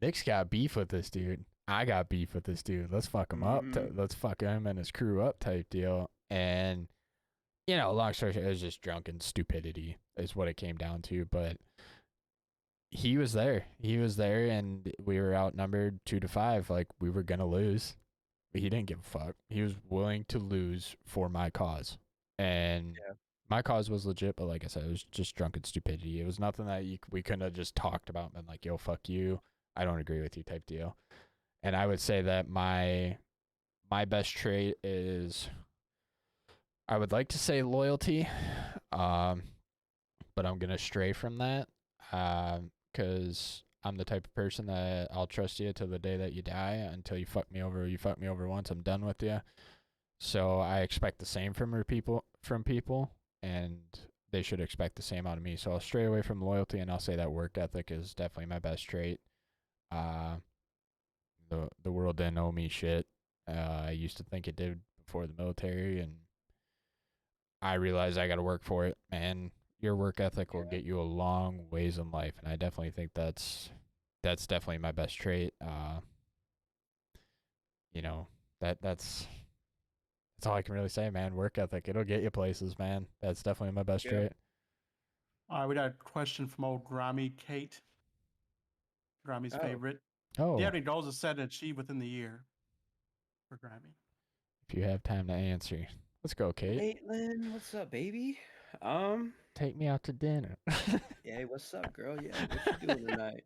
Nick's got beef with this dude. I got beef with this dude. Let's fuck him up. Mhm. Let's fuck him and his crew up type deal." And long story short, it was just drunken stupidity is what it came down to. But he was there. He was there, and we were outnumbered 2-5. Like we were gonna lose. But he didn't give a fuck. He was willing to lose for my cause, and Yeah. my cause was legit. But like I said, it was just drunken stupidity. It was nothing that we couldn't have just talked about and been like, "Yo, fuck you. I don't agree with you," type deal. And I would say that my best trait is, I would like to say loyalty, um, but I'm gonna stray from that, because I'm the type of person that I'll trust you till the day that you die. Until you fuck me over, you fuck me over once, I'm done with you. So I expect the same from people, and they should expect the same out of me. So I'll stray away from loyalty, and I'll say that work ethic is definitely my best trait. Uh, the world didn't owe me shit. I used to think it did before the military, and I realized I got to work for it. Man, your work ethic will get you a long ways in life, and I definitely think that's definitely my best trait. You know that's all I can really say, man. Work ethic, it'll get you places, man. That's definitely my best Yeah. trait. All right, we got a question from old Grammy Kate. Grammy's Oh. favorite. Oh, Do you have any goals to set and achieve within the year for Grammy? if you have time to answer, let's go, Kate. Caitlin, what's up, baby? Take me out to dinner. Hey, what's up, girl? Yeah, what you doing tonight?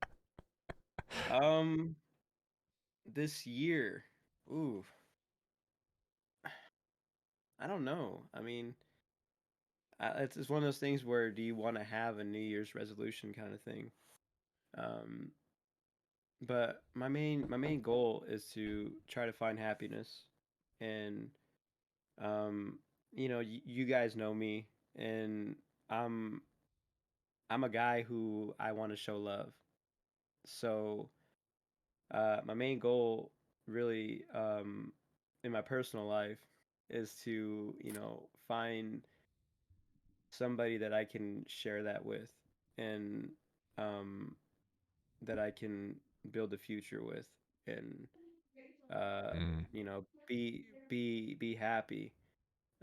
Um, this year, ooh, I don't know. I mean, it's one of those things where do you want to have a New Year's resolution kind of thing? Um, but my main goal is to try to find happiness, and um, you guys know me, and I'm I'm a guy who I want to show love. So my main goal really in my personal life is to find somebody that I can share that with, and um, that I can build a future with, and uh, Mm, be happy.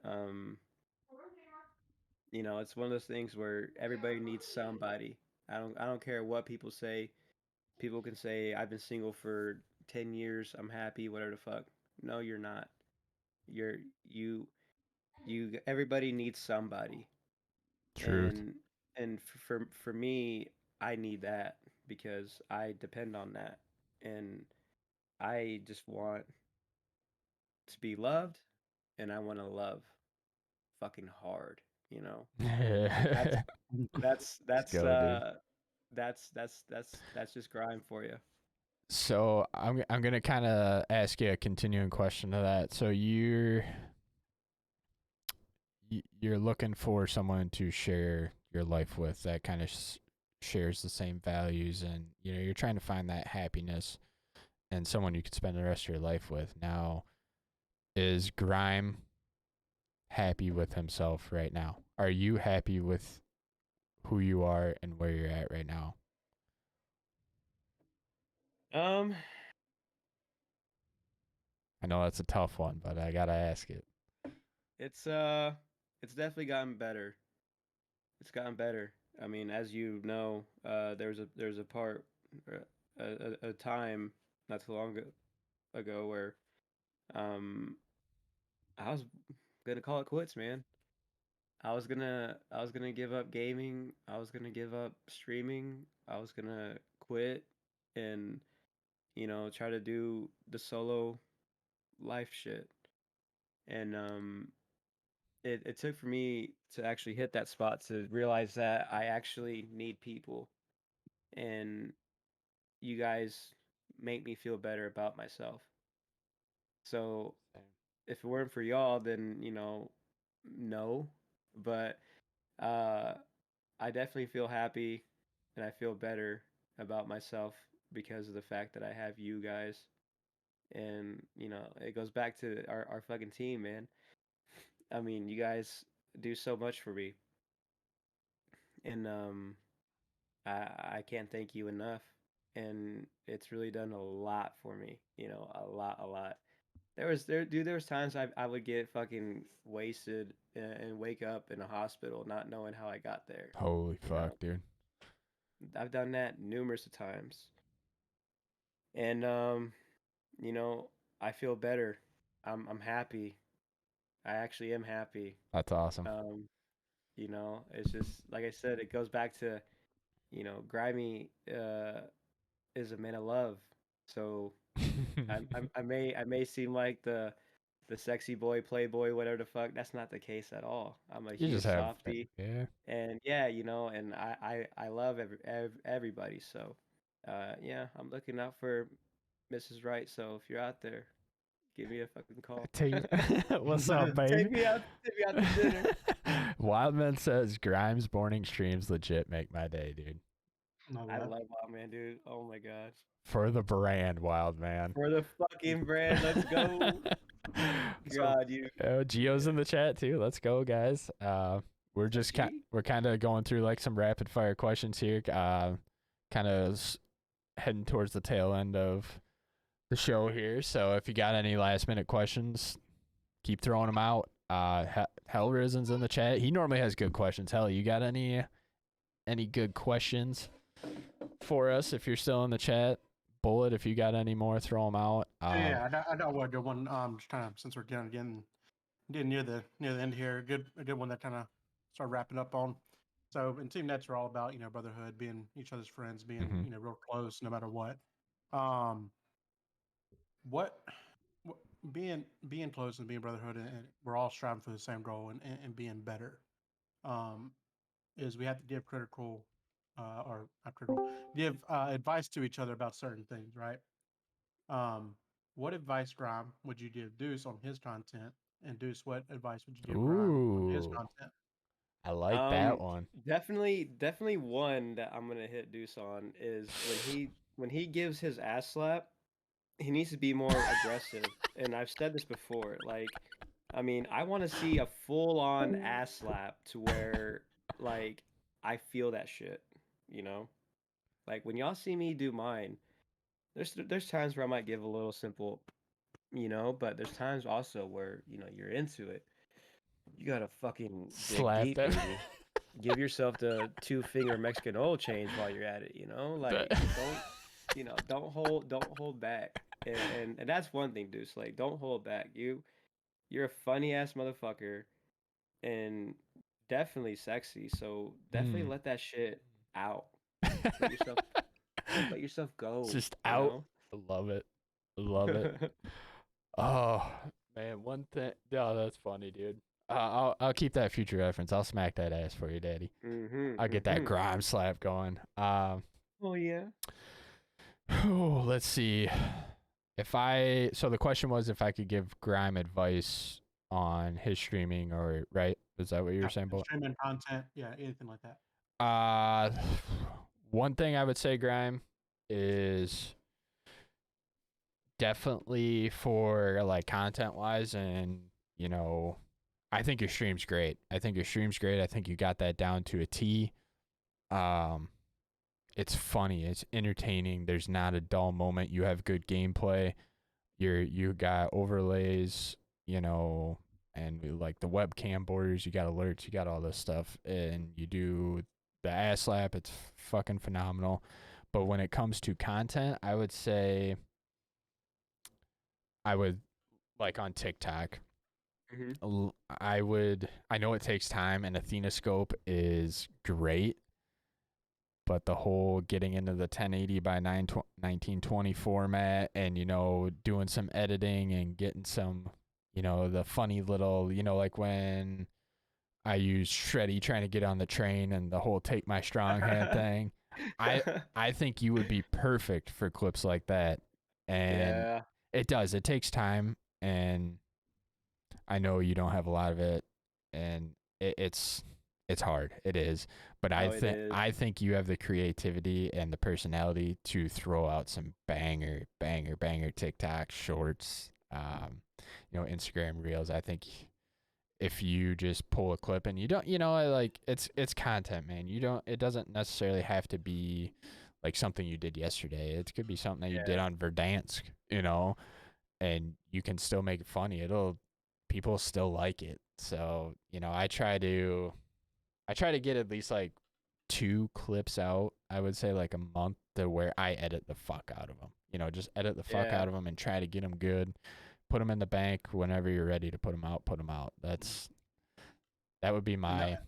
Um, it's one of those things where everybody needs somebody. I don't care what people say. People can say I've been single for 10 years, I'm happy, whatever the fuck. No, you're not. You're you you everybody needs somebody. truth. And for me, I need that because I depend on that. And I just want to be loved, and I want to love fucking hard, you know. That's Let's that's that's go, dude. uh that's just grind for you. So I'm gonna kind of ask you a continuing question to that. So you're looking for someone to share your life with that kind of shares the same values, and you're trying to find that happiness and someone you could spend the rest of your life with. Now, is Grime happy with himself right now? Are you happy with who you are and where you're at right now? Um, I know that's a tough one, but I gotta ask it. it's it's definitely gotten better. It's gotten better. I mean, as you know, there's a part, a time not too long ago where um I was gonna call it quits, man. I was gonna give up gaming. I was gonna give up streaming. I was gonna quit and try to do the solo life shit. And it took for me to actually hit that spot to realize that I actually need people. and you guys make me feel better about myself. So if it weren't for y'all, then no. But uh, I definitely feel happy, and I feel better about myself because of the fact that I have you guys. And it goes back to our fucking team, man. I mean, you guys do so much for me, and I can't thank you enough. And it's really done a lot for me, a lot. There was times I would get fucking wasted and wake up in a hospital not knowing how I got there. Holy You know, fuck, dude. I've done that numerous of times, and you know, I feel better. I'm happy. I actually am happy. That's awesome. Um, it's just like I said, it goes back to Grimy is a man of love. So I may seem like the sexy boy, playboy, whatever the fuck. That's not the case at all. I'm a You just huge have, softie, yeah. and yeah, and I love everybody. So, yeah, I'm looking out for Mrs. Right. So if you're out there, give me a fucking call. What's up, baby? Take me out to dinner. Wildman says Grimes morning streams legit make my day, dude. I love Wildman, dude. Oh my gosh. For the brand, Wildman. For the fucking brand, let's go. God, you. Gio's in the chat too. Let's go, guys. We're just we're kind of going through like some rapid fire questions here. Kind of heading towards the tail end of the show here. So if you got any last minute questions, keep throwing them out. Hell Risen's in the chat. He normally has good questions. Hell, you got any good questions for us? If you're still in the chat, Bullet, if you got any more, throw them out. Yeah, I got one good one. Just kind of since we're getting near the end here, a good one that kind of start wrapping up on. So in Team Nets, we're all about brotherhood, being each other's friends, being Mhm. Real close no matter what. What being close and being brotherhood, and we're all striving for the same goal and being better. Is we have to give critical or not critical, give advice to each other about certain things, right? What advice, Grime, would you give Deuce on his content, and Deuce, what advice would you give Grime on his Ooh, content? I like that one. Definitely one that I'm gonna hit Deuce on is when he gives his ass slap, he needs to be more aggressive. And I've said this before, like, I mean, I want to see a full on ass slap to where like I feel that shit, you know? Like when y'all see me do mine, there's times where I might give a little simple, but there's times also where, you're into it. You gotta fucking dig Slap deep, them. baby. Give yourself the 2-finger Mexican oil change while you're at it, Like don't hold back. And that's one thing, Deuce. Like, don't hold back. You're a funny ass motherfucker and definitely sexy. So definitely let that shit out. Let yourself let yourself go. Just out. Love it. Love it. Oh man, one thing. Oh, that's funny, dude. I'll keep that future reference. I'll smack that ass for you, daddy. I'll get that grime slap going. Oh yeah. Let's see. So the question was if I could give Grime advice on his streaming, or right? Is that what you were saying, Bullet? Streaming content, yeah, anything like that. One thing I would say, Grime, is definitely for like content wise, and I think your stream's great. I think you got that down to a T. It's funny, it's entertaining. There's not a dull moment. You have good gameplay. You got overlays, and like the webcam borders. You got alerts. You got all this stuff, and you do the ass slap. It's fucking phenomenal. But when it comes to content, I would say like on TikTok. I know it takes time, and Athena Scope is great, but the whole getting into the 1080 by 1920 format and doing some editing and getting some the funny little like when I use Shreddy trying to get on the train and the whole take my strong hand thing. I think you would be perfect for clips like that. And Yeah. it does. It takes time, and I know you don't have a lot of it, and it's hard. It is. But Oh, it is. I think you have the creativity and the personality to throw out some banger TikTok shorts, Instagram reels. I think if you just pull a clip and you don't, like it's content, man. It doesn't necessarily have to be like something you did yesterday. It could be something that you did Yeah. on Verdansk, and you can still make it funny. People still like it. So, I try to get at least like 2 clips out, I would say like a month, to where I edit the fuck out of them. Just edit the fuck Yeah. out of them and try to get them good. Put them in the bank whenever you're ready to put them out. That would be And my.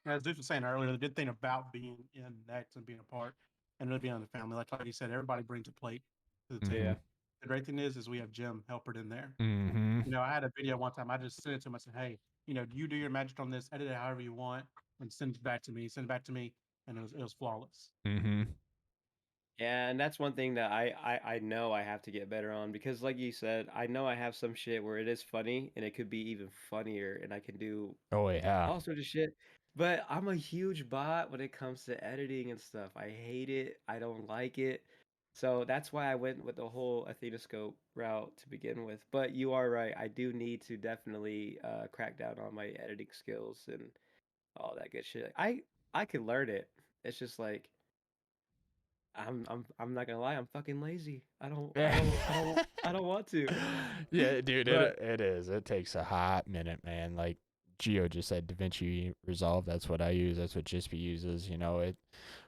as Deuce was saying earlier, the good thing about being in Next and being a part and really being in the family, like you said, everybody brings a plate to the table. Yeah. The great thing is we have Jim Helpert in there. Mm-hmm. I had a video one time. I just sent it to him. I said, "Hey, you do your magic on this, edit it however you want, and send it back to me." Send it back to me, and it was flawless. Mm-hmm. Yeah, and that's one thing that I know I have to get better on because, like you said, I know I have some shit where it is funny and it could be even funnier, and I can do Oh yeah. all sorts of shit. But I'm a huge bot when it comes to editing and stuff. I hate it. I don't like it. So that's why I went with the whole Athenoscope route to begin with. But you are right. I do need to definitely crack down on my editing skills and all that good shit. I can learn it. It's just like I'm not gonna lie, I'm fucking lazy. I don't want to. Yeah, dude, But it is. It takes a hot minute, man. Like Gio just said, DaVinci Resolve. That's what I use. That's what Jispy uses.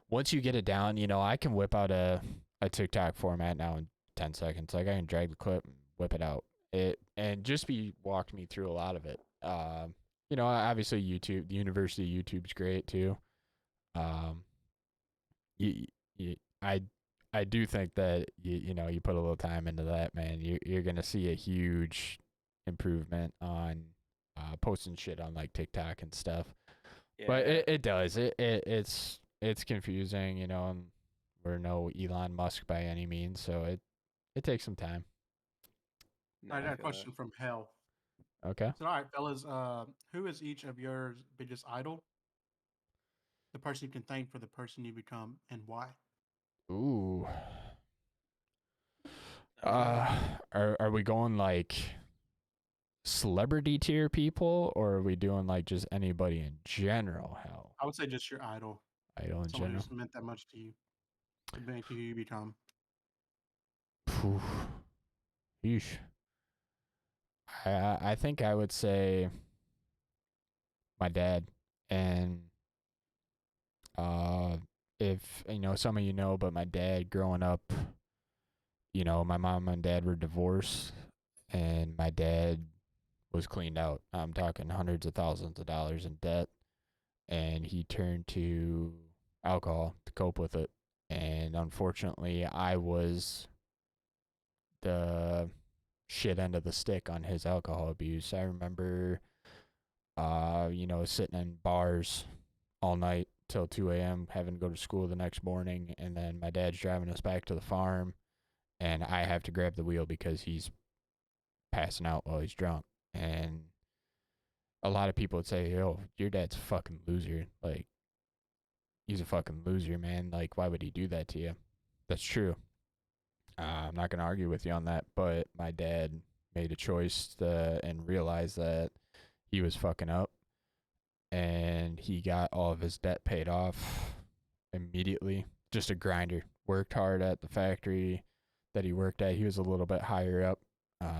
Once you get it down, I can whip out a TikTok format now in 10 seconds. Like I can drag the clip and whip it out. And Jispy walked me through a lot of it. Obviously YouTube, the University of YouTube's great too. You, I do think that you put a little time into that, man. You're gonna see a huge improvement on posting shit on like TikTok and stuff. But yeah, it does. It's confusing, and we're no Elon Musk by any means, so it takes some time. no, I got a feel that. question from Hell. Okay. So, all right, fellas, who is each of yours biggest idol? The person you can thank for the person you become, and why? Ooh. Okay. Are we going like celebrity tier people, or are we doing like just anybody in general? Hell, I would say just your idol, idol in someone general. who's meant that much to you, to make who you become. Phew. Yeesh. I think I would say my dad, and if some of but my dad growing up, my mom and dad were divorced, and my dad was cleaned out. I'm talking hundreds of thousands of dollars in debt, and he turned to alcohol to cope with it. And unfortunately, I was the shit end of the stick on his alcohol abuse. I remember, sitting in bars all night till 2 a.m., having to go to school the next morning, and then my dad's driving us back to the farm, and I have to grab the wheel because he's passing out while he's drunk. And a lot of people would say, "Yo, your dad's a fucking loser. Like, he's a fucking loser, man. Like, why would he do that to you?" That's true. I'm not going to argue with you on that, but my dad made a choice and realized that he was fucking up, and he got all of his debt paid off immediately. Just a grinder. Worked hard at the factory that he worked at. He was a little bit higher up,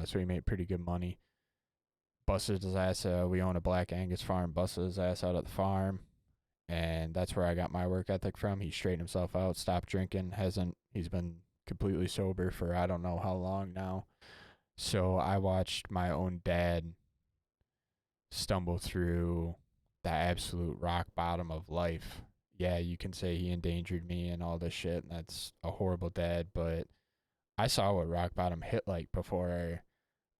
so he made pretty good money. Busted his ass. We own a Black Angus farm. Busted his ass out at the farm, and that's where I got my work ethic from. He straightened himself out, stopped drinking. He's been completely sober for I don't know how long now. So I watched my own dad stumble through the absolute rock bottom of life. Yeah, you can say he endangered me and all this shit, and that's a horrible dad, but I saw what rock bottom hit like before.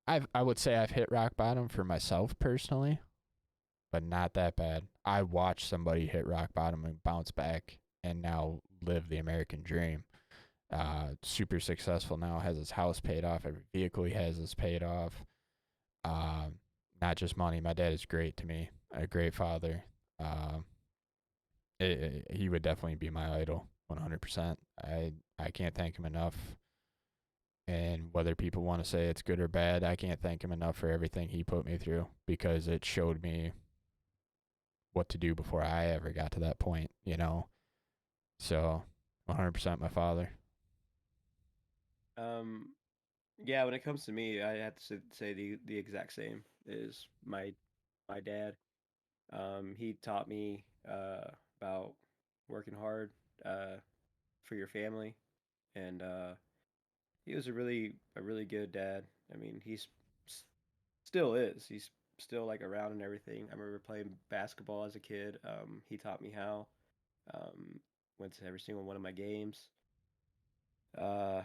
I would say I've hit rock bottom for myself personally, but not that bad. I watched somebody hit rock bottom and bounce back, and now live the American dream. Super successful now, has his house paid off, every vehicle he has is paid off. Not just money. My dad is great to me, a great father. He would definitely be my idol, 100%. I can't thank him enough. And whether people want to say it's good or bad, I can't thank him enough for everything he put me through, because it showed me what to do before I ever got to that point, you know? So 100% my father. Yeah, when it comes to me, I have to say the exact same is my dad. He taught me about working hard uh, for your family, and he was a really good dad. I mean, s- still is. He's still like around and everything. I remember playing basketball as a kid. He taught me how. Um, went to every single one of my games. Uh,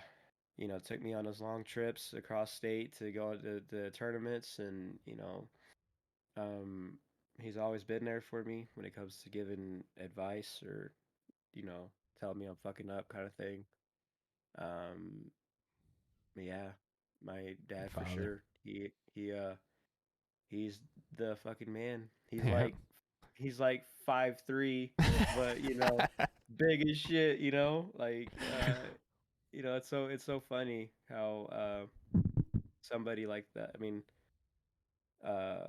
took me on those long trips across state to go to the tournaments, and um, he's always been there for me when it comes to giving advice or telling me I'm fucking up kind of thing. Um, yeah, my dad for Father. sure. He's the fucking man. Yeah. He's like 5'3", but big as shit. It's so funny how somebody like that. I mean, uh,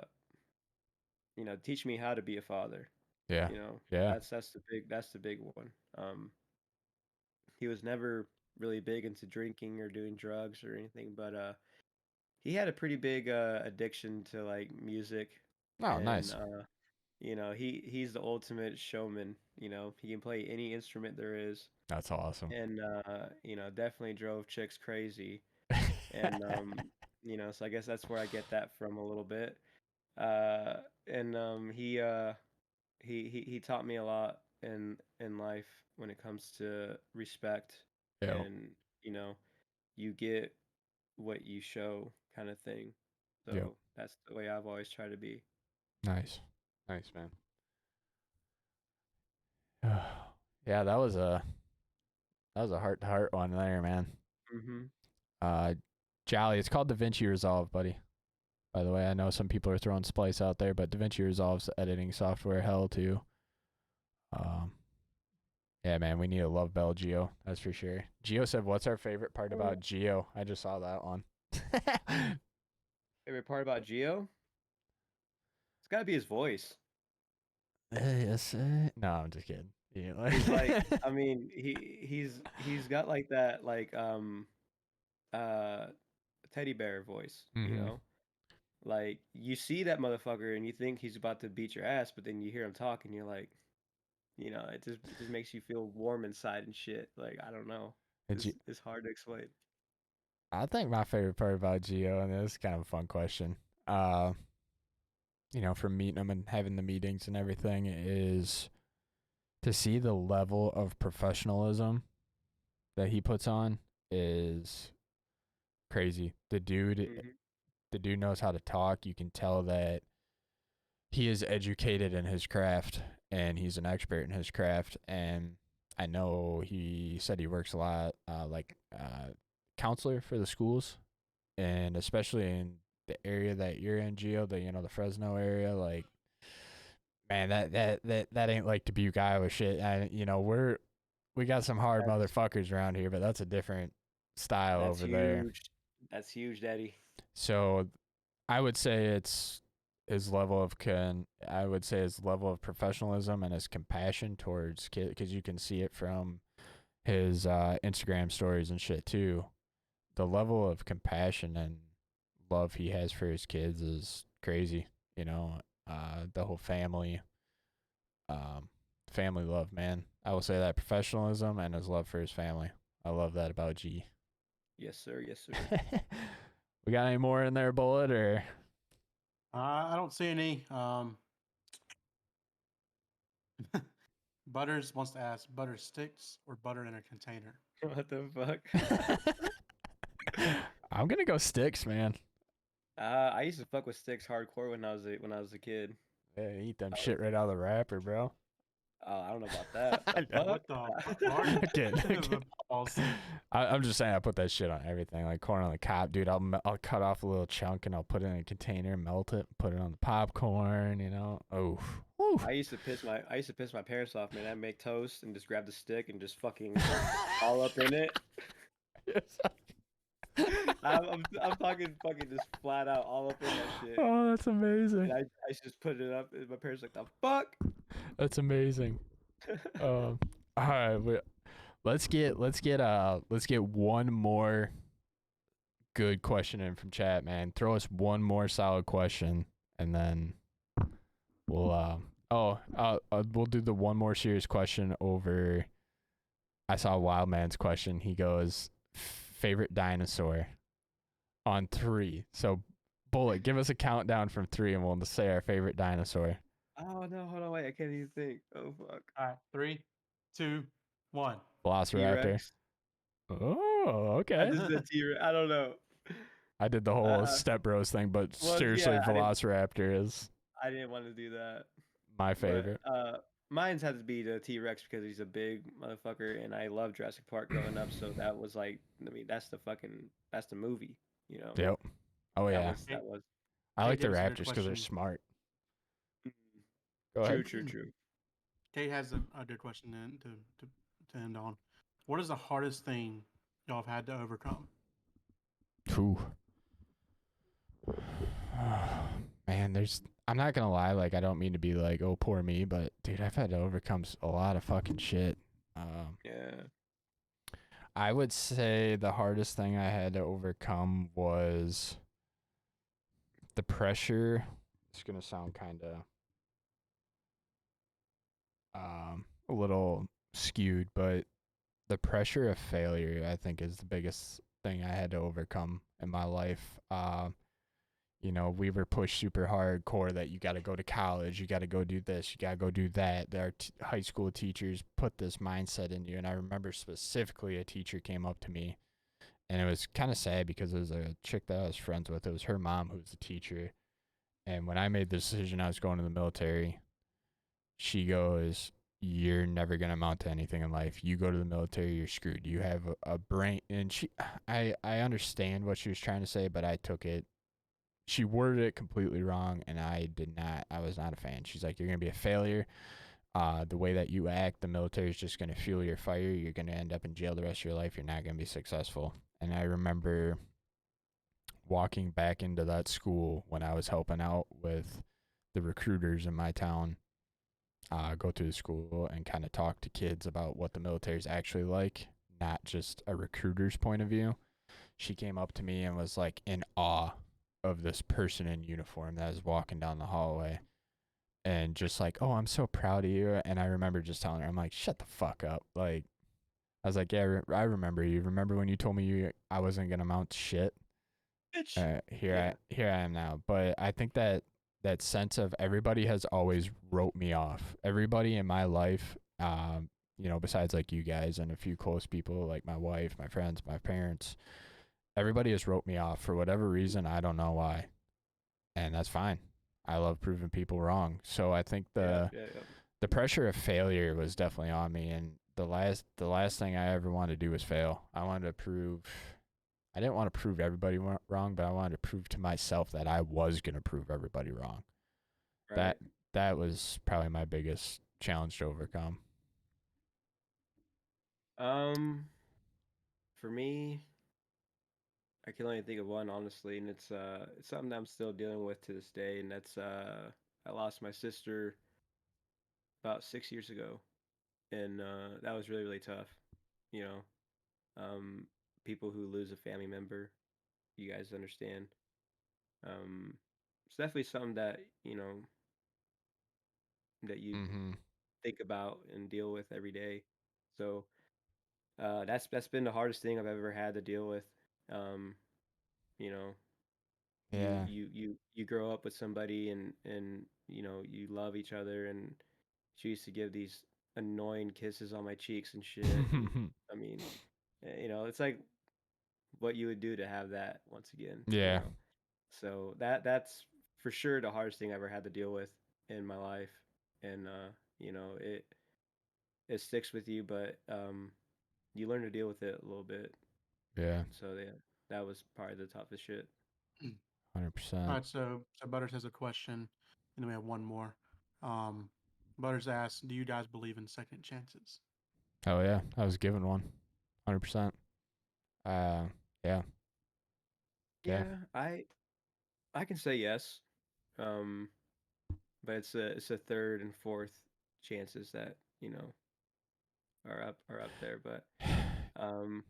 teach me how to be a father. Yeah. You know, Yeah. that's the big one. He was never really big into drinking or doing drugs or anything, but he had a pretty big addiction to like music, Oh, and nice. he's the ultimate showman. He can play any instrument there is, That's awesome. and definitely drove chicks crazy. And so I guess that's where I get that from a little bit. Uh, and he taught me a lot in life when it comes to respect, Yo, and you know you get what you show kind of thing. yo, So that's the way I've always tried to be. nice, nice, man. Yeah, that was a heart to heart one there, man. Mm-hmm. Uh, Jolly, it's called DaVinci Resolve, buddy. By the way, I know some people are throwing Splice out there, but DaVinci Resolve's editing software hell too. Um, yeah, man, we need a love bell, Geo. That's for sure. Geo said, "What's our favorite part about Geo?" I just saw that one. Favorite part about Geo? It's got to be his voice. Yes. No, I'm just kidding. Yeah, He's like, I mean, he's got like that uh teddy bear voice, hmm Like you see that motherfucker and you think he's about to beat your ass, but then you hear him talk and you're like, it just makes you feel warm inside and shit. Like I don't know. It's hard to explain. I think my favorite part about Geo, and this is kind of a fun question, uh, from meeting him and having the meetings and everything, is to see the level of professionalism that he puts on is crazy. Hmm. The dude knows how to talk. You can tell that he is educated in his craft and he's an expert in his craft. And I know he said he works a lot, counselor for the schools, and especially in the area that you're in, Geo, the Fresno area, like, man, that ain't like Dubuque, Iowa shit. We got some hard That's motherfuckers around here, but that's a different style that's over there. huge. That's huge, Daddy. So I would say it's I would say his level of professionalism and his compassion towards kids, because you can see it from his Instagram stories and shit too. The level of compassion and love he has for his kids is crazy. The whole um, family love, man. I will say that professionalism and his love for his family. I love that about G. Yes, sir. Yes, sir. We got any more in there, Bullet, or? I don't see any. Butters wants to ask butter sticks or butter in a container. What the fuck? I'm gonna go sticks, man. I used to fuck with sticks hardcore when I was a kid. Yeah, eat them I shit was right out of the wrapper, bro. I don't know about that. I The know. What fuck? the fuck? I kid, I kid. Balls. I'm just saying I put that shit on everything, like corn on the cob, dude. I'll cut off a little chunk and I'll put it in a container, melt it, put it on the popcorn. You know, oh, I used to piss my parents off, man. I'd make toast and just grab the stick and just fucking all up in it. I'm talking fucking just flat out all up in that shit. Oh, that's amazing. And I just put it up, and my parents like, the fuck? That's amazing. All right, let's get one more good question in from chat, man. Throw us one more solid question, and then we'll we'll do the one more serious question over. I saw Wildman's question. He goes, favorite dinosaur on 3. So, Bullet, give us a countdown from 3, and we'll say our favorite dinosaur. Oh no, hold on, wait, I can't even think. Oh fuck. All right, 3, 2, 1. Velociraptor. T-Rex. Oh, okay. I just said T-Rex. I don't know. I did the whole Step Bros thing, but Well, seriously, yeah, Velociraptor is I didn't want to do that. my favorite. But, mine's had to be the T-Rex because he's a big motherfucker, and I love Jurassic Park growing up. So that was like, I mean, that's the movie, you know. Yep. Oh That yeah. was. I like the There's a good Raptors because they're question. smart. Mm, Go ahead. True. Kate has a good question then to end on. What is the hardest thing y'all have had to overcome? Ooh. Man, I'm not gonna lie, like I don't mean to be like, oh poor me, but dude, I've had to overcome a lot of fucking shit. Yeah. I would say the hardest thing I had to overcome was the pressure. It's gonna sound kind of a little skewed, but the pressure of failure, I think, is the biggest thing I had to overcome in my life. You know, we were pushed super hardcore that you got to go to college, you got to go do this, you got to go do that. Our high school teachers put this mindset in you. And I remember specifically a teacher came up to me, and it was kind of sad because it was a chick that I was friends with. It was her mom who was the teacher. And when I made the decision I was going to the military, she goes, you're never going to amount to anything in life. You go to the military, you're screwed. You have a brain. And I understand what she was trying to say, but I took it. She worded it completely wrong, and I was not a fan. She's like, you're going to be a failure. The way that you act, the military is just going to fuel your fire. You're going to end up in jail the rest of your life. You're not going to be successful. And I remember walking back into that school when I was helping out with the recruiters in my town, go to the school and kind of talk to kids about what the military is actually like, not just a recruiter's point of view. She came up to me and was like in awe of this person in uniform that was walking down the hallway, and just like, oh, I'm so proud of you. And I remember just telling her, I'm like, shut the fuck up. Like, I was like, yeah, I remember you. Remember when you told me I wasn't going to amount to shit? Bitch. Here I am now. But I think that sense of everybody has always wrote me off. Everybody in my life, you know, besides like you guys and a few close people like my wife, my friends, my parents, everybody has wrote me off for whatever reason. I don't know why. And that's fine. I love proving people wrong. So I think the pressure of failure was definitely on me. And the last thing I ever wanted to do was fail. I didn't want to prove everybody wrong, but I wanted to prove to myself that I was going to prove everybody wrong. Right. That was probably my biggest challenge to overcome. For me, I can only think of one honestly, and it's something that I'm still dealing with to this day, and that's I lost my sister about 6 years ago, and that was really tough. You know, people who lose a family member, you guys understand. It's definitely something that that you Mm-hmm. think about and deal with every day. So that's been the hardest thing I've ever had to deal with. Um, you know, Yeah. you grow up with somebody and you love each other, and she used to give these annoying kisses on my cheeks and shit. And, I mean, it's like what you would do to have that once again. Yeah. So that's for sure the hardest thing I ever had to deal with in my life, and it it sticks with you, but you learn to deal with it a little bit. Yeah, So yeah, that was probably the toughest shit. 100%. All right, so Butters has a question, and then we have one more. Um, Butters asks, "Do you guys believe in second chances?" Oh yeah, I was given one, 100%. Uh, yeah, yeah, Yeah, I can say yes. Um, but it's a third and fourth chances that are up there. But um,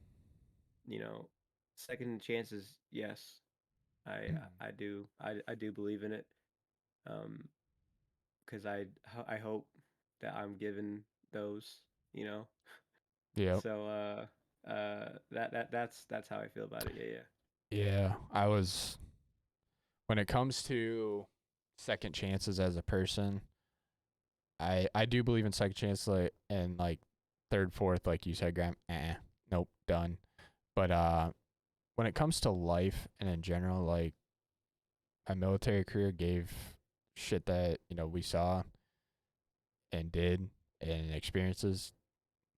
second chances, yes, I do believe in it. Um, because I hope that I'm given those, you know. yep, So that's how I feel about it. Yeah, yeah. yeah. I was when it comes to second chances as a person, I do believe in second chance, like, and like third, fourth, like you said, Graham. Nope, done. But when it comes to life and in general, like my military career gave shit that we saw and did and experiences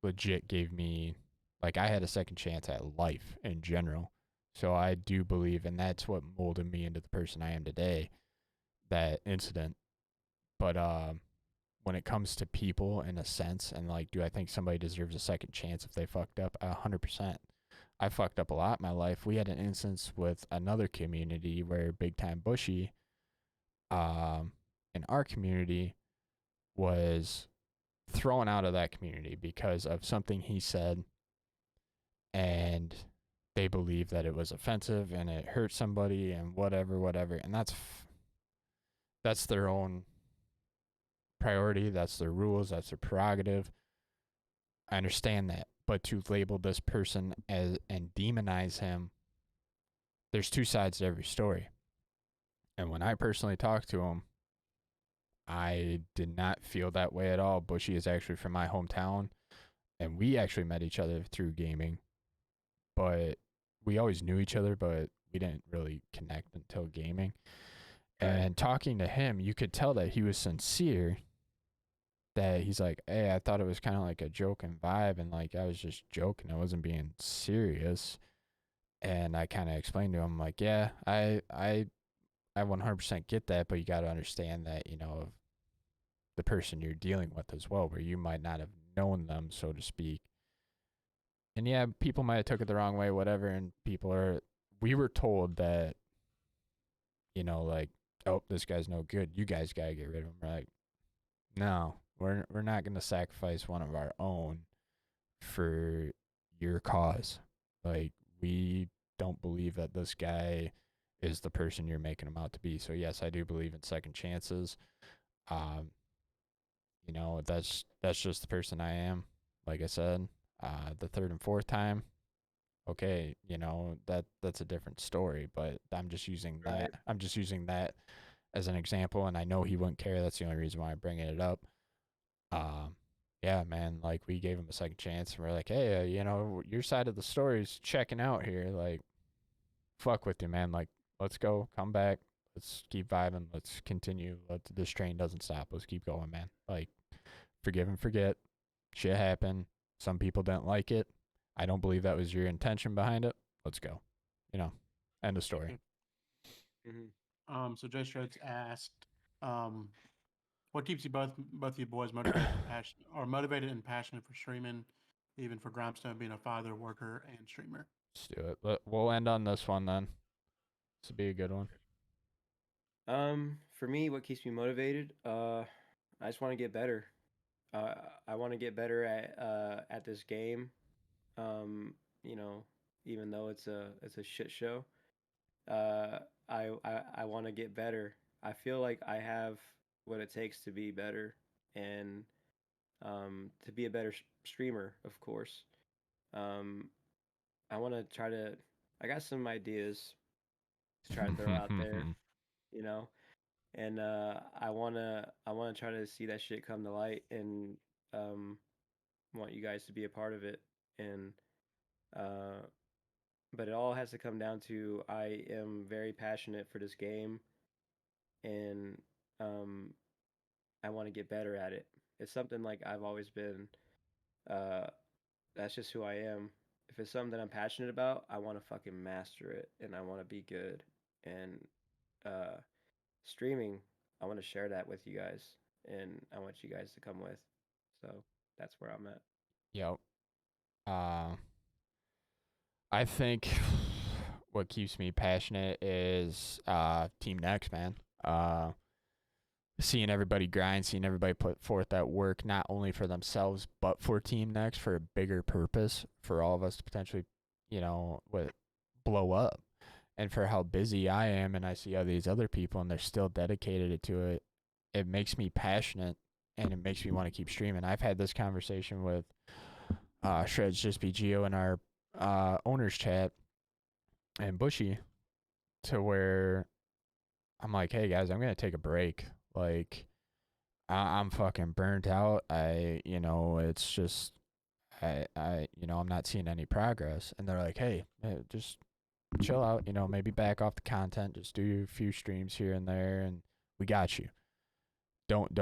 legit gave me, like, I had a second chance at life in general. So I do believe, and that's what molded me into the person I am today, that incident. But when it comes to people, in a sense, and like, do I think somebody deserves a second chance if they fucked up? 100%. I fucked up a lot in my life. We had an instance with another community where Big Time Bushy, in our community, was thrown out of that community because of something he said, and they believe that it was offensive and it hurt somebody and whatever, and that's their own priority, that's their rules, that's their prerogative. I understand that, but to label this person as and demonize him, there's two sides to every story. And when I personally talked to him, I did not feel that way at all. Bushy is actually from my hometown, and we actually met each other through gaming, but we always knew each other, but we didn't really connect until gaming. Right. And talking to him, you could tell that he was sincere. That he's like, hey, I thought it was kind of like a joking vibe, and like I was just joking, I wasn't being serious. And I kind of explained to him, like, yeah, I 100% get that, but you got to understand that the person you're dealing with as well, where you might not have known them, so to speak. And yeah, people might have took it the wrong way, whatever. And we were told that, like, oh, this guy's no good. You guys gotta get rid of him. We're like, no, we're not gonna sacrifice one of our own for your cause. Like, we don't believe that this guy is the person you're making him out to be. So yes, I do believe in second chances. Um, that's just the person I am. Like I said, the third and fourth time, okay, that's a different story. But I'm just using Right. that. I'm just using that as an example, and I know he wouldn't care. That's the only reason why I'm bringing it up. Um, yeah, man, like we gave him a second chance, and we're like, hey, your side of the story's checking out here. Like, fuck with you, man. Like, let's go, come back, let's keep vibing, let's continue. This train doesn't stop. Let's keep going, man. Like, forgive and forget. Shit happened. Some people didn't like it. I don't believe that was your intention behind it. Let's go. End of story. Hmm. So Jay Shreds asked, um, "What keeps you both you boys motivated and passionate for streaming, even for Grimestone being a father, worker, and streamer?" Let's do it. We'll end on this one then. This will be a good one. For me, what keeps me motivated? I just want to get better. Uh, I want to get better at this game. Um, you know, even though it's a shit show. Uh, I want to get better. I feel like I have what it takes to be better and to be a better streamer, of course. Um, I want to try to. I got some ideas to try to throw out there, you know, and I wanna try to see that shit come to light and um, want you guys to be a part of it. And uh, but it all has to come down to I am very passionate for this game and um, I want to get better at it. It's something like I've always been. That's just who I am. If it's something that I'm passionate about, I want to fucking master it and I want to be good. And uh, streaming, I want to share that with you guys and I want you guys to come with. So that's where I'm at. Yep. I think what keeps me passionate is Team NEX, man. Seeing everybody grind, seeing everybody put forth that work, not only for themselves, but for Team NEX, for a bigger purpose, for all of us to potentially, blow up. And for how busy I am, and I see all these other people, and they're still dedicated to it, it makes me passionate, and it makes me want to keep streaming. I've had this conversation with Shreds Just Be Geo in our owners chat and Bushy, to where I'm like, hey guys, I'm gonna take a break. Like, I'm fucking burnt out. It's just I'm not seeing any progress. And they're like, hey, just chill out. Maybe back off the content. Just do a few streams here and there, and we got you. Don't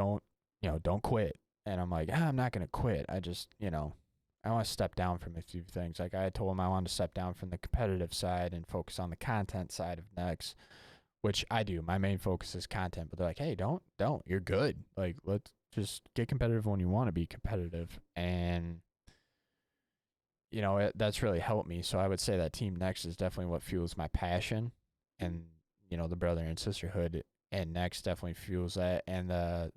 quit. And I'm like, I'm not gonna quit. I just, I want to step down from a few things. Like I told them I wanted to step down from the competitive side and focus on the content side of NEX, which I do. My main focus is content, but they're like, hey, don't. You're good. Like, let's just get competitive when you want to be competitive. And, that's really helped me. So I would say that Team NEX is definitely what fuels my passion. And, the brother and sisterhood and NEX definitely fuels that. And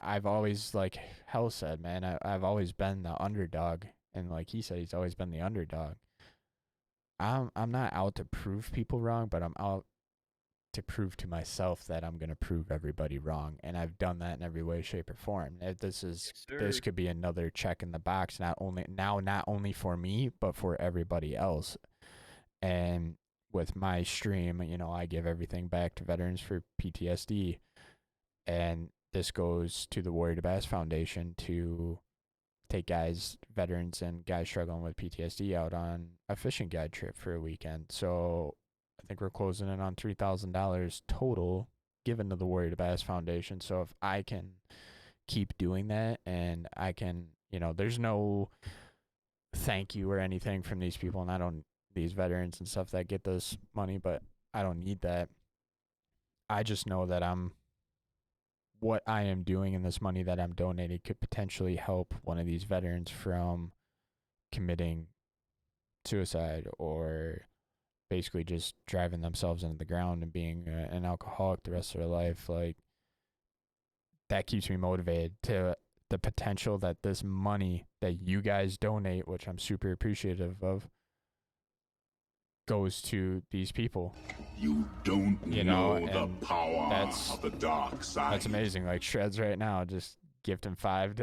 I've always, like Hell said, man, I've always been the underdog. And like he said, he's always been the underdog. I'm not out to prove people wrong, but I'm out to prove to myself that I'm gonna prove everybody wrong, and I've done that in every way, shape, or form. This could be another check in the box, not only for me, but for everybody else. And with my stream, I give everything back to veterans for PTSD, and this goes to the Warrior to Bass Foundation to take veterans and guys struggling with PTSD out on a fishing guide trip for a weekend. So I think we're closing in on $3,000 total given to the Warrior to Bass Foundation. So if I can keep doing that, and I can, there's no thank you or anything from these people, and these veterans and stuff that get this money, but I don't need that. I just know that what I am doing and this money that I'm donating could potentially help one of these veterans from committing suicide or basically just driving themselves into the ground and being an alcoholic the rest of their life. Like, that keeps me motivated to the potential that this money that you guys donate, which I'm super appreciative of, goes to these people. You don't know the power of the dark side. That's amazing. Like Shreds right now, just gifting 5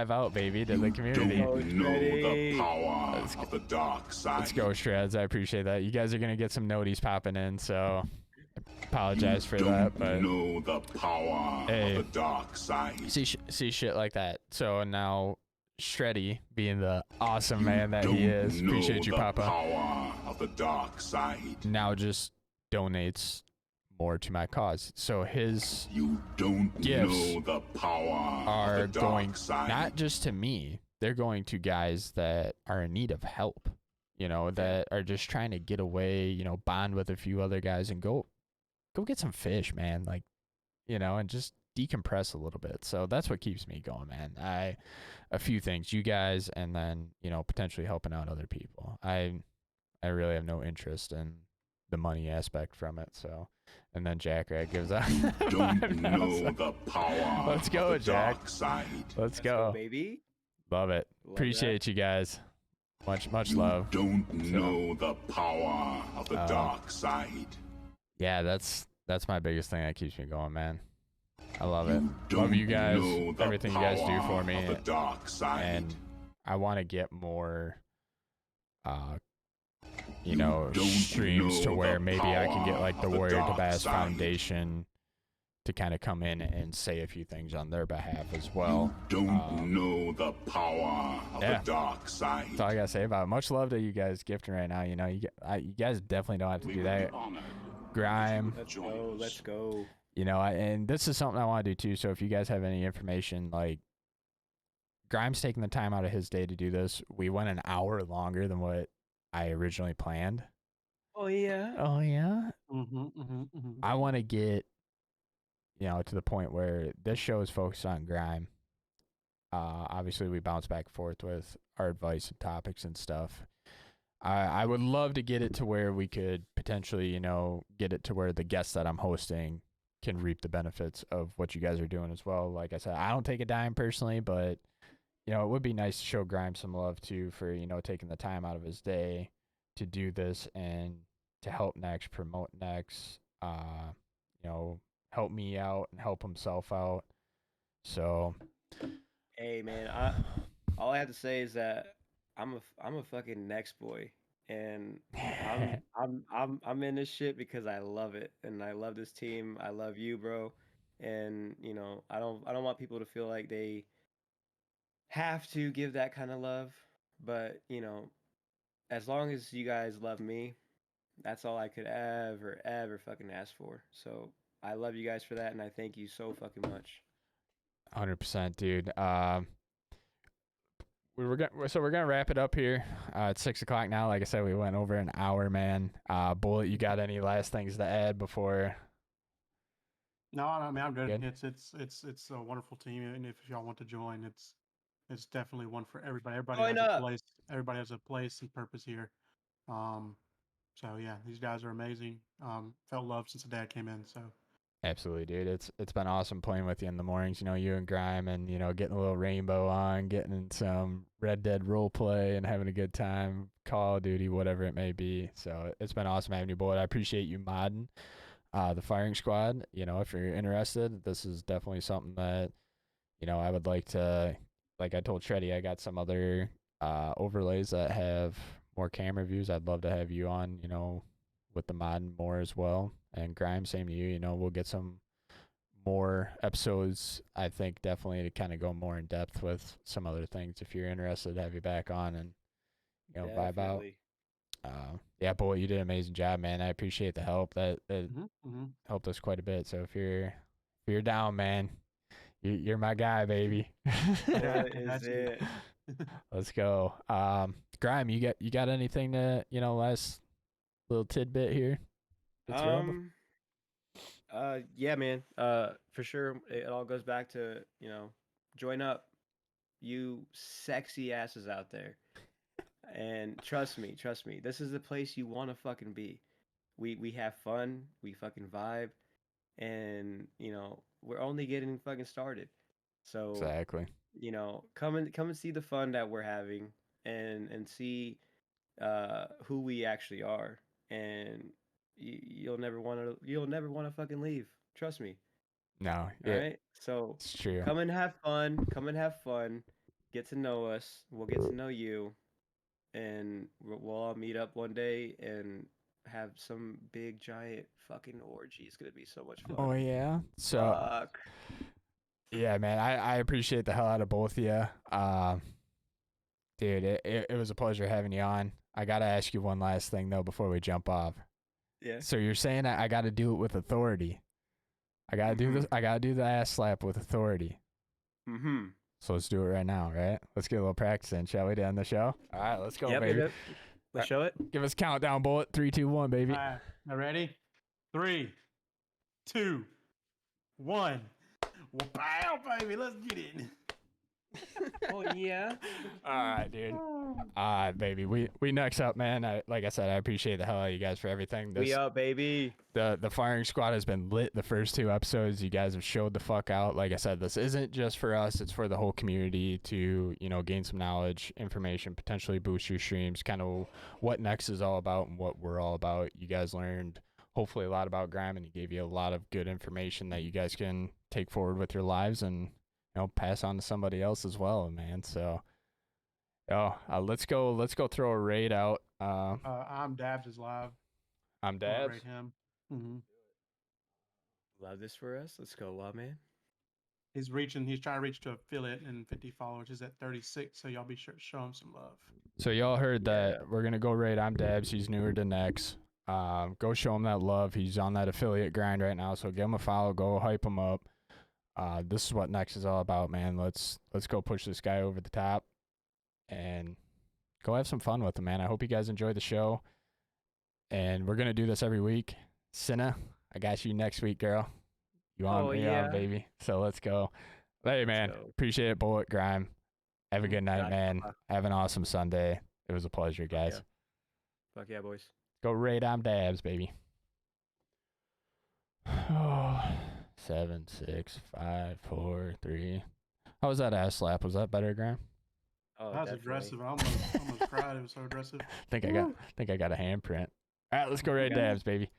out, baby, to the community. You don't know the power of the dark side. Let's go, Shreds. I appreciate that. You guys are gonna get some noties popping in, so apologize for that. But know the power of the dark side. See shit like that. So now Shreddy, being the awesome man that he is, appreciate you, Papa. Power of the dark side. Now just donates more to my cause. So his gifts know the power are of the dark going side. Not just to me, they're going to guys that are in need of help, that are just trying to get away, bond with a few other guys and go get some fish, man. Like, and just decompress a little bit. So that's what keeps me going, man. A few things, you guys, and then, potentially helping out other people. I really have no interest in the money aspect from it. So, and then Jack gives out. Don't know the power. Let's go, of the Jack. Dark side. Let's go, baby. Love it. Love Appreciate you guys. Much love. Don't know the power of the dark side. Yeah, that's my biggest thing that keeps me going, man. I love it. Love you guys. Everything you guys do for me. The dark side. And I want to get more streams to where maybe I can get like the Warrior to Bass Foundation to kind of come in and say a few things on their behalf as well. Don't know the power of the dark side. That's all I gotta say about it. Much love to you guys gifting right now. You guys definitely don't have to do that. Grime. Let's go. And this is something I want to do too. So if you guys have any information, like Grimes taking the time out of his day to do this. We went an hour longer than what I originally planned. Oh yeah. Oh yeah. Mm-hmm. I want to get, to the point where this show is focused on Grime. Obviously, we bounce back and forth with our advice and topics and stuff. I would love to get it to where we could potentially, get it to where the guests that I'm hosting can reap the benefits of what you guys are doing as well. Like I said, I don't take a dime personally, but, it would be nice to show Grimes some love too for, taking the time out of his day to do this and to help Nex, promote Nex, help me out and help himself out. So, Hey man, all I have to say is that I'm a fucking next boy, and I'm in this shit because I love it, and I love this team. I love you, bro, and I don't want people to feel like they have to give that kind of love, but as long as you guys love me, that's all I could ever fucking ask for. So I love you guys for that, and I thank you so fucking much. 100%, dude. We're gonna wrap it up here. It's 6:00 now. Like I said, we went over an hour, man. Bullet, you got any last things to add before? No, I mean I'm good. Good? It's a wonderful team, and if y'all want to join, it's definitely one for everybody. Join Has a up. place. Everybody has a place and purpose here. So yeah, these guys are amazing. Felt love since the dad came in. So Absolutely, dude. It's been awesome playing with you in the mornings. You and Grime, and getting a little Rainbow on, getting in some Red Dead role play, and having a good time. Call of Duty, whatever it may be. So it's been awesome having you, Bullet. I appreciate you modding the firing squad. If you're interested, this is definitely something that I would like to. Like I told Shreddy, I got some other overlays that have more camera views. I'd love to have you on. With the mod more as well. And Grime, same to you. We'll get some more episodes. I think definitely to kind of go more in depth with some other things. If you're interested, have you back on and vibe out. Yeah, boy, you did an amazing job, man. I appreciate the help. That helped us quite a bit. So if you're down, man, you're my guy, baby. That is it. Let's go. Grime, you got anything to last little tidbit here? Yeah, man. For sure. It all goes back to, join up, you sexy asses out there. And trust me, this is the place you want to fucking be. We have fun, we fucking vibe, and we're only getting fucking started. So Exactly. come and see the fun that we're having, and see who we actually are, and you'll never want to fucking leave. Trust me. No, All right. So it's true. come and have fun. Get to know us. We'll get to know you, and we'll all meet up one day and have some big giant fucking orgy. It's gonna be so much fun. Oh yeah. So Fuck. yeah, man, I appreciate the hell out of both of you. Dude, it was a pleasure having you on. I gotta ask you one last thing though before we jump off. Yeah. So you're saying I gotta do it with authority. I gotta do this. I gotta do the ass slap with authority. Mm-hmm. So let's do it right now, right? Let's get a little practice in, shall we, to end the show? All right, let's go, baby. Yep. Let's show it. Give us a countdown, Bullet. 3, 2, 1, baby. all right, now ready? 3, 2, 1. Well, pow, baby, let's get it. Oh yeah. All right, dude. Baby, we next up, man. Like I said, I appreciate the hell out of you guys for everything. We up, baby. The firing squad has been lit the first 2 episodes. You guys have showed the fuck out. Like I said, this isn't just for us, it's for the whole community to, gain some knowledge, information, potentially boost your streams, kind of what Nex is all about and what we're all about. You guys learned hopefully a lot about Grime, and he gave you a lot of good information that you guys can take forward with your lives and pass on to somebody else as well, man. So let's go throw a raid out. I'm Dabs is live. I'm Dabs. Rate him. Mm-hmm. Love this for us. Let's go, man. He's trying to reach to affiliate, and 50 followers is at 36. So y'all be sure to show him some love. So y'all heard that we're gonna go raid. I'm Dabs. He's newer to Nex. Go show him that love. He's on that affiliate grind right now. So give him a follow. Go hype him up. This is what Next is all about, man. Let's go push this guy over the top and go have some fun with him, man. I hope you guys enjoy the show. And we're gonna do this every week. Cinna, I got you next week, girl. You on me, yeah. on, baby. So let's go. Hey, man. Appreciate it, Bullet Grime. Have a good night, man. Have an awesome Sunday. It was a pleasure, guys. Fuck yeah, boys. Go raid on dabs, baby. Oh, 7, 6, 5, 4, 3. How was that ass slap? Was that better, Graham? Oh, that was aggressive. I almost cried. It was so aggressive. think I got a handprint. All right, let's go raid dabs, baby.